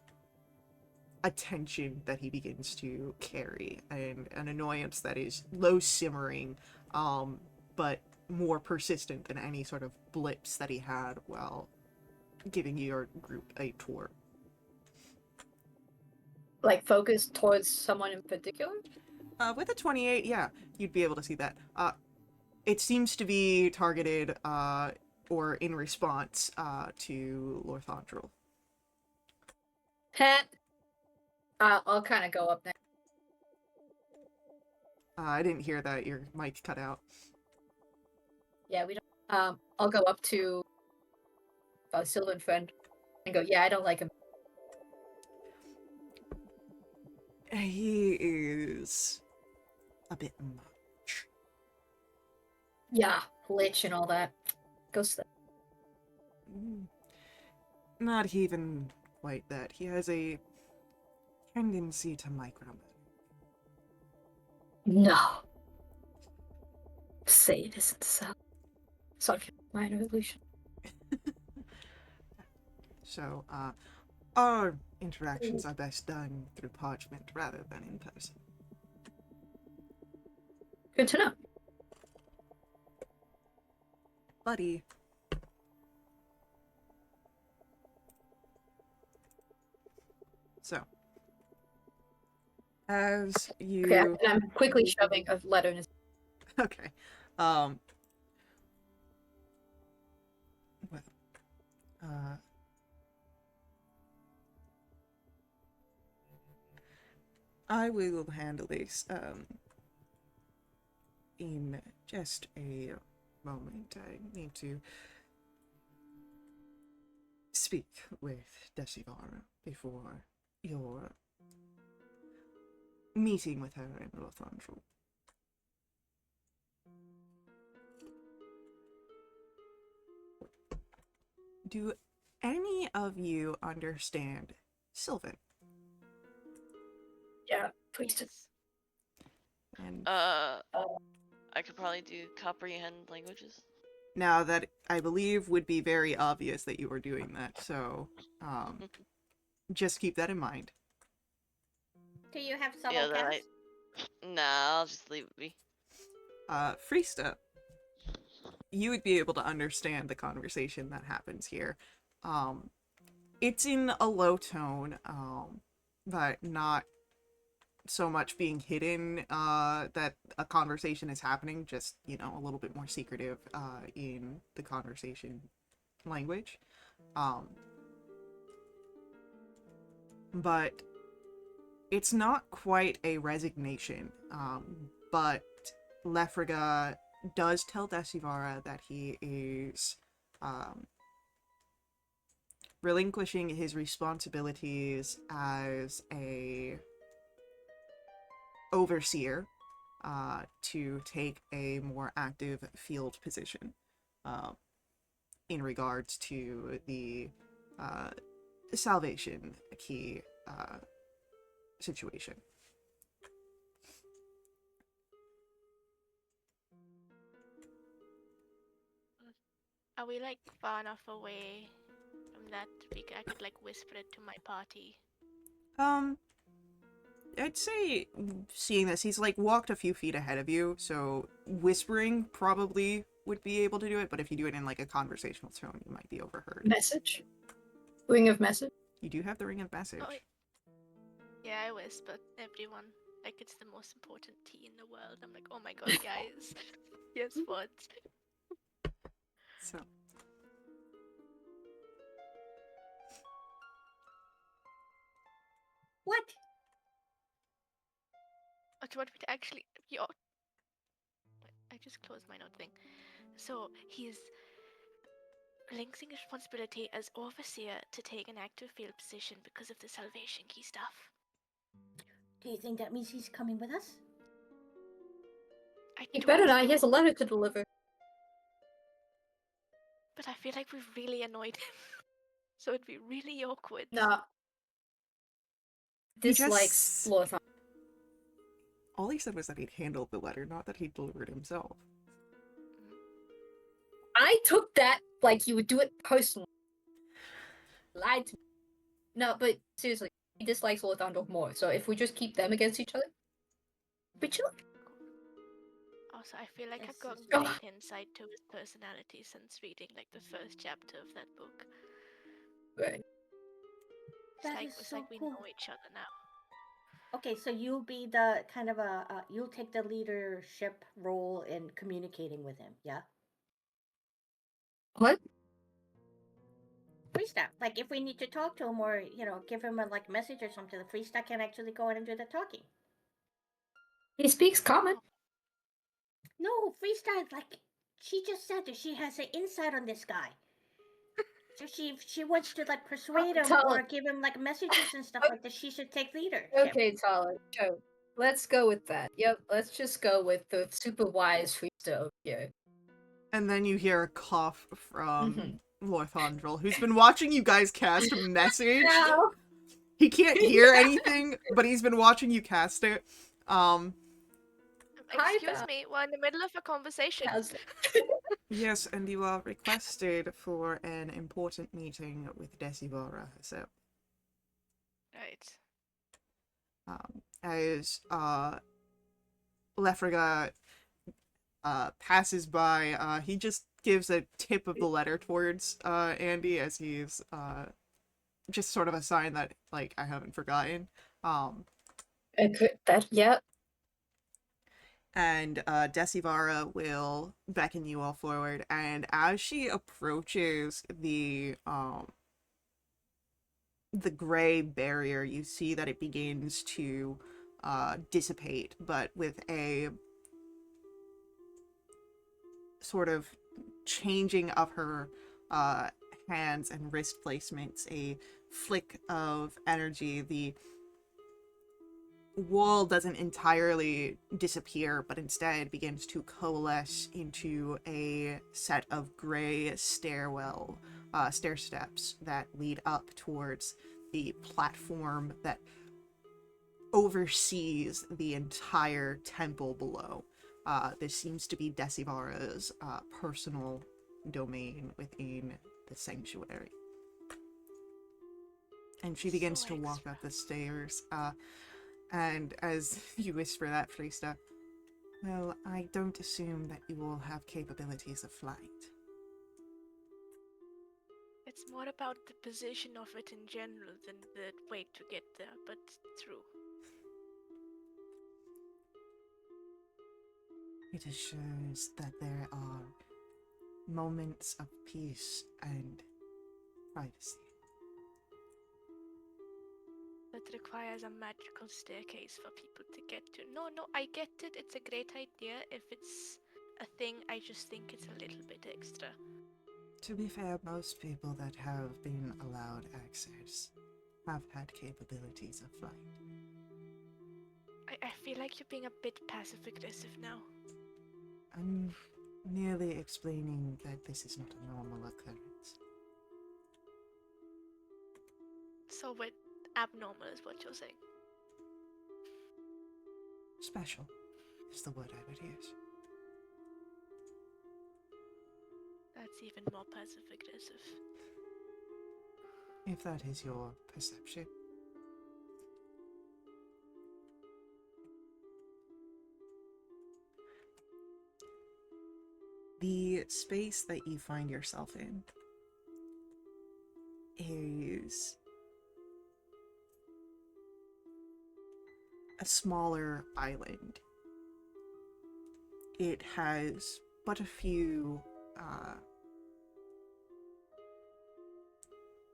tension that he begins to carry, and an annoyance that is low simmering, but more persistent than any sort of blips that he had while giving your group a tour. Like focused towards someone in particular? With a 28, yeah, you'd be able to see that. It seems to be targeted, or in response, to Lorthandrel. Heh. I'll kind of go up there. I didn't hear that. Your mic cut out. Yeah, we don't. I'll go up to Sylvan friend and go, yeah, I don't like him. He is a bit much. Yeah, lich and all that. Go sleep. Not even quite that. He has a tendency to micromanage. No. Say it isn't so. Such minor illusion. So, our interactions are best done through parchment rather than in person. Good to know. Buddy. So, as you... Okay, and I'm quickly shoving a letter in his... Okay. Well, I will handle this, in just a moment. I need to speak with Decivara before your meeting with her in Lothandrel. Do any of you understand Sylvan? Yeah, please. Yes. And I could probably do comprehend languages. now that I believe would be very obvious that you were doing that, so just keep that in mind. Do you have subtle Yeah, that cast? Nah, I'll just leave it be. Freesta, you would be able to understand the conversation that happens here. It's in a low tone, but not so much being hidden that a conversation is happening, just, you know, a little bit more secretive in the conversation language. But it's not quite a resignation, but Lefriga does tell Decivara that he is relinquishing his responsibilities as a overseer to take a more active field position in regards to the salvation key situation. Are we like far enough away from that I could like whisper it to my party? I'd say, seeing this, he's like walked a few feet ahead of you, so whispering probably would be able to do it, but if you do it in like a conversational tone, you might be overheard. Message? Ring of message? You do have the ring of message. Oh, yeah, I whisper everyone like it's the most important tea in the world. I'm like, oh my god, guys, here's what. So. What? Oh, do you want me to actually? Yo, I just closed my note thing. So he's relinquishing responsibility as overseer to take an active field position because of the salvation key stuff. Do you think that means he's coming with us? I He don't better not, he know, has a letter to deliver. but I feel like we've really annoyed him, so it'd be really awkward. Nah. He dislikes just... Lorthon. All he said was that he'd handled the letter, not that he'd delivered himself. I took that like you would do it personally. Lied to me. No, but seriously, he dislikes Lorthondor more. So if we just keep them against each other, we chill. Also, I feel like I've got This is- great insight to his personality since reading like the first chapter of that book. Right. That is It's so like we cool. know each other now. Okay, so you'll be the kind of you'll take the leadership role in communicating with him, yeah? What? Freestyle. Like if we need to talk to him or give him a like message or something, the freestyle can actually go in and do the talking. He speaks common. No, freestyle. Like she just said that she has an insight on this guy. So she wants to like persuade him Tell or him. give him like messages and stuff like that. She should take leadership. Okay, Tyler. Sure. Let's go with that. Yep, let's just go with the super wise freestyle here. And then you hear a cough from Mhm. Lorthandrel, who's been watching you guys cast a message. No. He can't hear anything, but he's been watching you cast it. Hi, Excuse Val. me, we're in the middle of a conversation. How's it? Yes, and you are requested for an important meeting with Decivora herself. Right. As Lefraga passes by, he just gives a tip of the letter towards Andy as he's just sort of a sign that, like, I haven't forgotten. Yep. And Decivara will beckon you all forward, and as she approaches the gray barrier, you see that it begins to dissipate, but with a sort of changing of her hands and wrist placements, a flick of energy. The wall doesn't entirely disappear, but instead begins to coalesce into a set of gray stair steps that lead up towards the platform that oversees the entire temple below. This seems to be Decivara's personal domain within the sanctuary. And she begins So to walk up the stairs, and as you whisper that, Freesta, well, I don't assume that you all have capabilities of flight. It's more about the position of it in general than the way to get there, but true. It assures that there are moments of peace and privacy. That requires a magical staircase for people to get to. No, I get it. It's a great idea. If it's a thing, I just think it's a little bit extra. To be fair, most people that have been allowed access have had capabilities of flight. I feel like you're being a bit passive-aggressive now. I'm merely explaining that this is not a normal occurrence. So what abnormal is what you're saying? Special is the word I would use. That's even more passive-aggressive. If that is your perception. The space that you find yourself in is a smaller island. It has but a few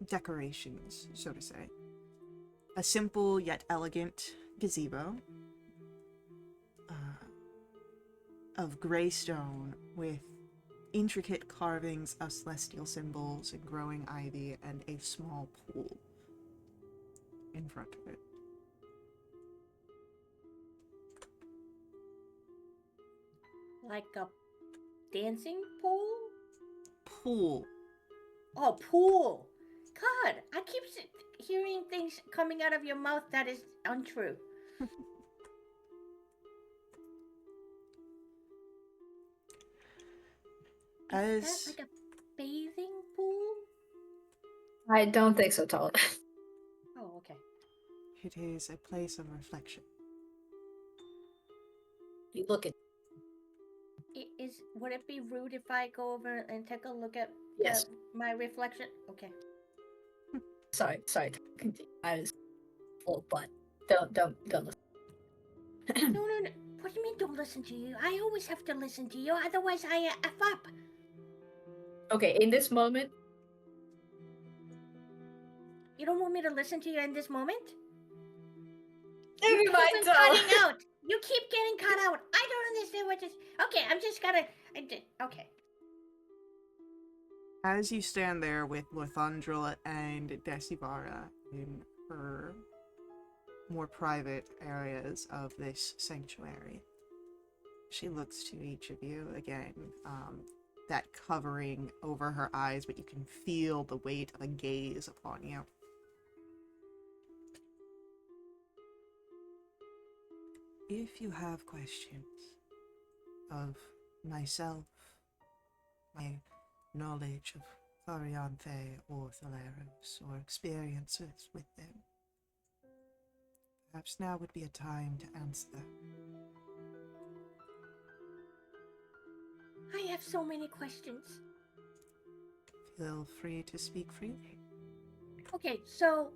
decorations, so to say. A simple yet elegant gazebo of gray stone with intricate carvings of celestial symbols and growing ivy, and a small pool in front of it. Like a dancing pool? Pool. Oh, pool. God, hearing things coming out of your mouth that is untrue. Is that like a bathing pool? I don't think so, Tala. Oh, okay. It is a place of reflection. You look at. Would it be rude if I go over and take a look at Yes. my reflection? Okay. Sorry. Continue. I was full, but don't listen. No. What do you mean don't listen to you? I always have to listen to you, otherwise I F up. Okay, in this moment. You don't want me to listen to you in this moment? Never You keep mind, Tala. cutting out. You keep getting cut out. I don't understand what this. Okay, I'm just gonna. Okay. As you stand there with Lothandra and Decibara in her more private areas of this sanctuary, she looks to each of you again, that covering over her eyes, but you can feel the weight of a gaze upon you. If you have questions of myself, my knowledge of Varianthe or Thaleros, or experiences with them, perhaps now would be a time to answer them. I have so many questions. Feel free to speak freely. Okay, so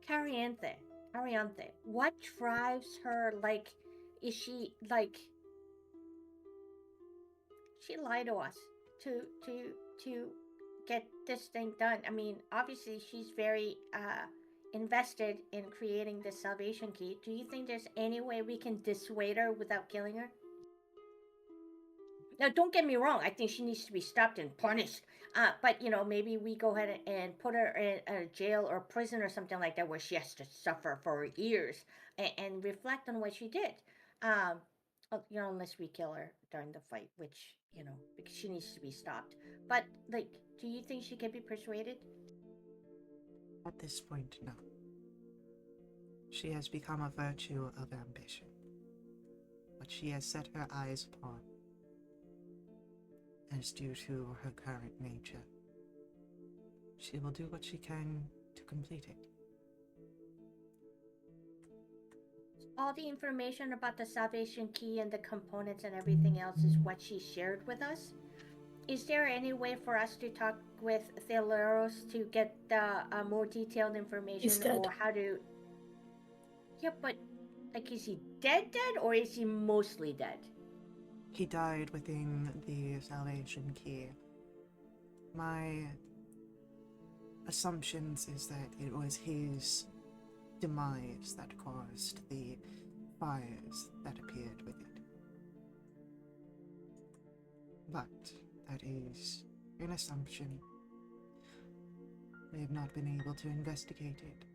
Arianthe, what drives her? Like, is she like? She lied to us to get this thing done. I mean, obviously she's very invested in creating the salvation key. Do you think there's any way we can dissuade her without killing her? Now, don't get me wrong. I think she needs to be stopped and punished. But maybe we go ahead and put her in a jail or prison or something like that, where she has to suffer for years and reflect on what she did. Unless we kill her during the fight, which because she needs to be stopped. But like, do you think she can be persuaded? At this point, no. She has become a virtue of ambition. What she has set her eyes upon is due to her current nature. She will do what she can to complete it. All the information about the salvation key and the components and everything else is what she shared with us. Is there any way for us to talk with Thaleros to get the more detailed information, or how to? Yeah, but like, is he dead, or is he mostly dead? He died within the salvation key. My assumptions is that it was his demise that caused the fires that appeared with it. But that is an assumption. We have not been able to investigate it,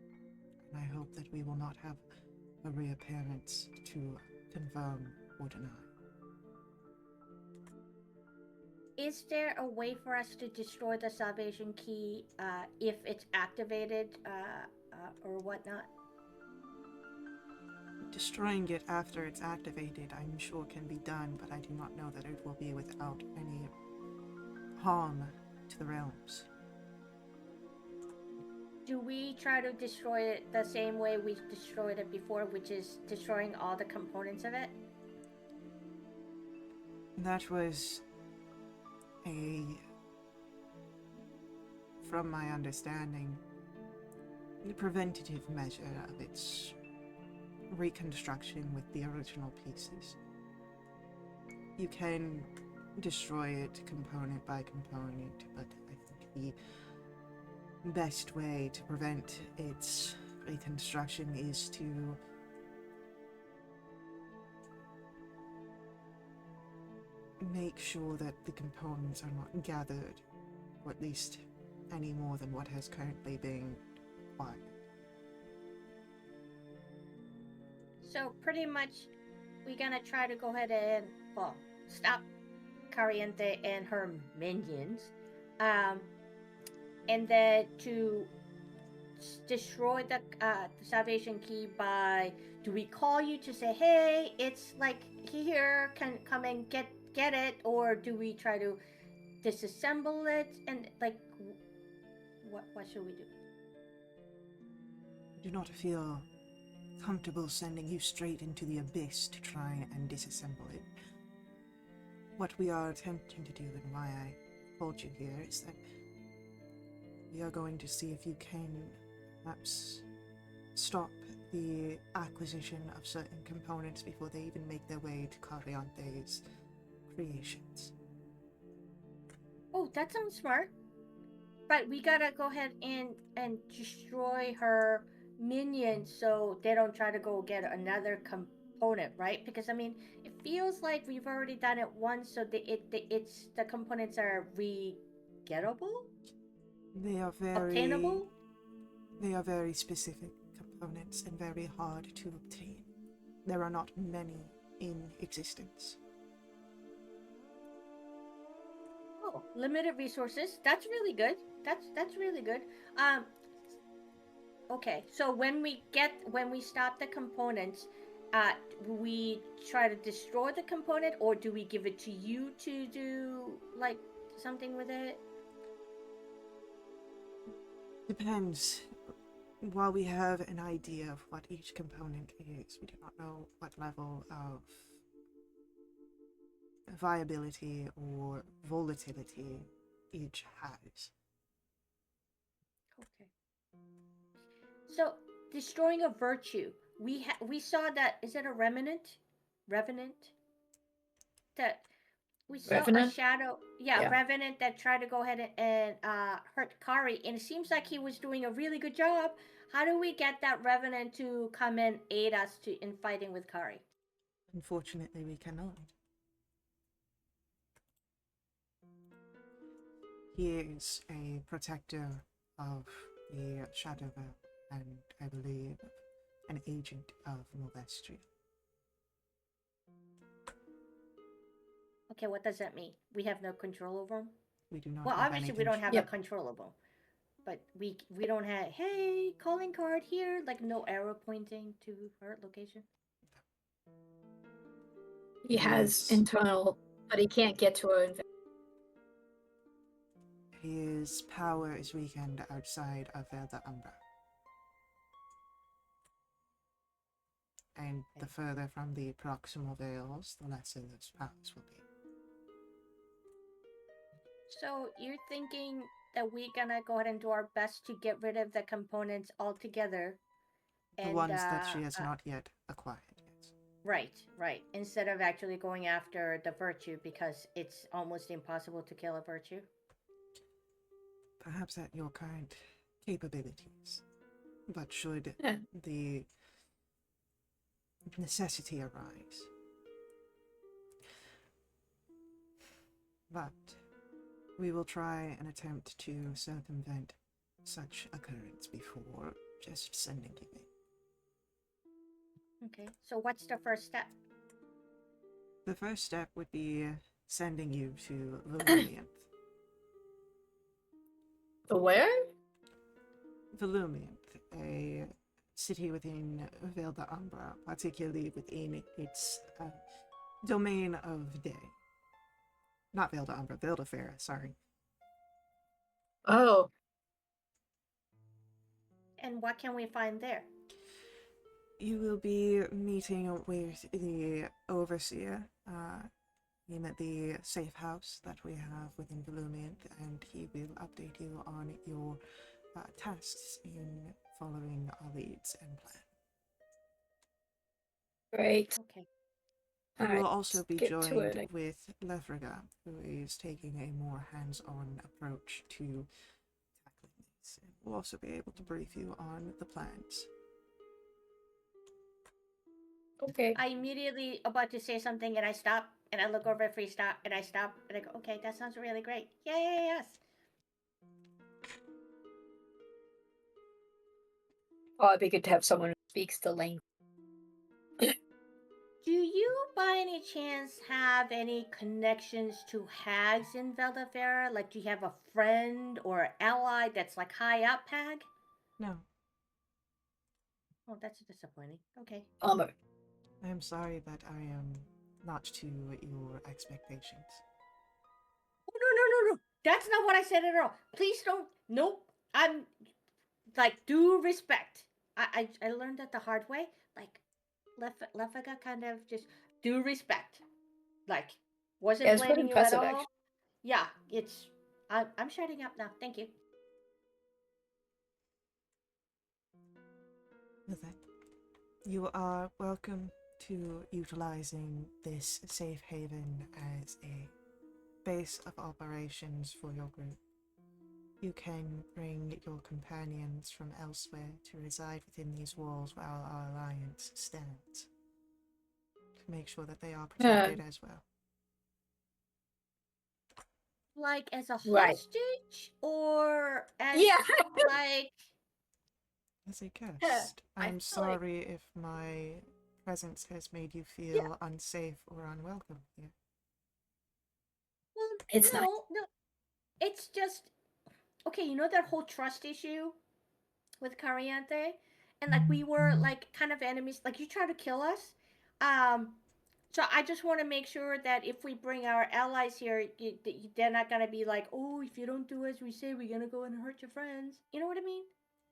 and I hope that we will not have a reappearance to confirm or deny. Is there a way for us to destroy the salvation key if it's activated or whatnot? Destroying it after it's activated, I'm sure can be done, but I do not know that it will be without any harm to the realms. Do we try to destroy it the same way we destroyed it before, which is destroying all the components of it? That was from my understanding, the preventative measure of its reconstruction with the original pieces. You can destroy it component by component, but I think the best way to prevent its reconstruction is to make sure that the components are not gathered, or at least any more than what has currently been acquired. So pretty much, we're gonna try to go ahead and stop Cariente and her minions, and then to destroy the salvation key by, do we call you to say, hey, it's like here, can come and get it, or do we try to disassemble it, and like what should we do? I do not feel comfortable sending you straight into the abyss to try and disassemble it. What we are attempting to do, and why I called you here, is that we are going to see if you can perhaps stop the acquisition of certain components before they even make their way to Cariante's creations. Oh, that sounds smart. But we gotta go ahead and destroy her minions so they don't try to go get another component, right? Because I mean, it feels like we've already done it once, so the components are re-gettable, They are obtainable. very specific components and very hard to obtain. There are not many in existence. Oh, limited resources. That's really good. That's really good. Okay, so when we stop the components, we try to destroy the component, or do we give it to you to do like something with it? Depends. While we have an idea of what each component is, we do not know what level of viability or volatility each has. Okay. So destroying a virtue, we saw that. Is it a remnant? Revenant. That we saw a Revenant? shadow. Yeah, Yeah. revenant that tried to go ahead and hurt Kari, and it seems like he was doing a really good job. How do we get that revenant to come and aid us in fighting with Kari? Unfortunately, we cannot. He is a protector of the Shadow Realm, and I believe an agent of Molestria. Okay, what does that mean? We have no control over him? We do not Well, have obviously any we don't have Yep. a control of him. But we don't have, hey, calling card here, like no arrow pointing to her location. He has Yes. internal, but he can't get to her. His power is weakened outside of the Umbra. And the further from the proximal veils, the lesser those powers will be. So you're thinking that we're gonna go ahead and do our best to get rid of the components altogether, The and ones that she has not yet acquired, yes. right. Instead of actually going after the virtue, because it's almost impossible to kill a virtue. Perhaps at your current capabilities. But should Yeah. the necessity arise. But we will try and attempt to circumvent such occurrence before just sending you in. Okay, so what's the first step? The first step would be sending you to Volumianth. The where? Volumianth, a city within Vale d'Umbra, particularly within its domain of day. Not Vale d'Umbra, Vale de Fair, sorry. Oh, And what can we find there? You will be meeting with the overseer in the safe house that we have within Volumianth, and he will update you on your tasks in following our leads and plan. great. Okay. You will Alright, also let's be get to joined it. with Lefrega, who is taking a more hands-on approach to tackling this. And we'll also be able to brief you on the plans. Okay. I immediately about to say something, and I stop, and I look over at Freestop, and I stop, and I go, okay, that sounds really great. Yes. Oh, it'd be good to have someone who speaks the language. Do you you by any chance have any connections to hags in Valdefera? Like, do you have a friend or ally that's like high up hag? No, Oh, that's disappointing. Okay. Bummer. I am sorry, but I am not to your expectations. Oh, no. That's not what I said at all. Please don't. Nope. I'm like, due respect. I learned that the hard way. Like, Lefaga kind of just due respect. Like, Yeah, wasn't it's pretty blaming you at impressive, all. actually. Yeah, it's. I'm shutting up now. Thank you. With it, you are welcome to utilizing this safe haven as a base of operations for your group. You can bring your companions from elsewhere to reside within these walls while our alliance stands, to make sure that they are protected as well. Like as a Right. hostage or as Yeah. like As a guest, I I'm feel like- sorry if my presence has made you feel Yeah. unsafe or unwelcome here. well It's no not. no it's just okay, you know that whole trust issue with Cariante? And like we were like kind of enemies, like you tried to kill us. So I just want to make sure that if we bring our allies here, they're not gonna be like, oh, if you don't do as we say, we're gonna go and hurt your friends. You know what I mean?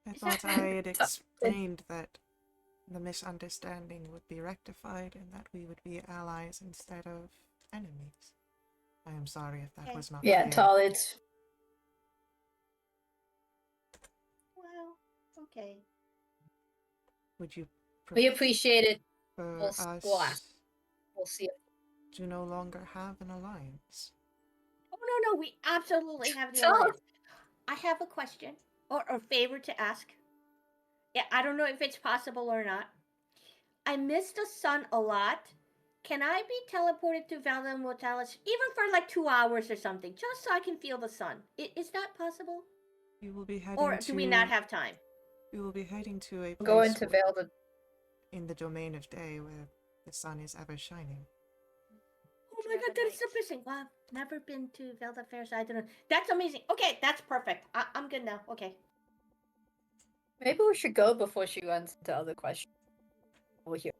I Is that thought I had explained that the misunderstanding would be rectified and that we would be allies instead of enemies. I am sorry if that okay? was not Yeah, clear. Tal, it's Well, okay. Would you we appreciate it. prefer We'll ask. us We'll see. to no longer have an alliance? Oh no, we absolutely have the Tal, alliance. I have a question or favor to ask. Yeah, I don't know if it's possible or not. I miss the sun a lot. Can I be teleported to Valda Mortalis even for like 2 hours or something, just so I can feel the sun? Is that possible? You will be heading Or do we not have time? You will be heading to a go place into Velda. in the domain of day where the sun is ever shining. Oh my god, that is amazing. Wow, never been to Velda Fair, so I don't know. That's amazing. Okay, that's perfect. I'm good now. Okay. Maybe we should go before she runs into other questions over here.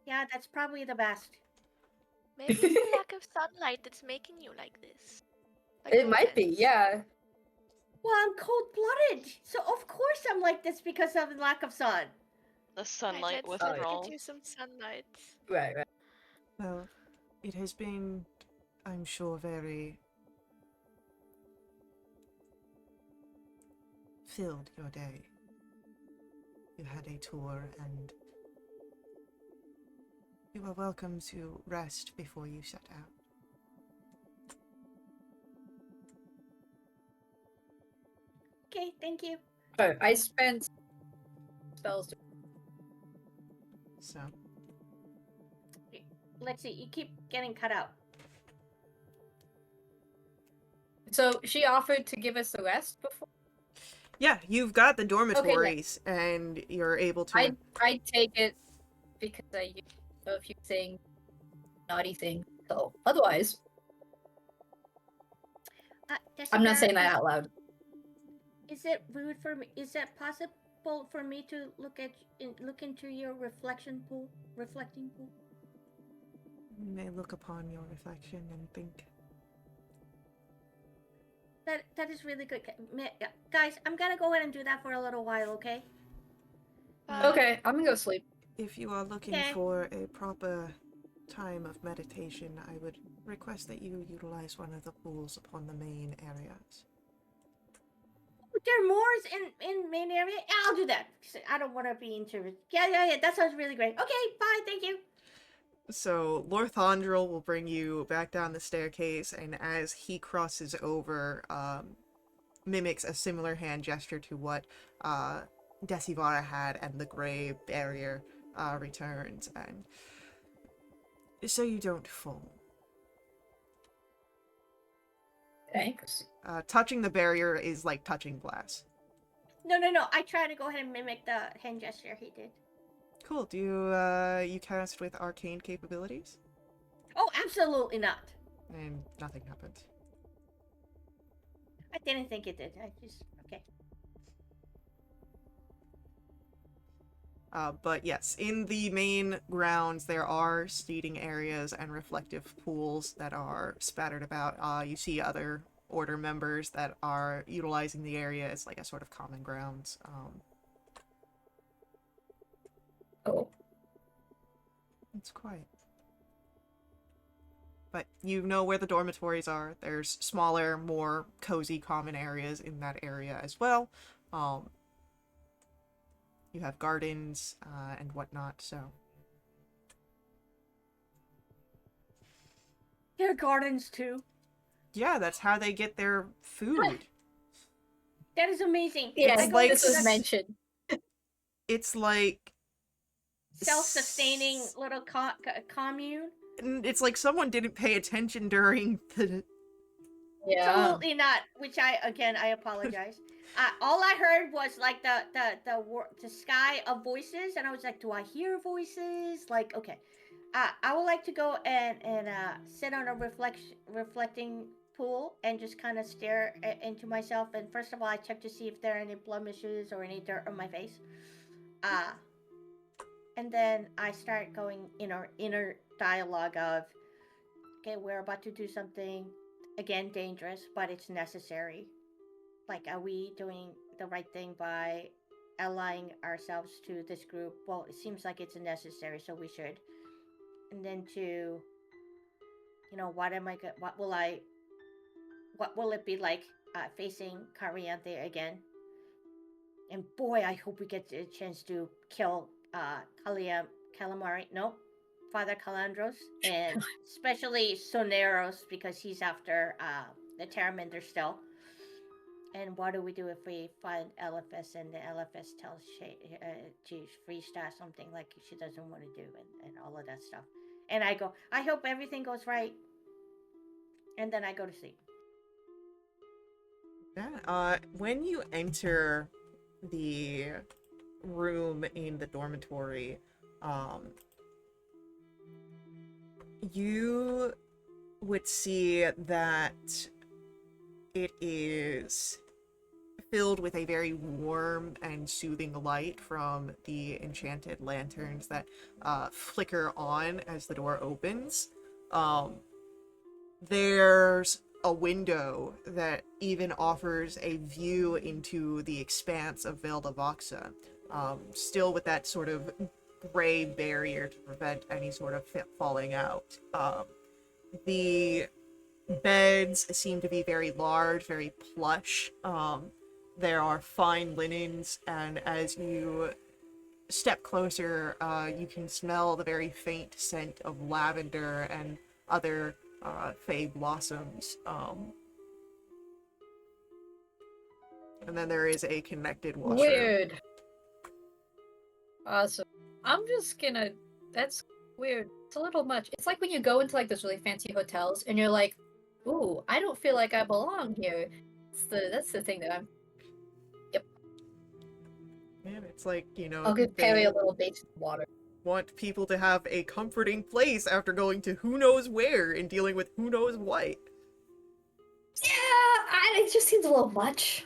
Yeah, that's probably the best. Maybe it's the lack of sunlight that's making you like this. Like It no might be, offense. yeah. Well, I'm cold-blooded, so of course I'm like this because of the lack of sun. The Right, sunlight let's get withdrawal. you some sunlight. Right. Well, it has been, I'm sure, very filled your day. You had a tour and you are welcome to rest before you set out. Okay, thank you. Oh, I spent spells. So, Let's see, you keep getting cut out. So she offered to give us the rest before. yeah, you've got the dormitories and you're able to... I take it because I used a few things, naughty things. So otherwise, I'm not saying that out loud. Is it rude for me? Is it possible for me to look into your reflecting pool? You may look upon your reflection and think, That is really good, guys. I'm gonna go ahead and do that for a little while, okay? Okay, I'm gonna go sleep. if you are looking Okay. for a proper time of meditation, I would request that you utilize one of the pools upon the main areas. There are more in main area. Yeah, I'll do that. I don't want to be into. Yeah. That sounds really great. Okay, bye. Thank you. So Lorthandril will bring you back down the staircase, and as he crosses over, mimics a similar hand gesture to what Decivara had, and the gray barrier returns, and so you don't fall. Thanks. Touching the barrier is like touching glass. No. I try to go ahead and mimic the hand gesture he did. Cool. Do you cast with arcane capabilities? Oh, absolutely not. And nothing happened. I didn't think it did. I just okay. But yes, in the main grounds, there are seating areas and reflective pools that are spattered about. You see other order members that are utilizing the area as like a sort of common grounds. Oh. It's quiet. But you know where the dormitories are. There's smaller, more cozy common areas in that area as well. You have gardens and whatnot, so... There are gardens too. Yeah, that's how they get their food. That is amazing. Yeah, It's like this was s- mentioned. It's like... Self-sustaining little commune. It's like someone didn't pay attention during the... Yeah. Absolutely not. Which I apologize. All I heard was like the sky of voices, and I was like, do I hear voices? Like, okay. I would like to go and sit on a reflecting pool and just kind of stare into myself. And first of all, I check to see if there are any blemishes or any dirt on my face. And then I start going inner dialogue of, okay, we're about to do something again dangerous, but it's necessary. Like, are we doing the right thing by allying ourselves to this group? Well, it seems like it's necessary, so we should. And then to, what will it be like facing Cariante again? And boy, I hope we get a chance to kill Calamari. No, Father Calandros, and especially Soneros, because he's after the Terramander still. And what do we do if we find LFS and the LFS tells Freesta something like she doesn't want to do and all of that stuff? And I go, I hope everything goes right. And then I go to sleep. Yeah, when you enter the room in the dormitory, you would see that it is filled with a very warm and soothing light from the enchanted lanterns that flicker on as the door opens. There's a window that even offers a view into the expanse of Velda Voxa, still with that sort of gray barrier to prevent any sort of falling out. The beds seem to be very large, very plush. There are fine linens, and as you step closer, you can smell the very faint scent of lavender and other fey blossoms. And then there is a connected washroom. Weird. Awesome. I'm just gonna. That's weird. It's a little much. It's like when you go into like those really fancy hotels and you're like, "Ooh, I don't feel like I belong here." That's the thing that I'm. Yep. Man, it's like, I'll give Perry a little basin of water. want people to have a comforting place after going to who knows where and dealing with who knows what. Yeah, it just seems a little much.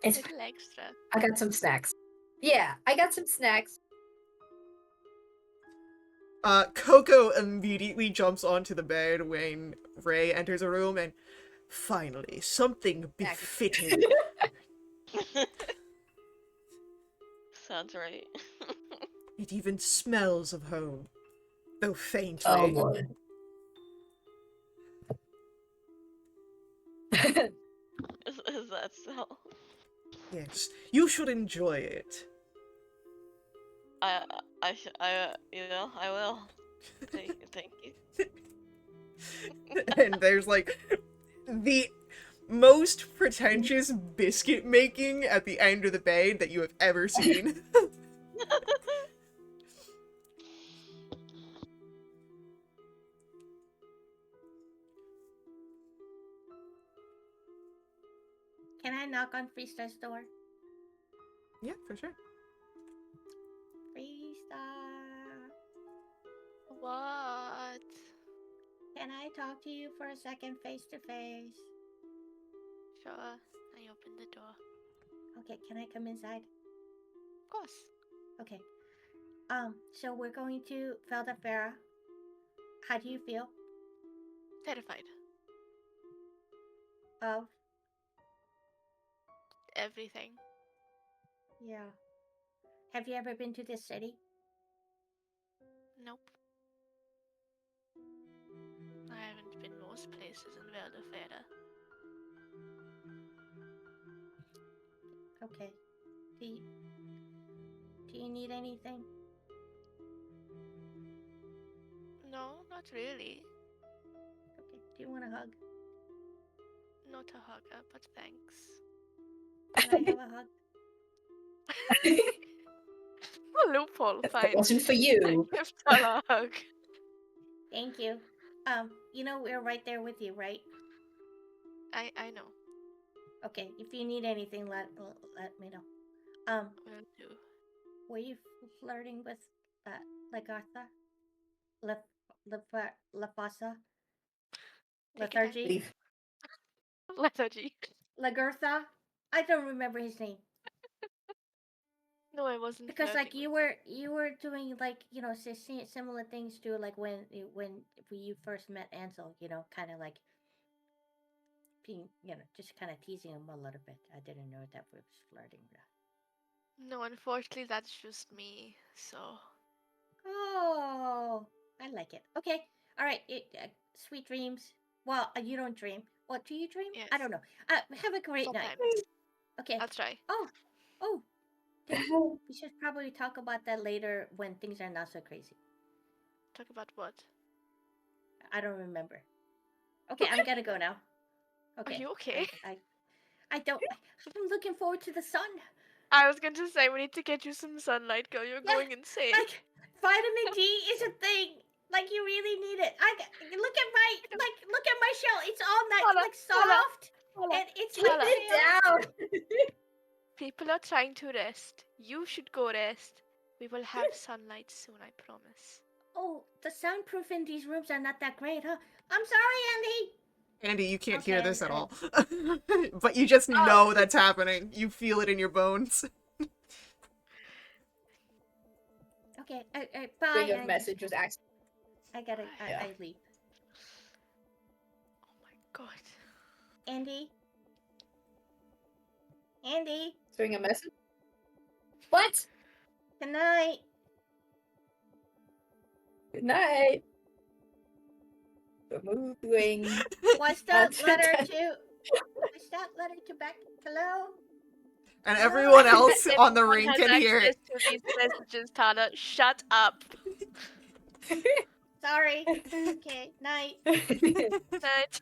It's. Little extra. I got some snacks. Yeah, I got some snacks. Coco immediately jumps onto the bed when Ray enters a room and finally, something befitting. Sounds right. It even smells of home, though faintly. Oh boy. Is that so? Yes, you should enjoy it. I will. Thank you. And there's like the most pretentious biscuit making at the end of the bed that you have ever seen. Can I knock on Freesta's door? Yeah, for sure. Freesta. What? Can I talk to you for a second face to face? Sure. I opened the door. Okay, can I come inside? Of course. Okay. So we're going to Feldafera. How do you feel? Terrified. Of Everything. yeah. Have you ever been to this city? Nope. I haven't been most places in Wildewitch. Okay. Do you need anything? No, not really. Okay. Do you want a hug? Not a hugger, but thanks. Can I have a hug? A loophole, That fine. wasn't for I you. give Tala a hug. Thank you. You know we're right there with you, right? I know. Okay. If you need anything, let me know. Will do. Were you flirting with Lagartha? La Lafasa? Take your time. Lethargy? Leave. Lethargy. Lagartha? I don't remember his name. No, I wasn't Because flirting like you with were doing like similar things to like when you first met Ansel, kind of like being just kind of teasing him a little bit. I didn't know that was flirting. him. No, unfortunately, that's just me. So, Oh, I like it. Okay, all right. Sweet dreams. Well, you don't dream. What do you dream? yes. I don't know. Have a great night. Sometimes. Okay. I'll try. Oh. We should probably talk about that later when things are not so crazy. Talk about what? I don't remember. Okay, I'm gonna go now. Okay. Are you okay? I don't. I'm looking forward to the sun. I was going to say, we need to get you some sunlight, girl. You're Yeah, going insane. like vitamin D is a thing. Like you really need it. Look at my shell. It's all nice, Tala, like Tala, soft, Tala, and it's Keep like Tala. it pale. down. People are trying to rest. You should go rest. We will have sunlight soon, I promise. Oh, the soundproof in these rooms are not that great, huh? I'm sorry, Andy. Andy, you can't hear Okay, this at I- all. But you just Oh. know that's happening. You feel it in your bones. Okay, bye. String of Andy. messages. I gotta. Yeah. I leave. Oh my god. Andy. Andy. String a message. What? Good night. Good night. Moving. Was that letter back? Hello? And Hello? everyone else on the Everyone ring has can hear access it. to these messages, Tana. Shut up. Sorry. Okay, night. Night.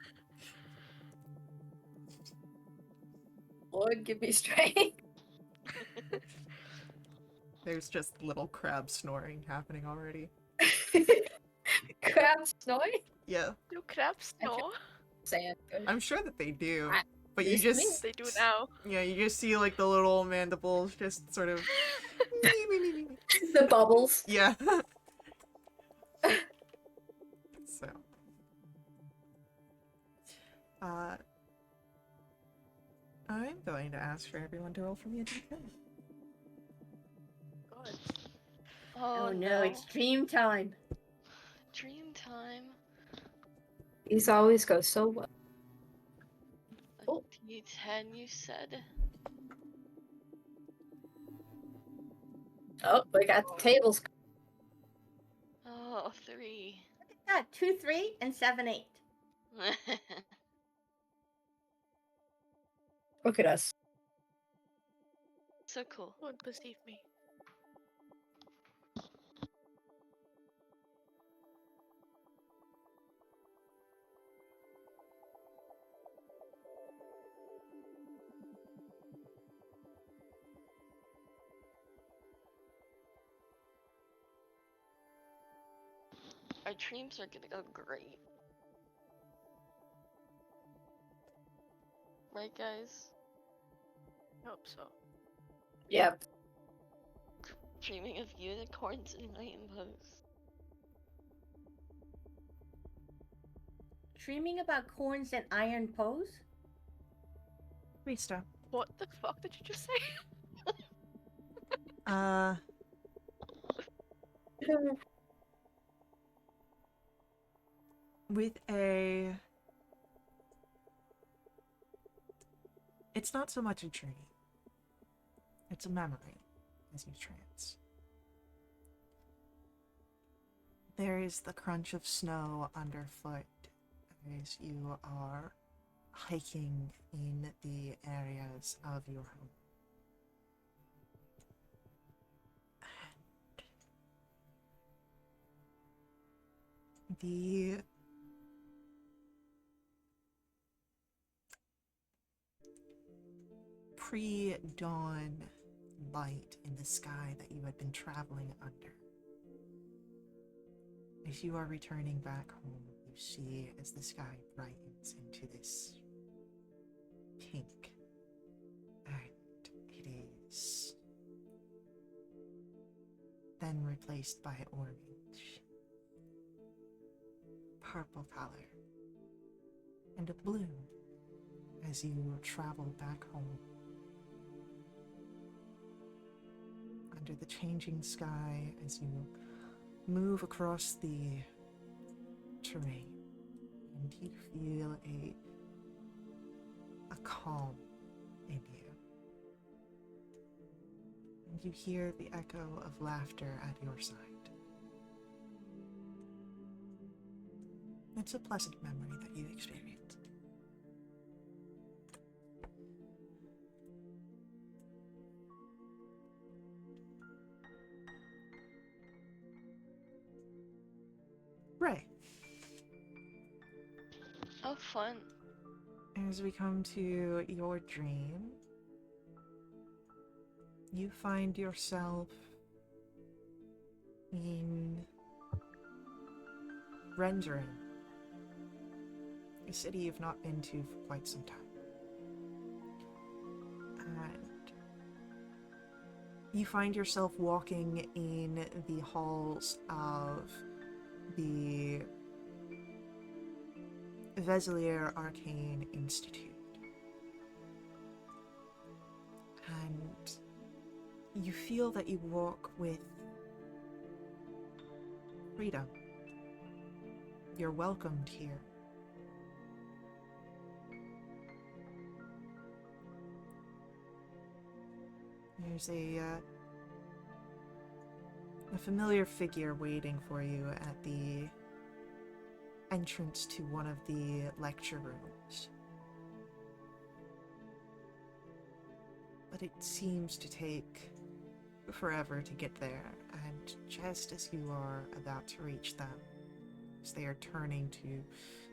Lord, give me strength. There's just little crab snoring happening already. Crab snoring? Yeah. Do crabs snore? Sand. I'm sure that they do. I- But you Used to just They do now. yeah, you just see like the little mandibles just sort of The bubbles. yeah. So I'm going to ask for everyone to roll for me a d10. God. Oh no, it's dream time. Dream time. These always go so well. A Oh. D10, you said? Oh, we got the tables. Oh, 3. Yeah, 2, 3, and 7, 8. Look at us. So cool. Won't perceive me. Our dreams are gonna go great. Right, guys? Hope so. Yep. Dreaming of unicorns and rainbows. dreaming about corns and iron pose? Rista. What the fuck did you just say? Uh, with a... It's not so much a dream. It's a memory as you trance. There is the crunch of snow underfoot as you are hiking in the areas of your home. And the pre-dawn light in the sky that you had been traveling under. As you are returning back home, you see as the sky brightens into this pink, and it is then replaced by orange, purple color, and a blue as you travel back home. Under the changing sky as you move across the terrain, and you feel a calm in you. And you hear the echo of laughter at your side. It's a pleasant memory that you experience. Ray. Oh, fun. As we come to your dream, you find yourself in Rendering, a city you've not been to for quite some time. And you find yourself walking in the halls of the Veselier Arcane Institute. And you feel that you walk with freedom. You're welcomed here. There's a familiar figure waiting for you at the entrance to one of the lecture rooms. But it seems to take forever to get there, and just as you are about to reach them, as they are turning to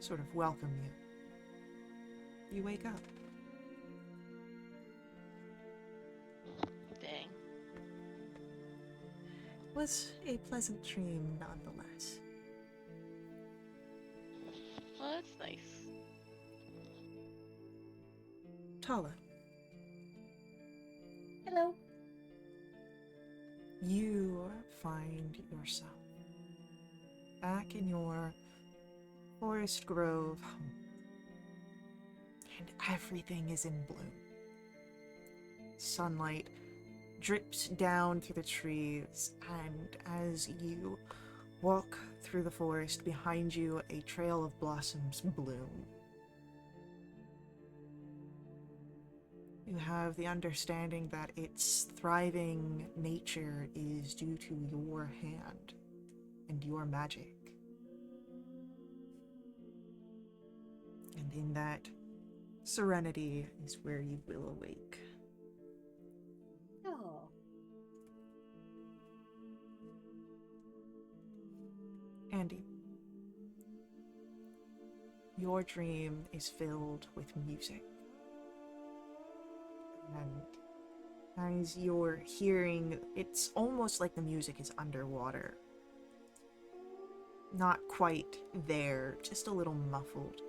sort of welcome you, you wake up. Dang. It was a pleasant dream nonetheless. Well, that's nice. Tala, Hello. you find yourself back in your Forest Grove home, and everything is in bloom. Sunlight drips down through the trees, and as you walk through the forest, behind you a trail of blossoms bloom. You have the understanding that its thriving nature is due to your hand and your magic. And in that serenity is where you will awake. Oh. Andy, your dream is filled with music. And as you're hearing, it's almost like the music is underwater. Not quite there, just a little muffled,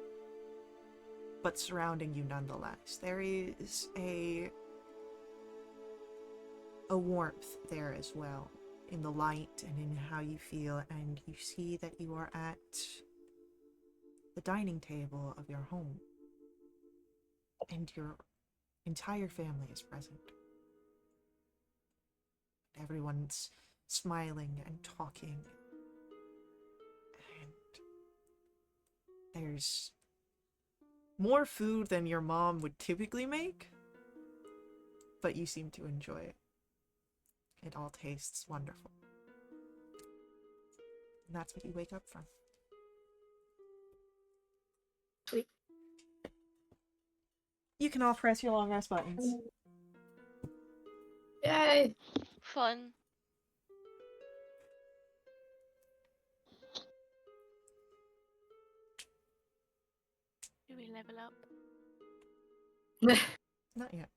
but surrounding you nonetheless. There is a warmth there as well, in the light and in how you feel, and you see that you are at the dining table of your home, and your entire family is present. Everyone's smiling and talking, and there's more food than your mom would typically make, but you seem to enjoy it. It all tastes wonderful. And that's what you wake up from. Sweet. You can all press your long rest buttons. Yay! Fun. Do we level up? Not yet.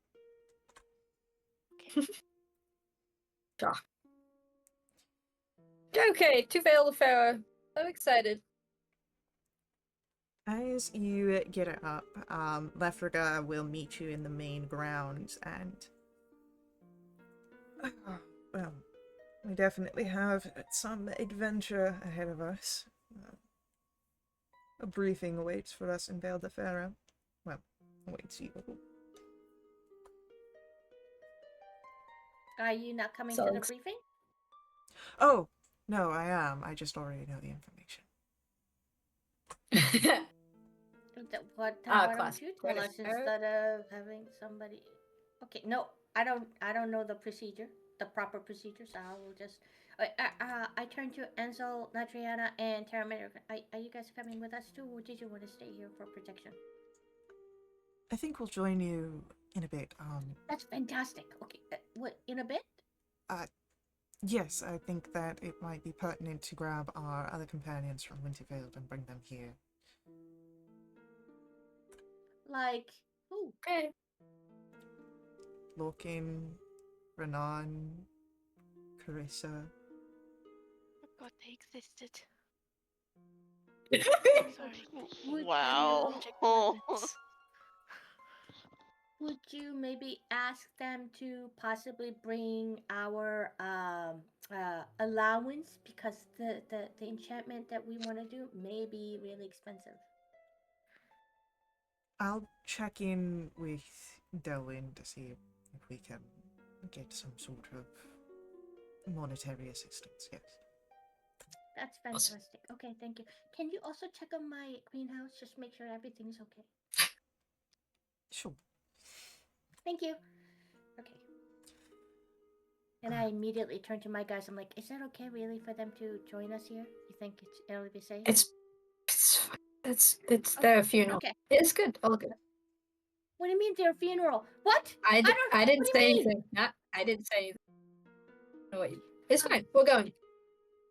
Okay, to Vale of Pharaoh. I'm excited. As you get it up, Lefraga will meet you in the main grounds, and well, we definitely have some adventure ahead of us. A briefing awaits for us in Vale de Pharaoh. Well, awaits you. Are you not coming So to the ex- briefing? Oh, no, I am. I just already know the information. Why class. don't you tell us instead of having somebody? Okay, no, I don't know the procedure, the proper procedure. So I will just. I turn to Ansel, Natriana, and Terramina. Are you guys coming with us too, or did you want to stay here for protection? I think we'll join you in a bit. That's fantastic. Okay, what in a bit? Yes, I think that it might be pertinent to grab our other companions from Winterfield and bring them here. Like who? Okay. Lorcan, Renan, Carissa. Forgot they existed. Sorry. Would Wow. Check my notes. Would you maybe ask them to possibly bring our allowance, because the enchantment that we want to do may be really expensive. I'll check in with Delwyn to see if we can get some sort of monetary assistance, yes. That's fantastic. Okay, thank you. Can you also check on my greenhouse? Just make sure everything's okay. Sure. Thank you. Okay. And I immediately turn to my guys. I'm like, is that okay really for them to join us here? You think it'll be safe? It's their funeral. Okay. It's good. All good. What do you mean their funeral? What? I didn't what do you say mean? anything. I didn't say anything. No, wait. It's fine. We're going.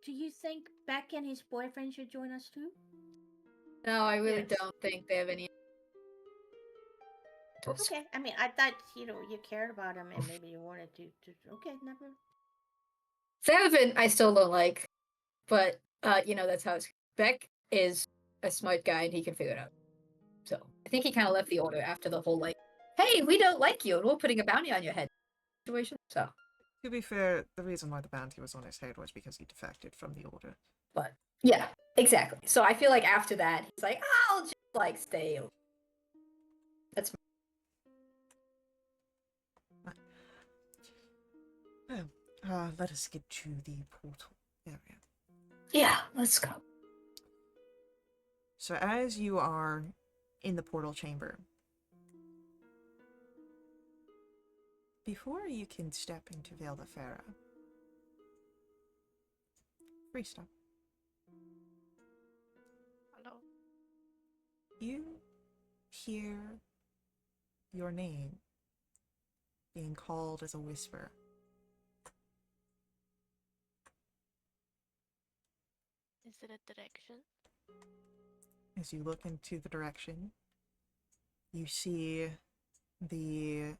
Do you think Beck and his boyfriend should join us too? No, I really Yes. don't think they have any. Okay, I mean, I thought you cared about him and maybe you wanted to. Okay, never. Theremin, I still don't like, but that's how it's. Beck is a smart guy and he can figure it out. So I think he kind of left the order after the whole hey, we don't like you and we're putting a bounty on your head situation. So. To be fair, the reason why the bounty was on his head was because he defected from the order. But yeah, exactly. So I feel like after that, he's like, I'll just stay. That's. Well, let us get to the portal area. Yeah, let's go. So as you are in the portal chamber, before you can step into Vale de Pharaoh, freestyle. Hello. You hear your name being called as a whisper. Is it a direction? As you look into the direction, you see the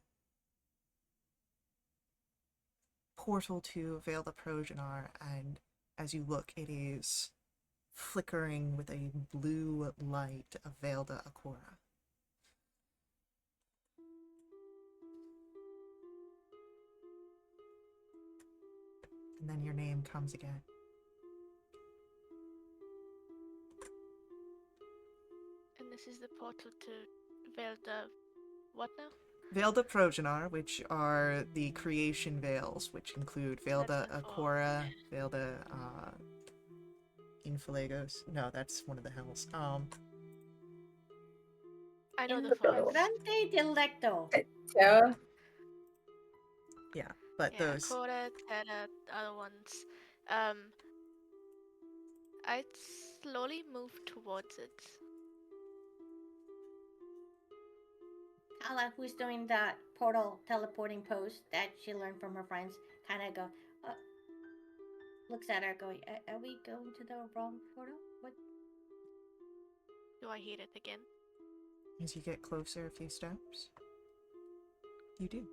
portal to Vale de Progenar, and as you look, it is flickering with a blue light of Vale de Akora. And then your name comes again. is the portal to Velda. What now? Velda Progenar, which are the creation veils, which include Velda That's the four. Akora, Velda Infilagos. No, that's one of the hells. I know In the forest. flagrante delicto. Terra. Yeah, but Yeah, those. Cora, Terra, other ones. I'd slowly move towards it. Tala, who's doing the portal teleporting pose that she learned from her friends, kind of looks at her going, are we going to the wrong portal? What? Do I hear it again? As you get closer a few steps, you do.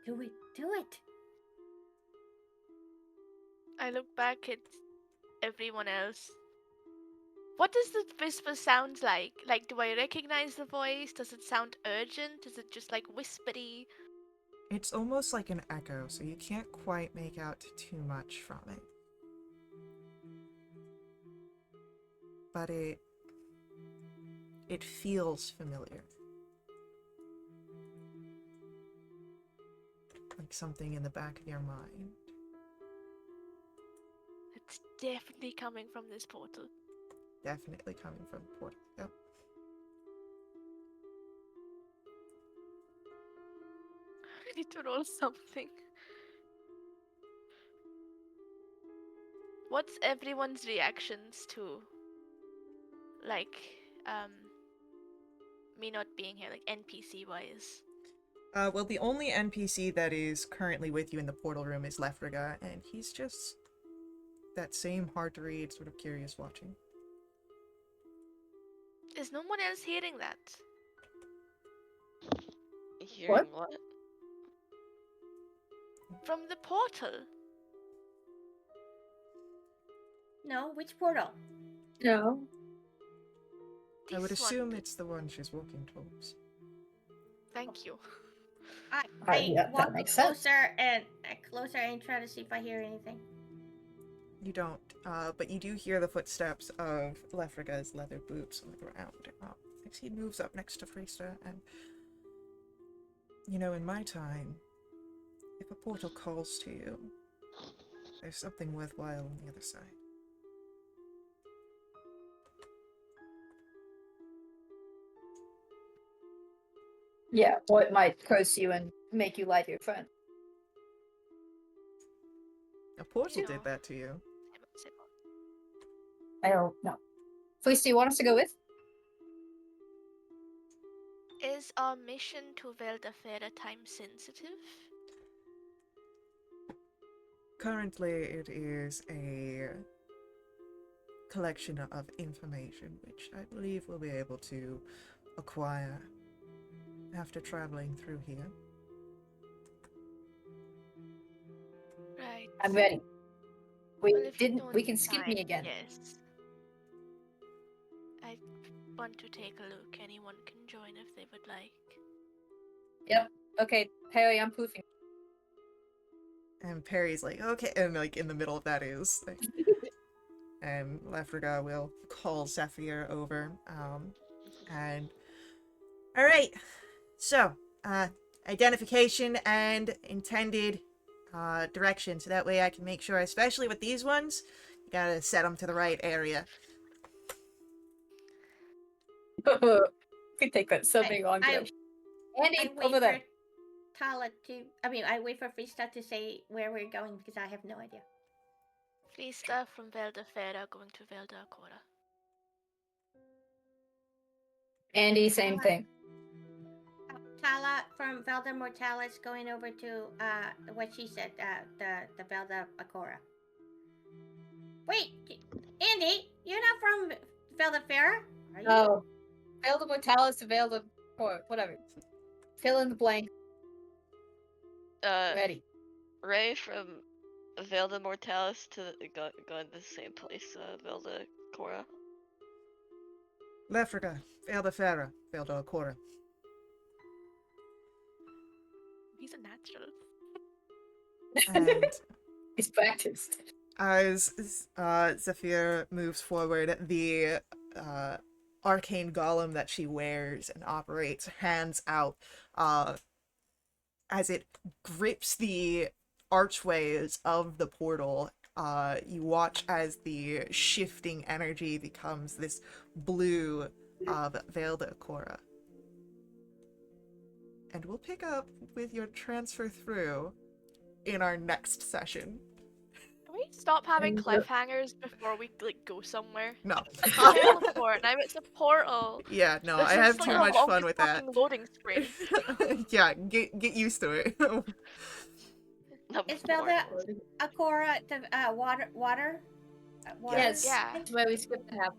Do it. Do it. I look back at everyone else. What does the whisper sound like? Like, do I recognize the voice? Does it sound urgent? Is it just like whispery? It's almost like an echo, so you can't quite make out too much from it. But it feels familiar. Like something in the back of your mind. It's definitely coming from this portal. Definitely coming from the portal. Yep. I need to roll something. What's everyone's reactions to, like, me not being here, like NPC wise? Well, the only NPC that is currently with you in the portal room is Lefriga, and he's just that same hard to read, sort of curious watching. Is no one else hearing that? Hearing what? From the portal? No, which portal? No. I would This one. assume it's the one she's walking towards. Thank you. I Yeah, that walk makes sense. closer and try to see if I hear anything. You don't, but you do hear the footsteps of Lefriga's leather boots on the ground. As he moves up next to Freesta, and in my time, if a portal calls to you, there's something worthwhile on the other side. Yeah, what might curse you and make you lie to your friend? A portal Yeah. did that to you. I don't know. Fleece, do you want us to go with? Is our mission to Veldafera time sensitive? Currently, it is a collection of information, which I believe we'll be able to acquire after traveling through here. Right. I'm ready. We Well, if you didn't. don't We can skip me mind, again. Yes. I want to take a look. Anyone can join if they would like. Yep. Okay, Perry, I'm poofing. And Perry's like, okay, and like in the middle of that is like, and Lefriga will call Zephyr over, and all right, so identification and intended direction, so that way I can make sure, especially with these ones, you gotta set them to the right area. Could take that so many wrong directions. Andy, over there. I wait for Frista to say where we're going because I have no idea. Flista from Veldafera going to Veldacora. Andy, same thing. Tala from Velda Mortalis going over to what she said, the Velda Akora. Wait, Andy, you're not from Veldafera, are you? Oh, Veiled Mortalis to Veiled whatever. Fill in the blank. Ready. Ray from Velda Mortalis to going to the same place, Velda Cora. Lefriga, Velda Farah, Velda Akora. He's a natural. And He's practiced. As Zephyr moves forward, the arcane golem that she wears and operates hands out as it grips the archways of the portal. You watch as the shifting energy becomes this blue of Veiled Akora. And we'll pick up with your transfer through in our next session. Can we stop having And, cliffhangers before we like go somewhere? No. Teleport. Now it's a portal. Yeah, no, This I is have like too the much fun longest with that. fucking loading screen. Yeah, get used to it. The It's spelled portal. out Akora, the water. Yes, Yeah. that's why we skipped the half.